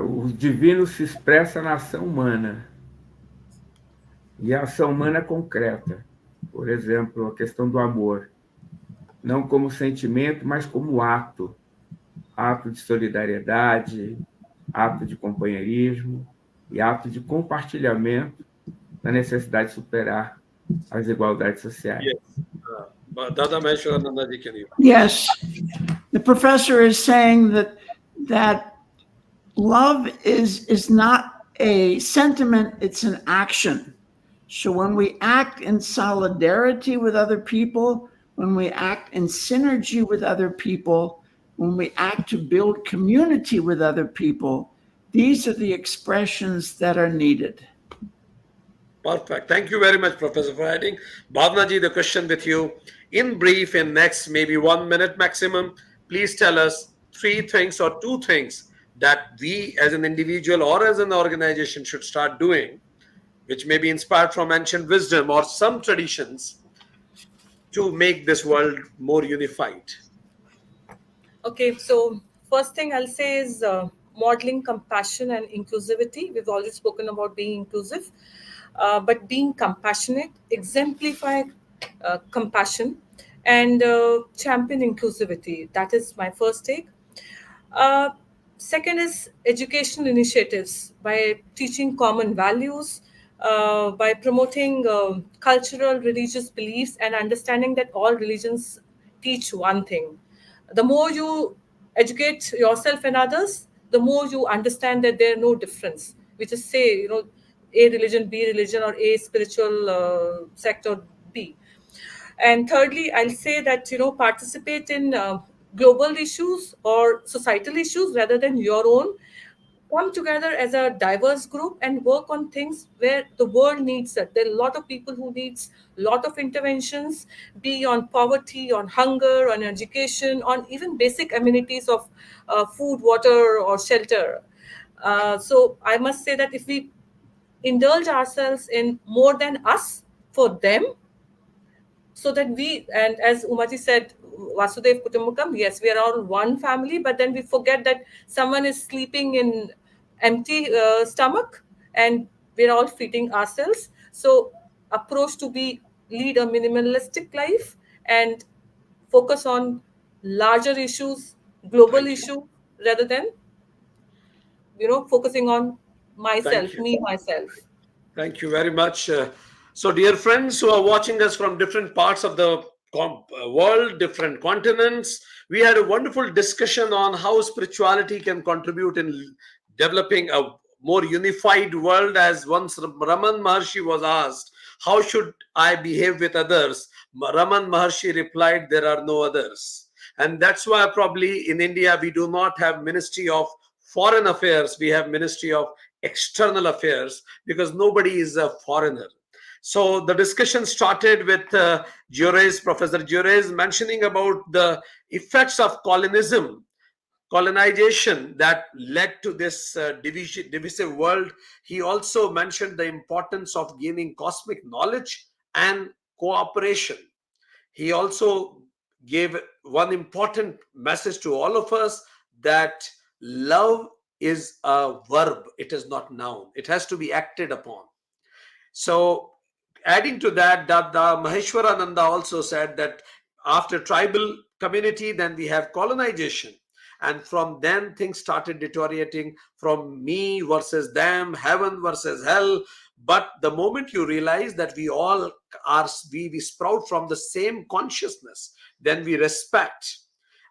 o divino se expressa na ação humana. E a ação humana é concreta. Por exemplo, a questão do amor. Não como sentimento, mas como ato. Ato de solidariedade, ato de companheirismo e ato de compartilhamento da necessidade de superar as desigualdades sociais. Yes. Dada Maheshwarananda ji, can you? Yes. The professor is saying that love is not a sentiment, it's an action. So when we act in solidarity with other people, when we act in synergy with other people, when we act to build community with other people, these are the expressions that are needed. Perfect. Thank you very much, Professor, for adding. Bhavna ji, the question with you. In brief, in next maybe 1 minute maximum, please tell us 3 things or 2 things that we as an individual or as an organization should start doing, which may be inspired from ancient wisdom or some traditions, to make this world more unified. Okay, so first thing I'll say is modeling compassion and inclusivity. We've already spoken about being inclusive, but being compassionate, exemplify compassion, and champion inclusivity. That is my first take. Uh, Second is educational initiatives by teaching common values, by promoting cultural, religious beliefs, and understanding that all religions teach one thing. The more you educate yourself and others, the more you understand that there are no difference. We just say, A religion, B religion, or A spiritual sect or B. And thirdly, I'll say that participate in global issues or societal issues rather than your own. Come together as a diverse group and work on things where the world needs it. There are a lot of people who needs a lot of interventions, be on poverty, on hunger, on education, on even basic amenities of food, water, or shelter. So I must say that if we indulge ourselves in more than us for them, so that we, and as Umaji said, Vasudev Kutumbakam, yes, we are all one family, but then we forget that someone is sleeping in empty stomach and we're all feeding ourselves. So approach to be lead a minimalistic life and focus on larger issues, global Thank you. issue, rather than focusing on Thank myself, you. me, myself. Thank you very much. So, dear friends who are watching us from different parts of the world, different continents, we had a wonderful discussion on how spirituality can contribute in developing a more unified world. As once Raman Maharshi was asked, how should I behave with others? Raman Maharshi replied, there are no others. And that's why probably in India we do not have Ministry of Foreign Affairs, we have Ministry of External Affairs, because nobody is a foreigner. So the discussion started with Professor Jures mentioning about the effects of colonization that led to this divisive world. He also mentioned the importance of gaining cosmic knowledge and cooperation. He also gave one important message to all of us, that love is a verb, it is not noun, it has to be acted upon. So adding to that, Dada Maheshwarananda also said that after tribal community, then we have colonization. And from then things started deteriorating from me versus them, heaven versus hell. But the moment you realize that we all are, we sprout from the same consciousness, then we respect.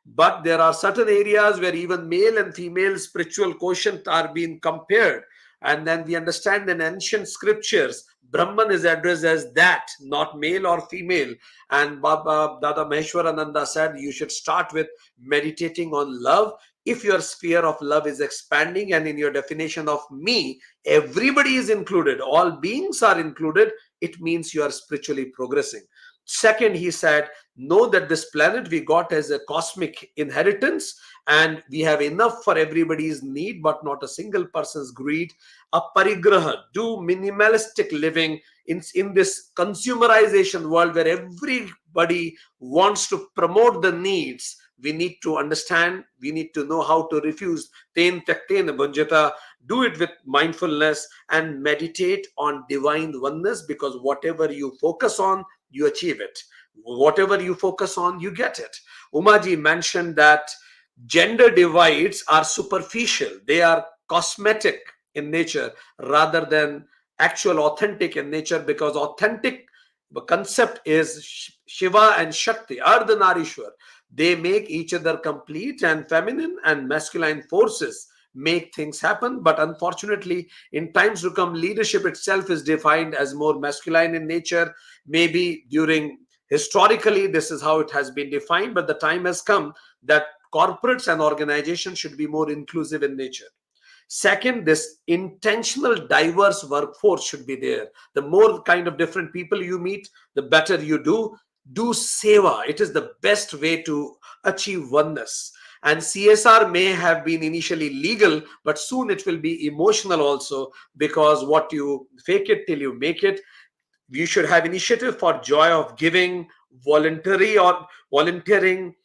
But there are certain areas where even male and female spiritual quotient are being compared. And then we understand in ancient scriptures, Brahman is addressed as that, not male or female. And Baba Dada Maheshwarananda said you should start with meditating on love. If your sphere of love is expanding, and in your definition of me, everybody is included, all beings are included, it means you are spiritually progressing. Second, he said, know that this planet we got as a cosmic inheritance, and we have enough for everybody's need, but not a single person's greed. A parigraha, do minimalistic living in this consumerization world where everybody wants to promote the needs. We need to understand, we need to know how to refuse. Ten taktena bunjata. Do it with mindfulness and meditate on divine oneness, because whatever you focus on, you achieve it. Whatever you focus on, you get it. Umaji mentioned that gender divides are superficial, they are cosmetic in nature rather than actual authentic in nature, because authentic concept is Shiva and Shakti, Ardhanarishwar. They make each other complete, and feminine and masculine forces make things happen. But unfortunately, in times to come, leadership itself is defined as more masculine in nature. Maybe during historically this is how it has been defined, but the time has come that corporates and organizations should be more inclusive in nature. Second, this intentional diverse workforce should be there. The more kind of different people you meet, the better you do. Do seva. It is the best way to achieve oneness. And CSR may have been initially legal, but soon it will be emotional also, because what you fake it till you make it. You should have initiative for joy of giving, voluntary or volunteering.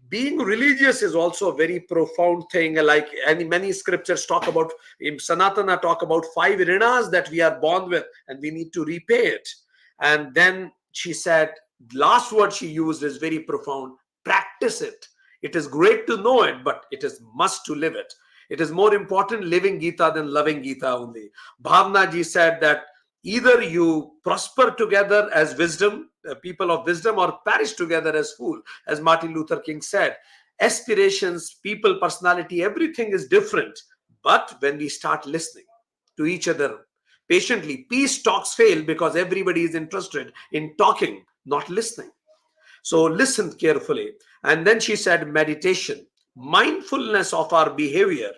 Being religious is also a very profound thing. Like many scriptures talk about, in Sanatana talk about 5 rinas that we are born with and we need to repay it. And then she said last word she used is very profound: practice it. It is great to know it, but it is must to live it. It is more important living Gita than loving Gita only. Bhavna ji said that either you prosper together as wisdom, people of wisdom, or perish together as fool, as Martin Luther King said. Aspirations, people, personality, everything is different. But when we start listening to each other patiently, peace talks fail because everybody is interested in talking, not listening. So listen carefully. And then she said meditation, mindfulness of our behavior,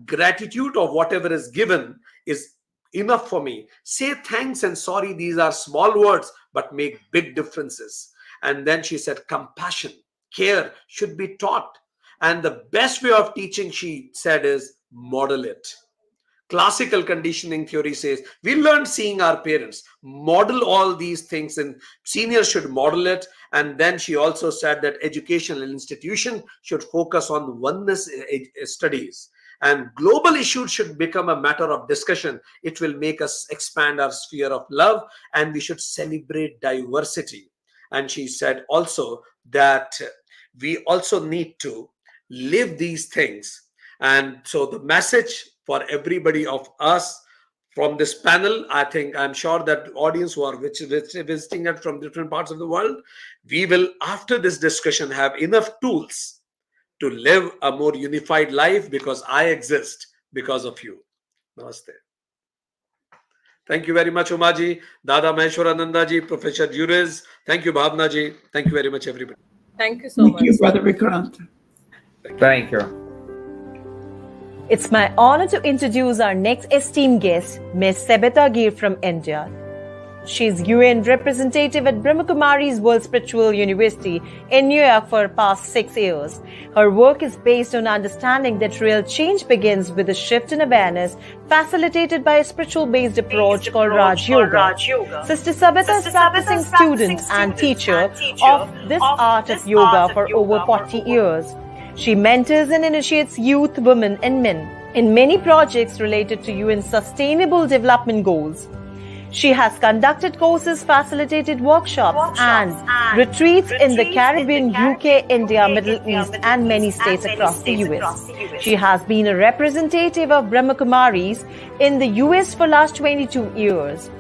gratitude of whatever is given is enough for me. Say thanks and sorry. These are small words, but make big differences. And then she said compassion, care should be taught. And the best way of teaching, she said, is model it. Classical conditioning theory says we learn seeing our parents model all these things, and seniors should model it. And then she also said that educational institution should focus on oneness studies, and global issues should become a matter of discussion. It will make us expand our sphere of love, and we should celebrate diversity. And she said also that we also need to live these things. And so the message for everybody of us from this panel, I'm sure that audience who are visiting it from different parts of the world, we will, after this discussion, have enough tools to live a more unified life, because I exist because of you. Namaste. Thank you very much, Umaji, Dada Maheshwarananda ji, Professor Jurez. Thank you, Bhavna ji. Thank you very much, everybody. Thank you so much. Thank you, Brother Vikrant. Thank you. It's my honor to introduce our next esteemed guest, Ms. Sept Gir from India. She is UN representative at Brahmakumari's World Spiritual University in New York for the past 6 years. Her work is based on understanding that real change begins with a shift in awareness facilitated by a spiritual-based approach called Raj Yoga. Sister Sabita is practicing student and teacher of this art of yoga for over 40 years. She mentors and initiates youth, women and men in many projects related to UN Sustainable Development Goals. She has conducted courses, facilitated workshops and retreats in the Caribbean, UK, India, Middle East and many states across the US. She has been a representative of Brahmakumaris in the US for last 22 years.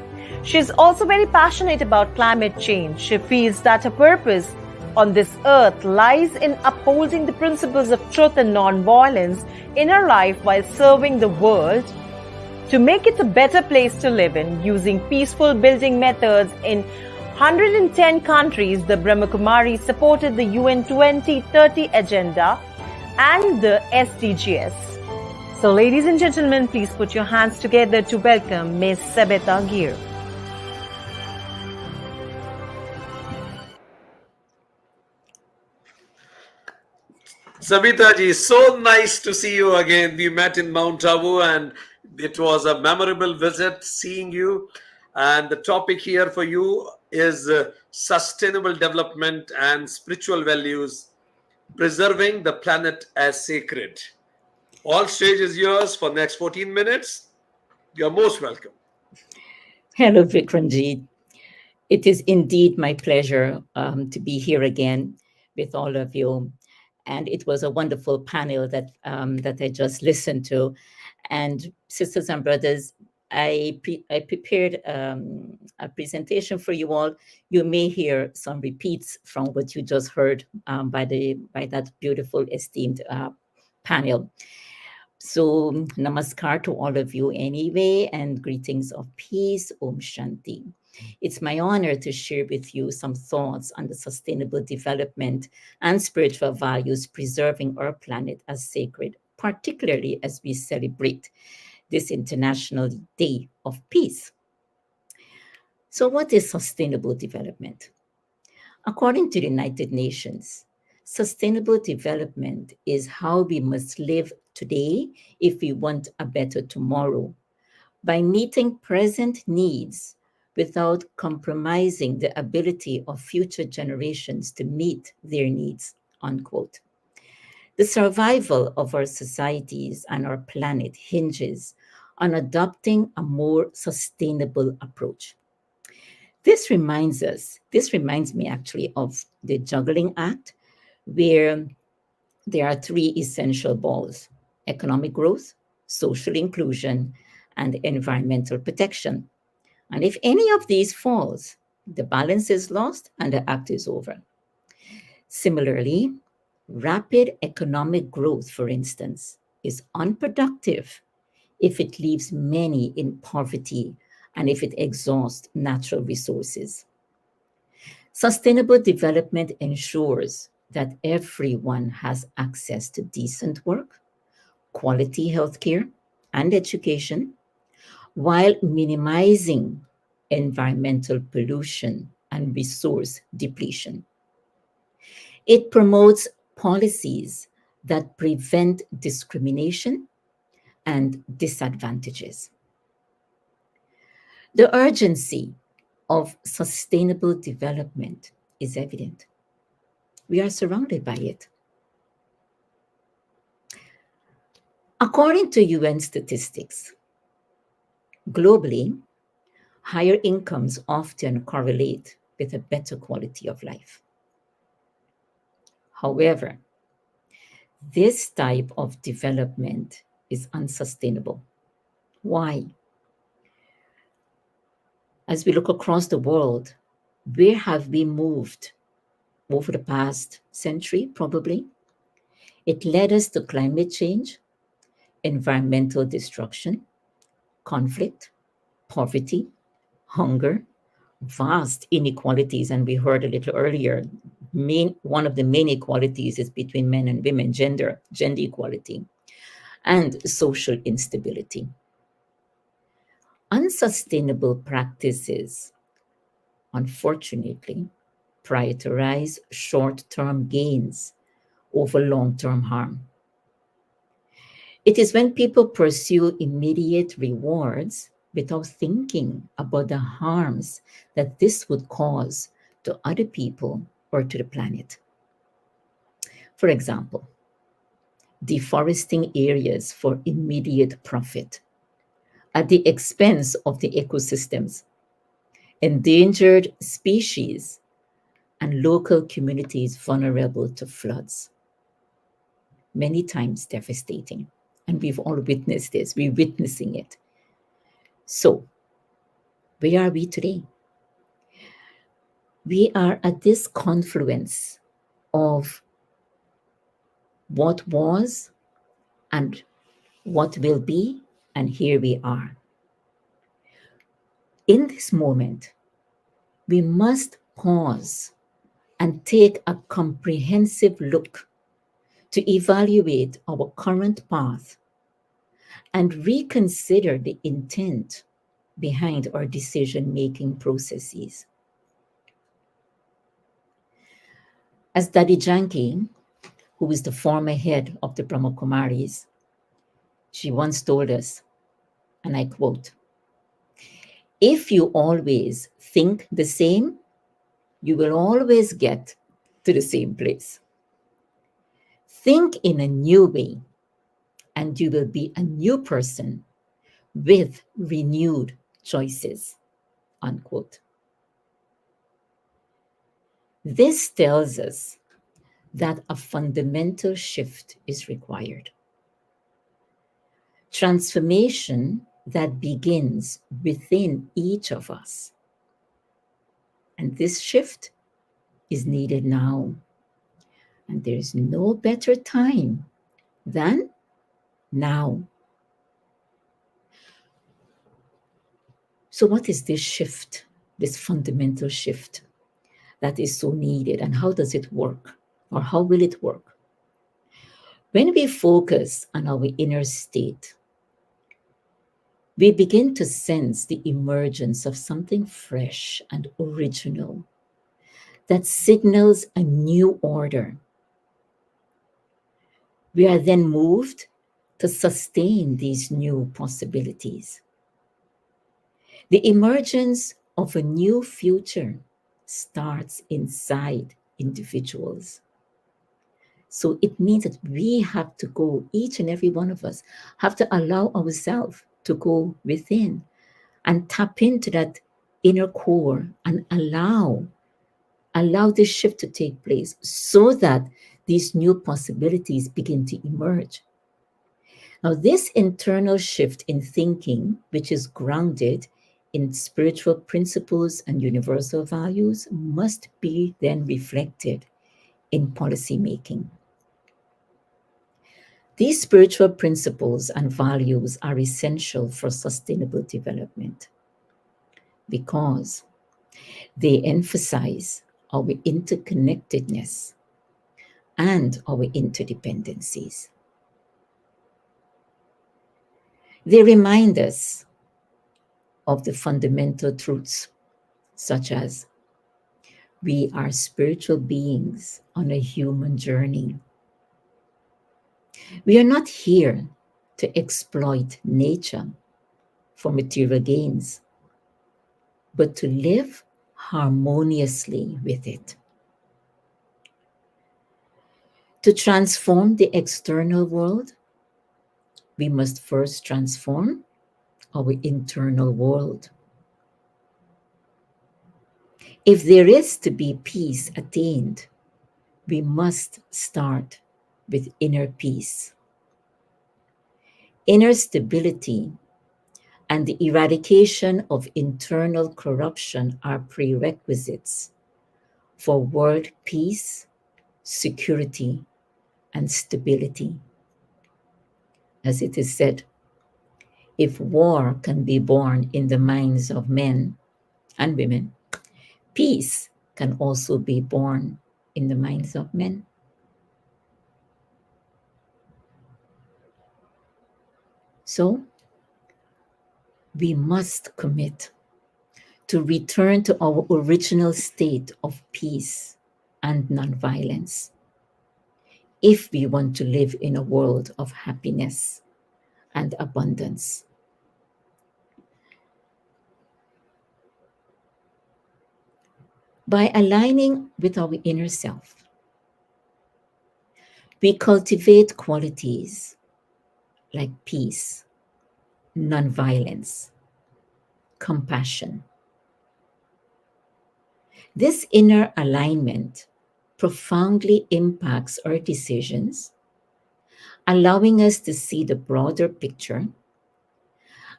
She is also very passionate about climate change. She feels that her purpose on this earth lies in upholding the principles of truth and non-violence in her life while serving the world to make it a better place to live in. Using peaceful building methods in 110 countries, the Brahmakumaris supported the UN 2030 agenda and the SDGs. So ladies and gentlemen, please put your hands together to welcome Ms. Sept Gir. Sabita ji, so nice to see you again. We met in Mount Abu and it was a memorable visit seeing you. And the topic here for you is sustainable development and spiritual values, preserving the planet as sacred. All stage is yours for next 14 minutes. You're most welcome. Hello, Vikramji. It is indeed my pleasure to be here again with all of you. And it was a wonderful panel that I just listened to. And sisters and brothers, I prepared a presentation for you all. You may hear some repeats from what you just heard by that beautiful, esteemed panel. So namaskar to all of you anyway, and greetings of peace, Om Shanti. It's my honor to share with you some thoughts on the sustainable development and spiritual values preserving our planet as sacred, particularly as we celebrate this International Day of Peace. So what is sustainable development? According to the United Nations, sustainable development is how we must live today if we want a better tomorrow, by meeting present needs without compromising the ability of future generations to meet their needs, unquote. The survival of our societies and our planet hinges on adopting a more sustainable approach. This reminds me actually of the juggling act, where there are three essential balls: economic growth, social inclusion, and environmental protection. And if any of these falls, the balance is lost and the act is over. Similarly, rapid economic growth, for instance, is unproductive if it leaves many in poverty and if it exhausts natural resources. Sustainable development ensures that everyone has access to decent work, quality healthcare, and education, while minimizing environmental pollution and resource depletion. It promotes policies that prevent discrimination and disadvantages. The urgency of sustainable development is evident. We are surrounded by it. According to UN statistics, globally, higher incomes often correlate with a better quality of life. However, this type of development is unsustainable. Why? As we look across the world, where have we moved over the past century, probably? It led us to climate change, environmental destruction, conflict, poverty, hunger, vast inequalities. And we heard a little earlier, one of the main equalities is between men and women, gender equality, and social instability. Unsustainable practices, unfortunately, prioritize short-term gains over long-term harm. It is when people pursue immediate rewards without thinking about the harms that this would cause to other people or to the planet. For example, deforesting areas for immediate profit at the expense of the ecosystems, endangered species, and local communities vulnerable to floods. Many times devastating. And we've all witnessed this. We're witnessing it. So, where are we today? We are at this confluence of what was and what will be, and here we are. In this moment, we must pause and take a comprehensive look to evaluate our current path and reconsider the intent behind our decision-making processes. As Dadi Janki, who is the former head of the Brahma Kumaris, she once told us, and I quote, "If you always think the same, you will always get to the same place. Think in a new way, and you will be a new person with renewed choices," unquote. This tells us that a fundamental shift is required. Transformation that begins within each of us. And this shift is needed now. And there is no better time than now. So what is this shift, this fundamental shift that is so needed, and how does it work, or how will it work? When we focus on our inner state, we begin to sense the emergence of something fresh and original that signals a new order. We are then moved to sustain these new possibilities. The emergence of a new future starts inside individuals. So it means that we have to go, each and every one of us, have to allow ourselves to go within and tap into that inner core and allow this shift to take place so that these new possibilities begin to emerge. Now, this internal shift in thinking, which is grounded in spiritual principles and universal values, must be then reflected in policy making. These spiritual principles and values are essential for sustainable development because they emphasize our interconnectedness and our interdependencies. They remind us of the fundamental truths, such as we are spiritual beings on a human journey. We are not here to exploit nature for material gains, but to live harmoniously with it. To transform the external world, we must first transform our internal world. If there is to be peace attained, we must start with inner peace. Inner stability and the eradication of internal corruption are prerequisites for world peace, security, and stability. As it is said, if war can be born in the minds of men and women, peace can also be born in the minds of men. So, we must commit to return to our original state of peace and nonviolence if we want to live in a world of happiness and abundance. By aligning with our inner self, we cultivate qualities like peace, nonviolence, compassion. This inner alignment profoundly impacts our decisions, allowing us to see the broader picture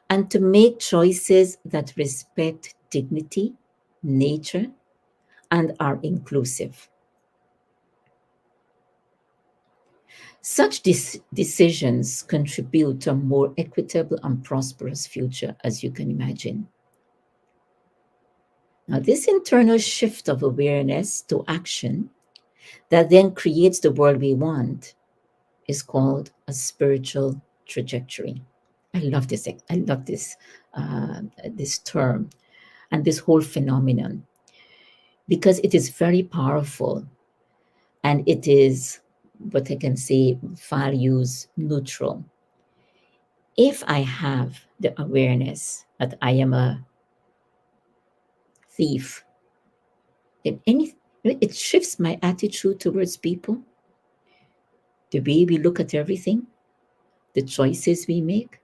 and to make choices that respect dignity, nature, and are inclusive. Such decisions contribute to a more equitable and prosperous future, as you can imagine. Now, this internal shift of awareness to action that then creates the world we want is called a spiritual trajectory. I love this. I love this this term and this whole phenomenon because it is very powerful and it is what I can say values neutral. If I have the awareness that I am a thief, then it shifts my attitude towards people, the way we look at everything, the choices we make,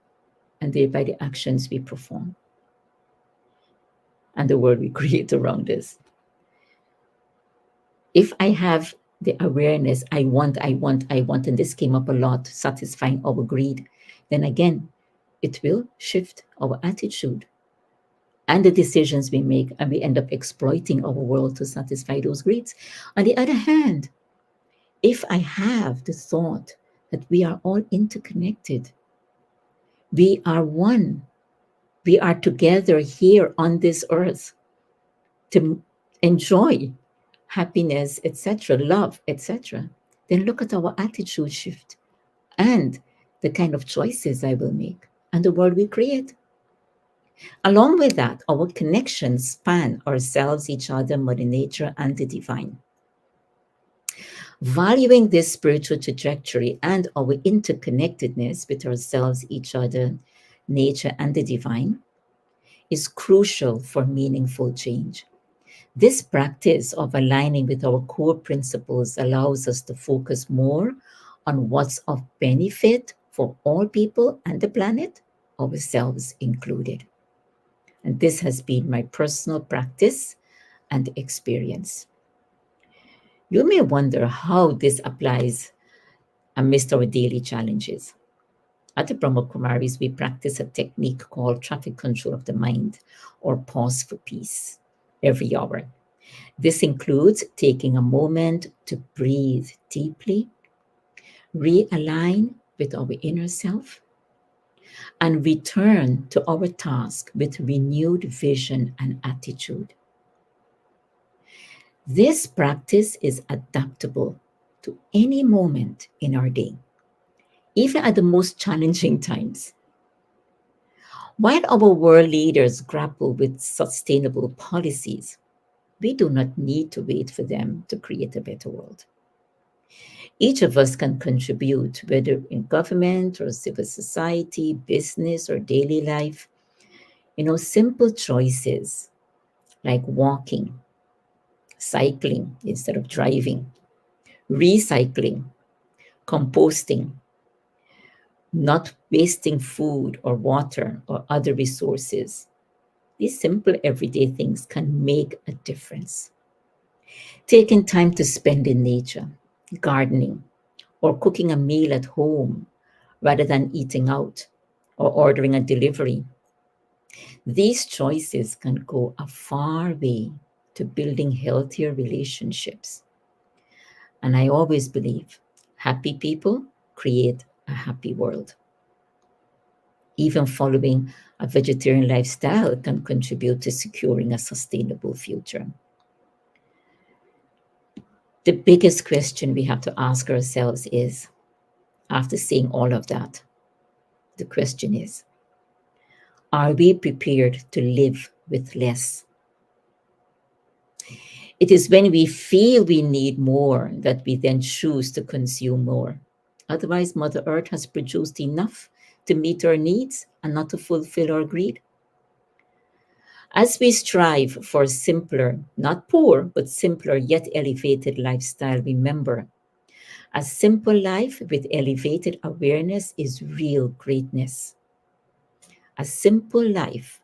and thereby the actions we perform, and the world we create around us. If I have the awareness, I want, and this came up a lot, satisfying our greed, then again, it will shift our attitude and the decisions we make, and we end up exploiting our world to satisfy those greeds. On the other hand, if I have the thought that we are all interconnected, we are one, we are together here on this earth to enjoy happiness, etc., love, etc., then look at our attitude shift and the kind of choices I will make and the world we create. Along with that, our connections span ourselves, each other, Mother Nature, and the divine. Valuing this spiritual trajectory and our interconnectedness with ourselves, each other, nature, and the divine is crucial for meaningful change. This practice of aligning with our core principles allows us to focus more on what's of benefit for all people and the planet, ourselves included. And this has been my personal practice and experience. You may wonder how this applies amidst our daily challenges. At the Brahma Kumaris, we practice a technique called traffic control of the mind, or pause for peace, every hour. This includes taking a moment to breathe deeply, realign with our inner self, and return to our task with renewed vision and attitude. This practice is adaptable to any moment in our day, even at the most challenging times. While our world leaders grapple with sustainable policies, we do not need to wait for them to create a better world. Each of us can contribute, whether in government or civil society, business or daily life. Simple choices like walking, cycling instead of driving, recycling, composting, not wasting food or water or other resources. These simple everyday things can make a difference. Taking time to spend in nature, gardening, or cooking a meal at home rather than eating out or ordering a delivery. These choices can go a far way to building healthier relationships. And I always believe happy people create a happy world. Even following a vegetarian lifestyle can contribute to securing a sustainable future. The biggest question we have to ask ourselves is, after saying all of that, the question is, are we prepared to live with less? It is when we feel we need more that we then choose to consume more. Otherwise, Mother Earth has produced enough to meet our needs and not to fulfill our greed. As we strive for a simpler, not poor, but simpler yet elevated lifestyle, remember, a simple life with elevated awareness is real greatness. A simple life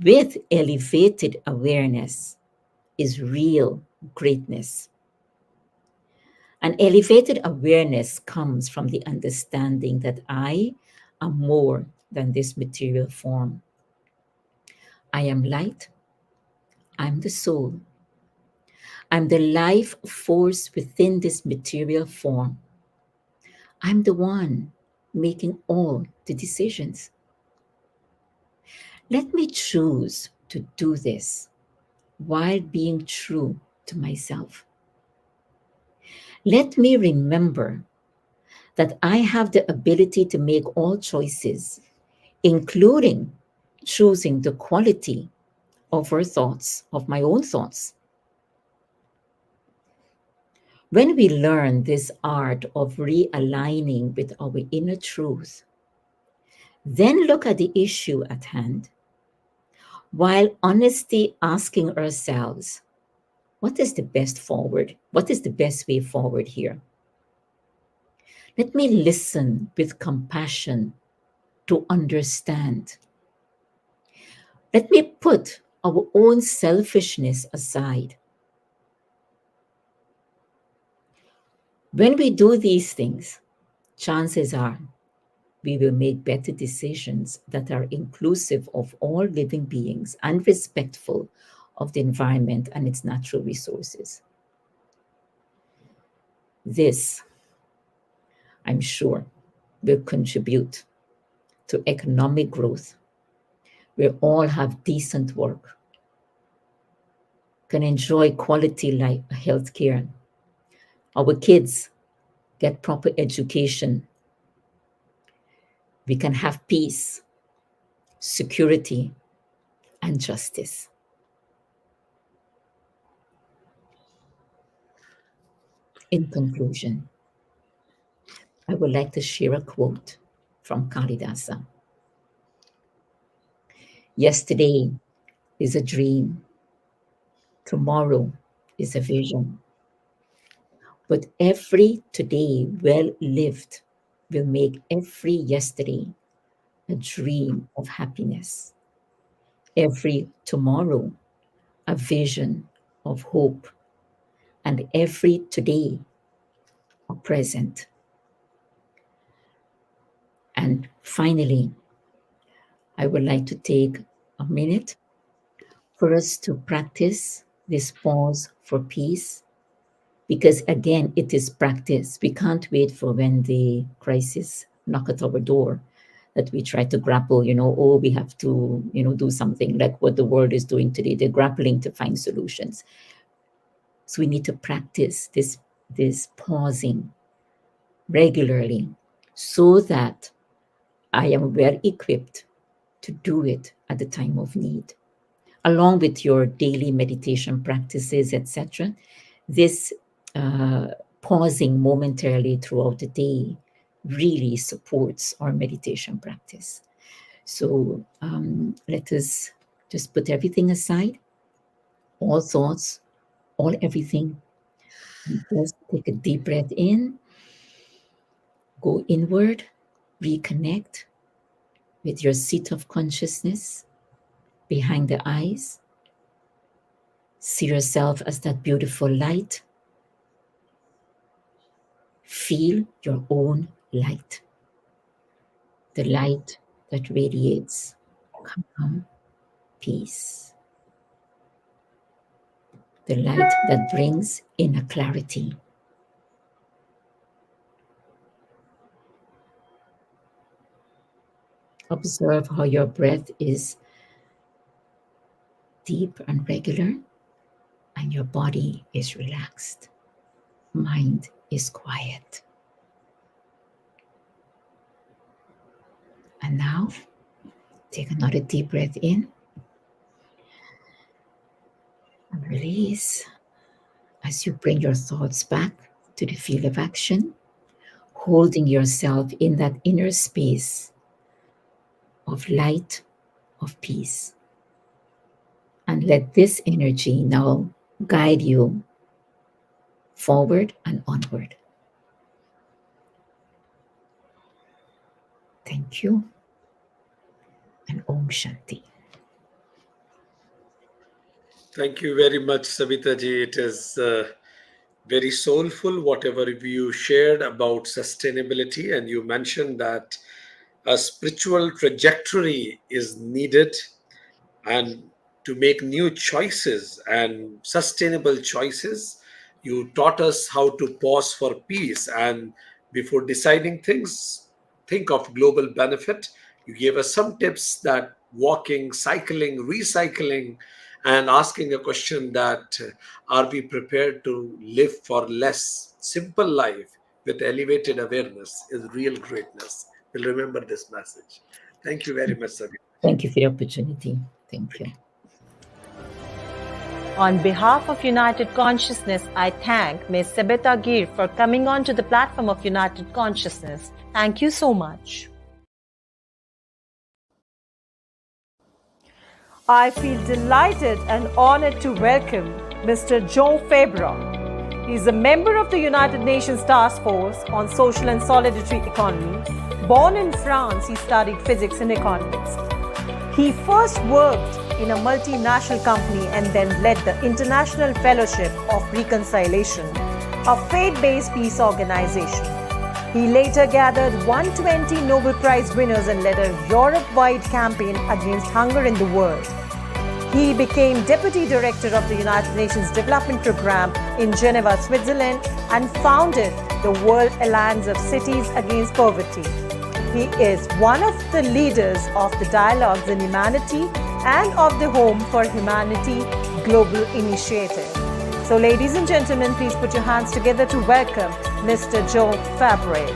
with elevated awareness is real greatness. An elevated awareness comes from the understanding that I am more than this material form. I am light. I'm the soul. I'm the life force within this material form. I'm the one making all the decisions. Let me choose to do this while being true to myself. Let me remember that I have the ability to make all choices, including choosing the quality of our thoughts, of my own thoughts. When we learn this art of realigning with our inner truth, then look at the issue at hand, while honestly asking ourselves, what is the best forward? What is the best way forward here? Let me listen with compassion to understand. Let me put our own selfishness aside. When we do these things, chances are we will make better decisions that are inclusive of all living beings and respectful of the environment and its natural resources. This, I'm sure, will contribute to economic growth, where all have decent work, can enjoy quality life, health care. Our kids get proper education. We can have peace, security, and justice. In conclusion, I would like to share a quote from Kalidasa. Yesterday is a dream. Tomorrow is a vision. But every today well lived will make every yesterday a dream of happiness. every tomorrow a vision of hope, and every today a present. And finally, I would like to take a minute for us to practice this pause for peace, because again, it is practice. We can't wait for when the crisis knock at our door that we try to grapple, oh, we have to, do something like what the world is doing today. They're grappling to find solutions. So we need to practice this pausing regularly so that I am well equipped to do it at the time of need. Along with your daily meditation practices, etc., this pausing momentarily throughout the day really supports our meditation practice. So let us just put everything aside, all thoughts, all everything, and just take a deep breath in, go inward, reconnect with your seat of consciousness behind the eyes. See yourself as that beautiful light. Feel your own light, the light that radiates calm, peace, the light that brings inner clarity. Observe how your breath is deep and regular, and your body is relaxed. Mind is quiet. And now, take another deep breath in and release as you bring your thoughts back to the field of action, holding yourself in that inner space of light, of peace. And let this energy now guide you forward and onward. Thank you. And Om Shanti. Thank you very much, Savita ji. It is very soulful, whatever you shared about sustainability. And you mentioned that a spiritual trajectory is needed, and to make new choices and sustainable choices. You taught us how to pause for peace, and before deciding things, think of global benefit. You gave us some tips that walking, cycling, recycling, and asking a question that are we prepared to live for less? Simple life with elevated awareness is real greatness. We'll remember this message. Thank you very much, Savita. Thank you for the opportunity. Thank you. On behalf of United Consciousness, I thank Ms. Sebeta Gir for coming on to the platform of United Consciousness. Thank you so much. I feel delighted and honored to welcome Mr. Joe Febra. He is a member of the United Nations Task Force on Social and Solidarity Economy. Born in France, he studied physics and economics. He first worked in a multinational company and then led the International Fellowship of Reconciliation, a faith-based peace organization. He later gathered 120 Nobel Prize winners and led a Europe-wide campaign against hunger in the world. He became Deputy Director of the United Nations Development Programme in Geneva, Switzerland, and founded the World Alliance of Cities Against Poverty. He is one of the leaders of the Dialogues in Humanity and of the Home for Humanity Global Initiative. So, ladies and gentlemen, please put your hands together to welcome Mr. Joe Fabre.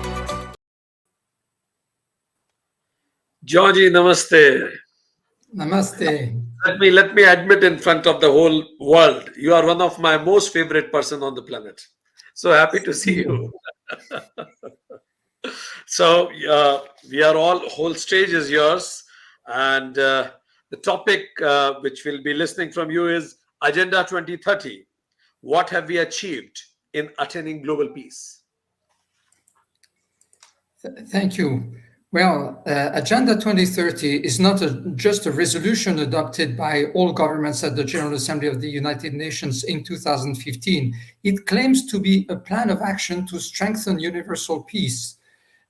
Georgie, namaste. Namaste. Let me admit in front of the whole world, you are one of my most favorite person on the planet. So happy to see you. So we are all, whole stage is yours, and the topic which we'll be listening from you is Agenda 2030. What have we achieved in attaining global peace? Thank you. Well, Agenda 2030 is not just a resolution adopted by all governments at the General Assembly of the United Nations in 2015. It claims to be a plan of action to strengthen universal peace.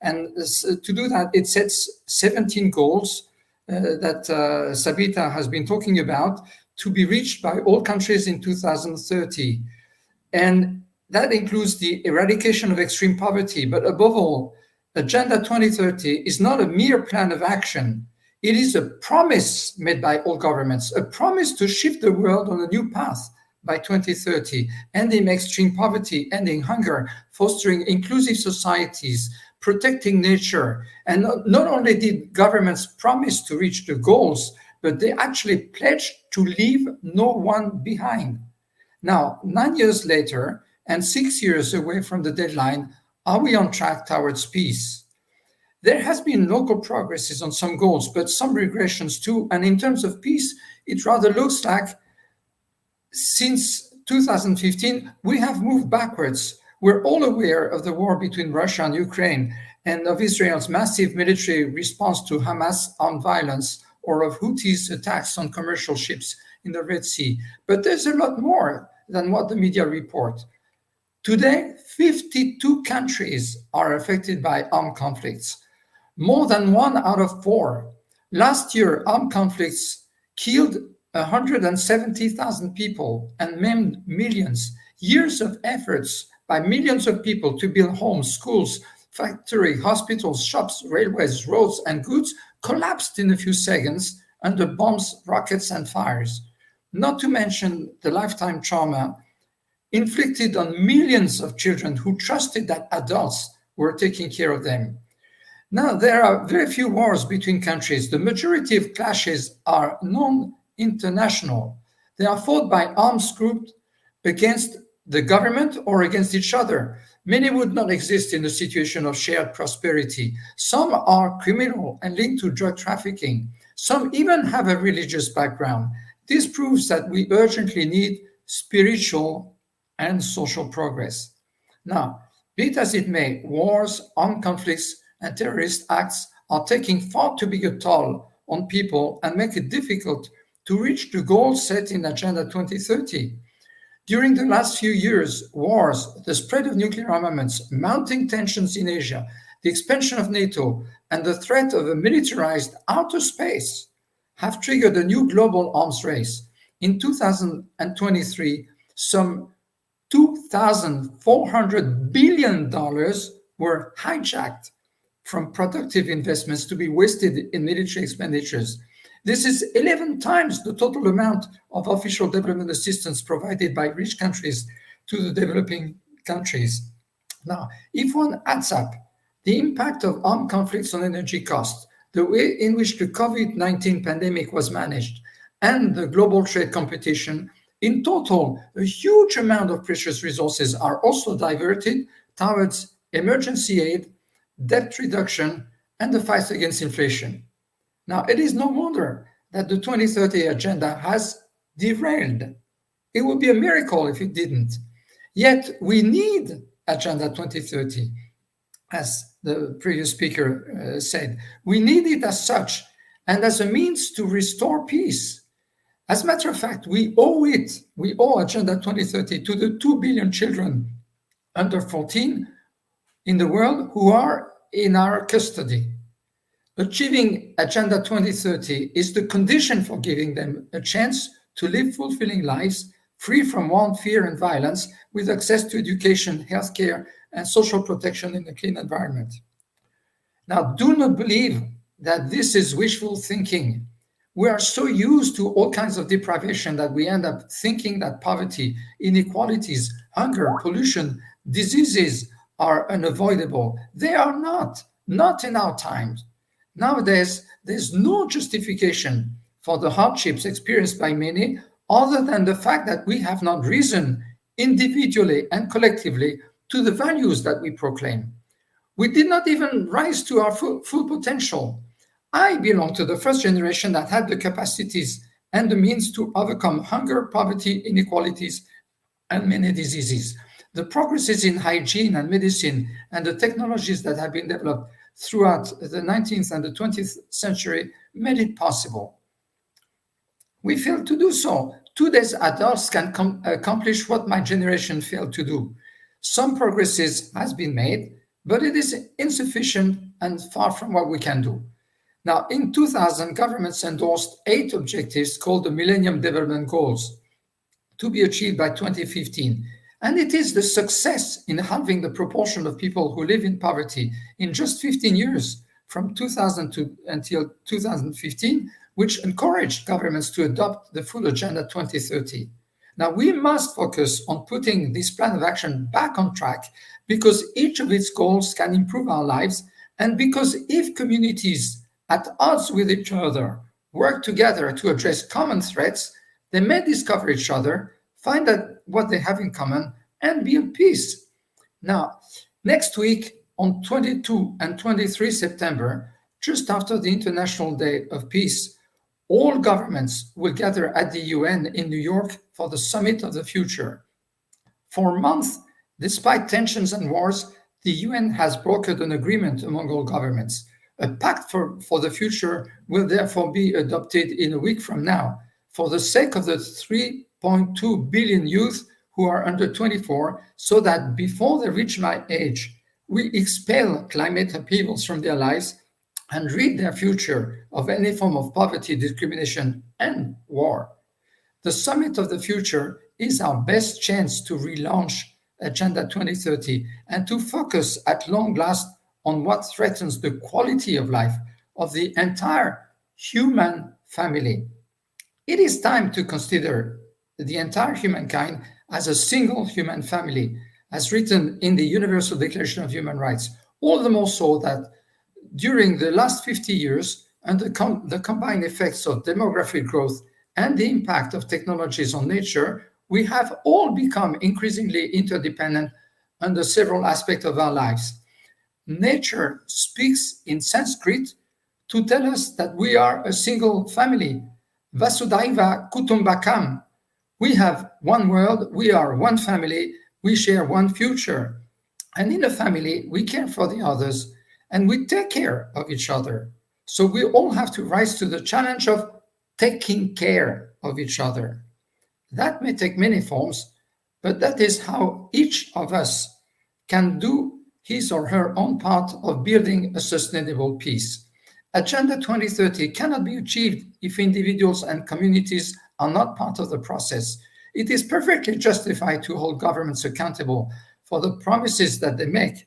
And to do that, it sets 17 goals that Sabita has been talking about to be reached by all countries in 2030. And that includes the eradication of extreme poverty, but above all, Agenda 2030 is not a mere plan of action. It is a promise made by all governments, a promise to shift the world on a new path by 2030, ending extreme poverty, ending hunger, fostering inclusive societies, protecting nature. And not only did governments promise to reach the goals, but they actually pledged to leave no one behind. Now, 9 years later, and 6 years away from the deadline, are we on track towards peace? There has been local progresses on some goals, but some regressions too. And in terms of peace, it rather looks like since 2015, we have moved backwards. We're all aware of the war between Russia and Ukraine and of Israel's massive military response to Hamas armed violence or of Houthis' attacks on commercial ships in the Red Sea. But there's a lot more than what the media report. Today, 52 countries are affected by armed conflicts, more than 1 out of 4. Last year, armed conflicts killed 170,000 people and maimed millions. Years of efforts by millions of people to build homes, schools, factories, hospitals, shops, railways, roads, and goods collapsed in a few seconds under bombs, rockets, and fires. Not to mention the lifetime trauma inflicted on millions of children who trusted that adults were taking care of them. Now, there are very few wars between countries. The majority of clashes are non-international. They are fought by armed groups against the government or against each other. Many would not exist in a situation of shared prosperity. Some are criminal and linked to drug trafficking. Some even have a religious background. This proves that we urgently need spiritual and social progress. Now, be it as it may, wars, armed conflicts, and terrorist acts are taking far too big a toll on people and make it difficult to reach the goals set in Agenda 2030. During the last few years, wars, the spread of nuclear armaments, mounting tensions in Asia, the expansion of NATO, and the threat of a militarized outer space have triggered a new global arms race. In 2023, some $2,400 billion were hijacked from productive investments to be wasted in military expenditures. This is 11 times the total amount of official development assistance provided by rich countries to the developing countries. Now, if one adds up the impact of armed conflicts on energy costs, the way in which the COVID-19 pandemic was managed, and the global trade competition, in total, a huge amount of precious resources are also diverted towards emergency aid, debt reduction, and the fight against inflation. Now, it is no wonder that the 2030 agenda has derailed. It would be a miracle if it didn't. Yet, we need Agenda 2030, as the previous speaker said. We need it as such and as a means to restore peace. As a matter of fact, we owe Agenda 2030 to the 2 billion children under 14 in the world who are in our custody. Achieving Agenda 2030 is the condition for giving them a chance to live fulfilling lives, free from want, fear, and violence, with access to education, healthcare, and social protection in a clean environment. Now, do not believe that this is wishful thinking. We are so used to all kinds of deprivation that we end up thinking that poverty, inequalities, hunger, pollution, diseases are unavoidable. They are not in our times. Nowadays, there's no justification for the hardships experienced by many other than the fact that we have not risen individually and collectively to the values that we proclaim. We did not even rise to our full potential. I belong to the first generation that had the capacities and the means to overcome hunger, poverty, inequalities, and many diseases. The progresses in hygiene and medicine and the technologies that have been developed throughout the 19th and the 20th century made it possible. We failed to do so. Today's adults can accomplish what my generation failed to do. Some progress has been made, but it is insufficient and far from what we can do. Now, in 2000, governments endorsed 8 objectives called the Millennium Development Goals to be achieved by 2015. And it is the success in halving the proportion of people who live in poverty in just 15 years, from 2000 until 2015, which encouraged governments to adopt the full Agenda 2030. Now, we must focus on putting this plan of action back on track because each of its goals can improve our lives, and because if communities at odds with each other work together to address common threats, they may discover each other, find out what they have in common, and be at peace. Now, next week, on 22 and 23 September, just after the International Day of Peace, all governments will gather at the UN in New York for the Summit of the Future. For months, despite tensions and wars, the UN has brokered an agreement among all governments. A pact for the future will therefore be adopted in a week from now for the sake of the 3.2 billion youth who are under 24, so that before they reach my age, we expel climate upheavals from their lives and rid their future of any form of poverty, discrimination, and war. The Summit of the Future is our best chance to relaunch Agenda 2030 and to focus at long last on what threatens the quality of life of the entire human family. It is time to consider the entire humankind as a single human family, as written in the Universal Declaration of Human Rights, all the more so that during the last 50 years, under the combined effects of demographic growth and the impact of technologies on nature, we have all become increasingly interdependent under several aspects of our lives. Nature speaks in Sanskrit to tell us that we are a single family. Vasudhaiva Kutumbakam. We have one world, we are one family, we share one future. And in a family, we care for the others and we take care of each other. So we all have to rise to the challenge of taking care of each other. That may take many forms, but that is how each of us can do his or her own part of building a sustainable peace. Agenda 2030 cannot be achieved if individuals and communities are not part of the process. It is perfectly justified to hold governments accountable for the promises that they make,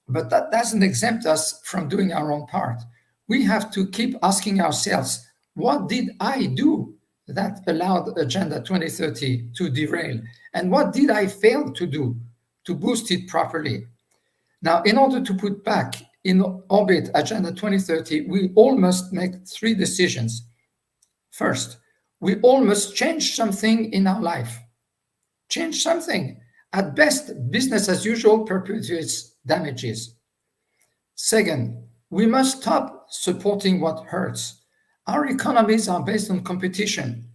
but that doesn't exempt us from doing our own part. We have to keep asking ourselves, what did I do that allowed Agenda 2030 to derail? And what did I fail to do to boost it properly? Now, in order to put back in orbit Agenda 2030, we all must make 3 decisions. First, we all must change something in our life. Change something. At best, business as usual perpetuates damages. Second, we must stop supporting what hurts. Our economies are based on competition.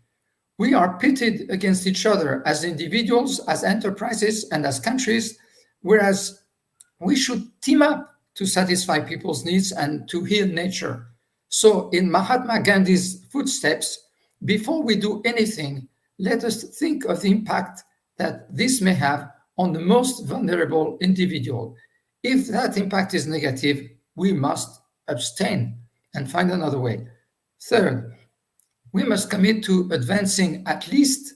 We are pitted against each other as individuals, as enterprises, and as countries, whereas we should team up to satisfy people's needs and to heal nature. So in Mahatma Gandhi's footsteps, before we do anything, let us think of the impact that this may have on the most vulnerable individual. If that impact is negative, we must abstain and find another way. Third, we must commit to advancing at least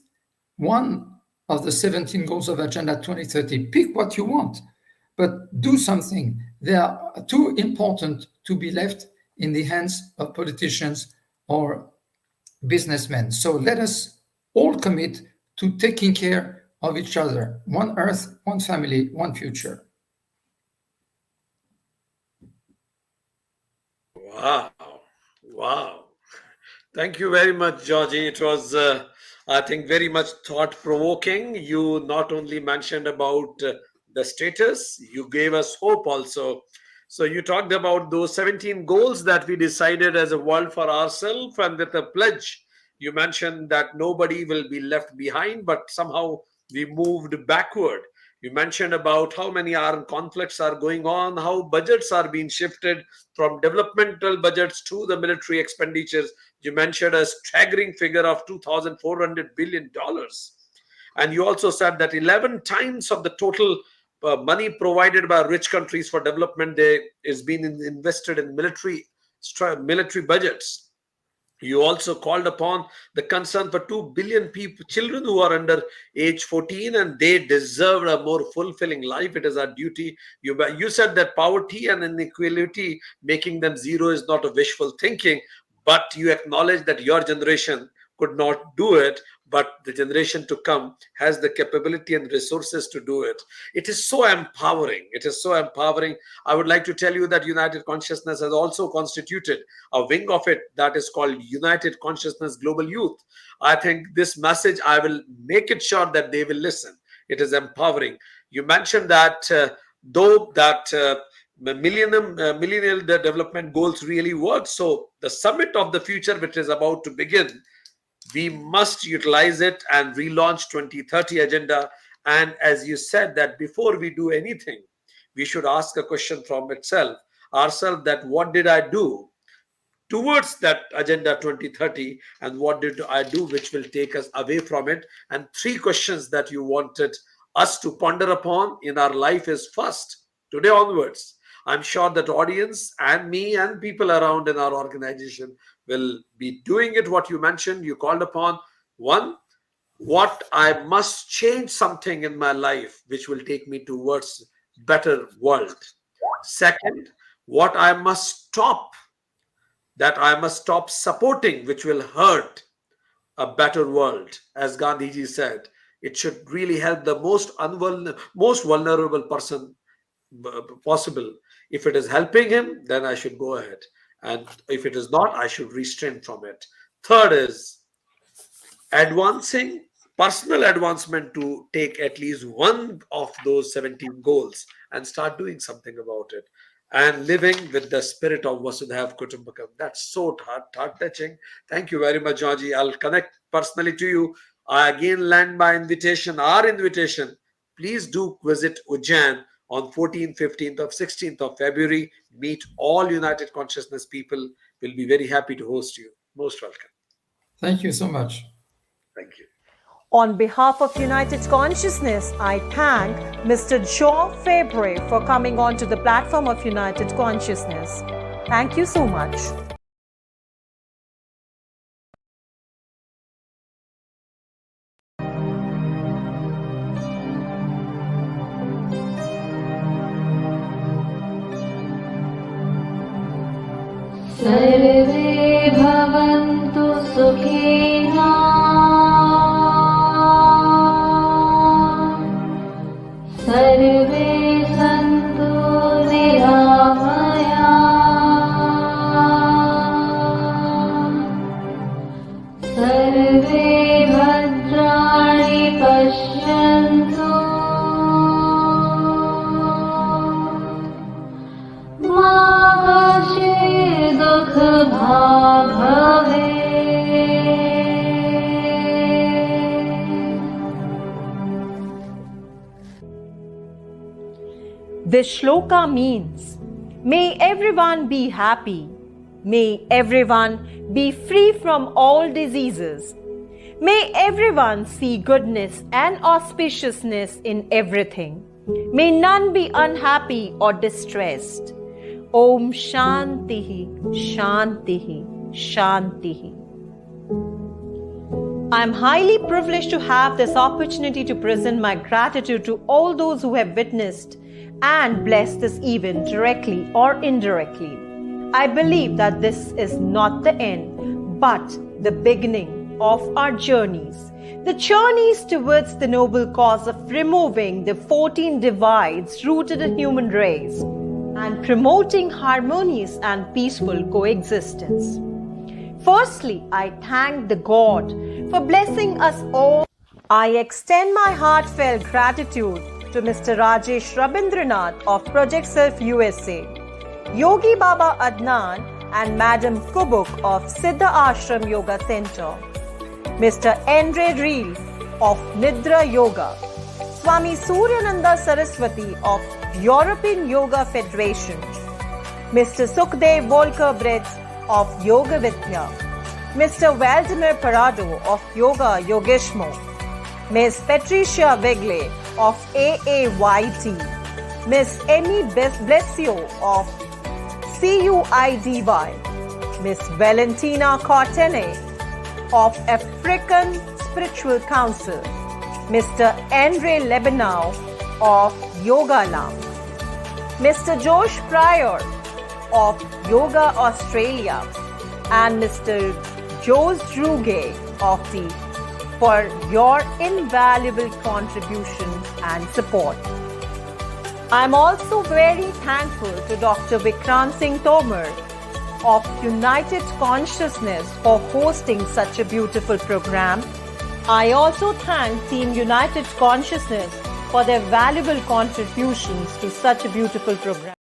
one of the 17 goals of Agenda 2030. Pick what you want, but do something. They are too important to be left in the hands of politicians or businessmen. So let us all commit to taking care of each other. One earth, one family, one future. Wow. Wow. Thank you very much, Georgie. It was, I think, very much thought-provoking. You not only mentioned about the status, you gave us hope also. So you talked about those 17 goals that we decided as a world for ourselves, and with a pledge, you mentioned that nobody will be left behind, but somehow we moved backward. You mentioned about how many armed conflicts are going on, how budgets are being shifted from developmental budgets to the military expenditures. You mentioned a staggering figure of $2,400 billion. And you also said that 11 times of the total money provided by rich countries for development is being invested in military budgets. You also called upon the concern for 2 billion children who are under age 14, and they deserve a more fulfilling life. It is our duty. You said that poverty and inequality, making them zero, is not a wishful thinking, but you acknowledge that your generation could not do it, but the generation to come has the capability and resources to do it. It is so empowering. It is so empowering. I would like to tell you that United Consciousness has also constituted a wing of it that is called United Consciousness Global Youth. I think this message, I will make it sure that they will listen. It is empowering. You mentioned that though that millennial development goals really work, so the summit of the future, which is about to begin, we must utilize it and relaunch 2030 agenda. And as you said, that before we do anything, we should ask a question from ourselves, that what did I do towards that agenda 2030, and what did I do which will take us away from it? And 3 questions that you wanted us to ponder upon in our life is: first, today onwards, I'm sure that audience and me and people around in our organization will be doing it. What you mentioned, you called upon: 1, what I must change something in my life which will take me towards better world. 2nd, what I must stop, that I must stop supporting, which will hurt a better world. As Gandhiji said, it should really help the most vulnerable person possible. If it is helping him, then I should go ahead. And if it is not, I should restrain from it. 3rd is advancing, personal advancement, to take at least one of those 17 goals and start doing something about it. And living with the spirit of Vasudhaiva Kutumbakam. That's so heart-touching. Thank you very much, Georgie. I'll connect personally to you. I again land my invitation, our invitation. Please do visit Ujjain on 14th, 15th, of 16th of February. Meet all United Consciousness people. We'll be very happy to host you. Most welcome. Thank you so much. Thank you. On behalf of United Consciousness, I thank Mr. Joe Fabre for coming on to the platform of United Consciousness. Thank you so much. सर्वे भवन्तु सुखिनः सर्वे सन्तु निरामयाः सर्वे भद्राणि पश्यन्तु मा कश्चित् दुःखभाग् भवेत्। This shloka means, may everyone be happy, may everyone be free from all diseases, may everyone see goodness and auspiciousness in everything, may none be unhappy or distressed. Om Shantihi, Shantihi, Shantihi. I am highly privileged to have this opportunity to present my gratitude to all those who have witnessed and blessed this event directly or indirectly. I believe that this is not the end, but the beginning of our journeys. The journeys towards the noble cause of removing the 14 divides rooted in human race and promoting harmonious and peaceful coexistence. Firstly, I thank the God for blessing us all. I extend my heartfelt gratitude to Mr. Rajesh Rabindranath of Project Self USA, Yogi Baba Adnan and Madam Kubuk of Siddha Ashram Yoga Center, Mr. Andre Reel of Nidra Yoga, Swami Suryananda Saraswati of European Yoga Federation, Mr. Sukhdev Volker-Britz of Yoga Vidya, Mr. Valdemar Parado of Yoga Yogeshmo, Ms. Patricia Wegle of AAYT, Ms. Emmy Blessio of CUIDY, Ms. Valentina Cortene of African Spiritual Council, Mr. Andre Lebanau of Yoga Lam, Mr. Josh Pryor of Yoga Australia, and Mr. Jose Druge of for your invaluable contributions and support. I'm also very thankful to Dr. Vikrant Singh Tomar of United Consciousness for hosting such a beautiful program. I also thank Team United Consciousness for their valuable contributions to such a beautiful program.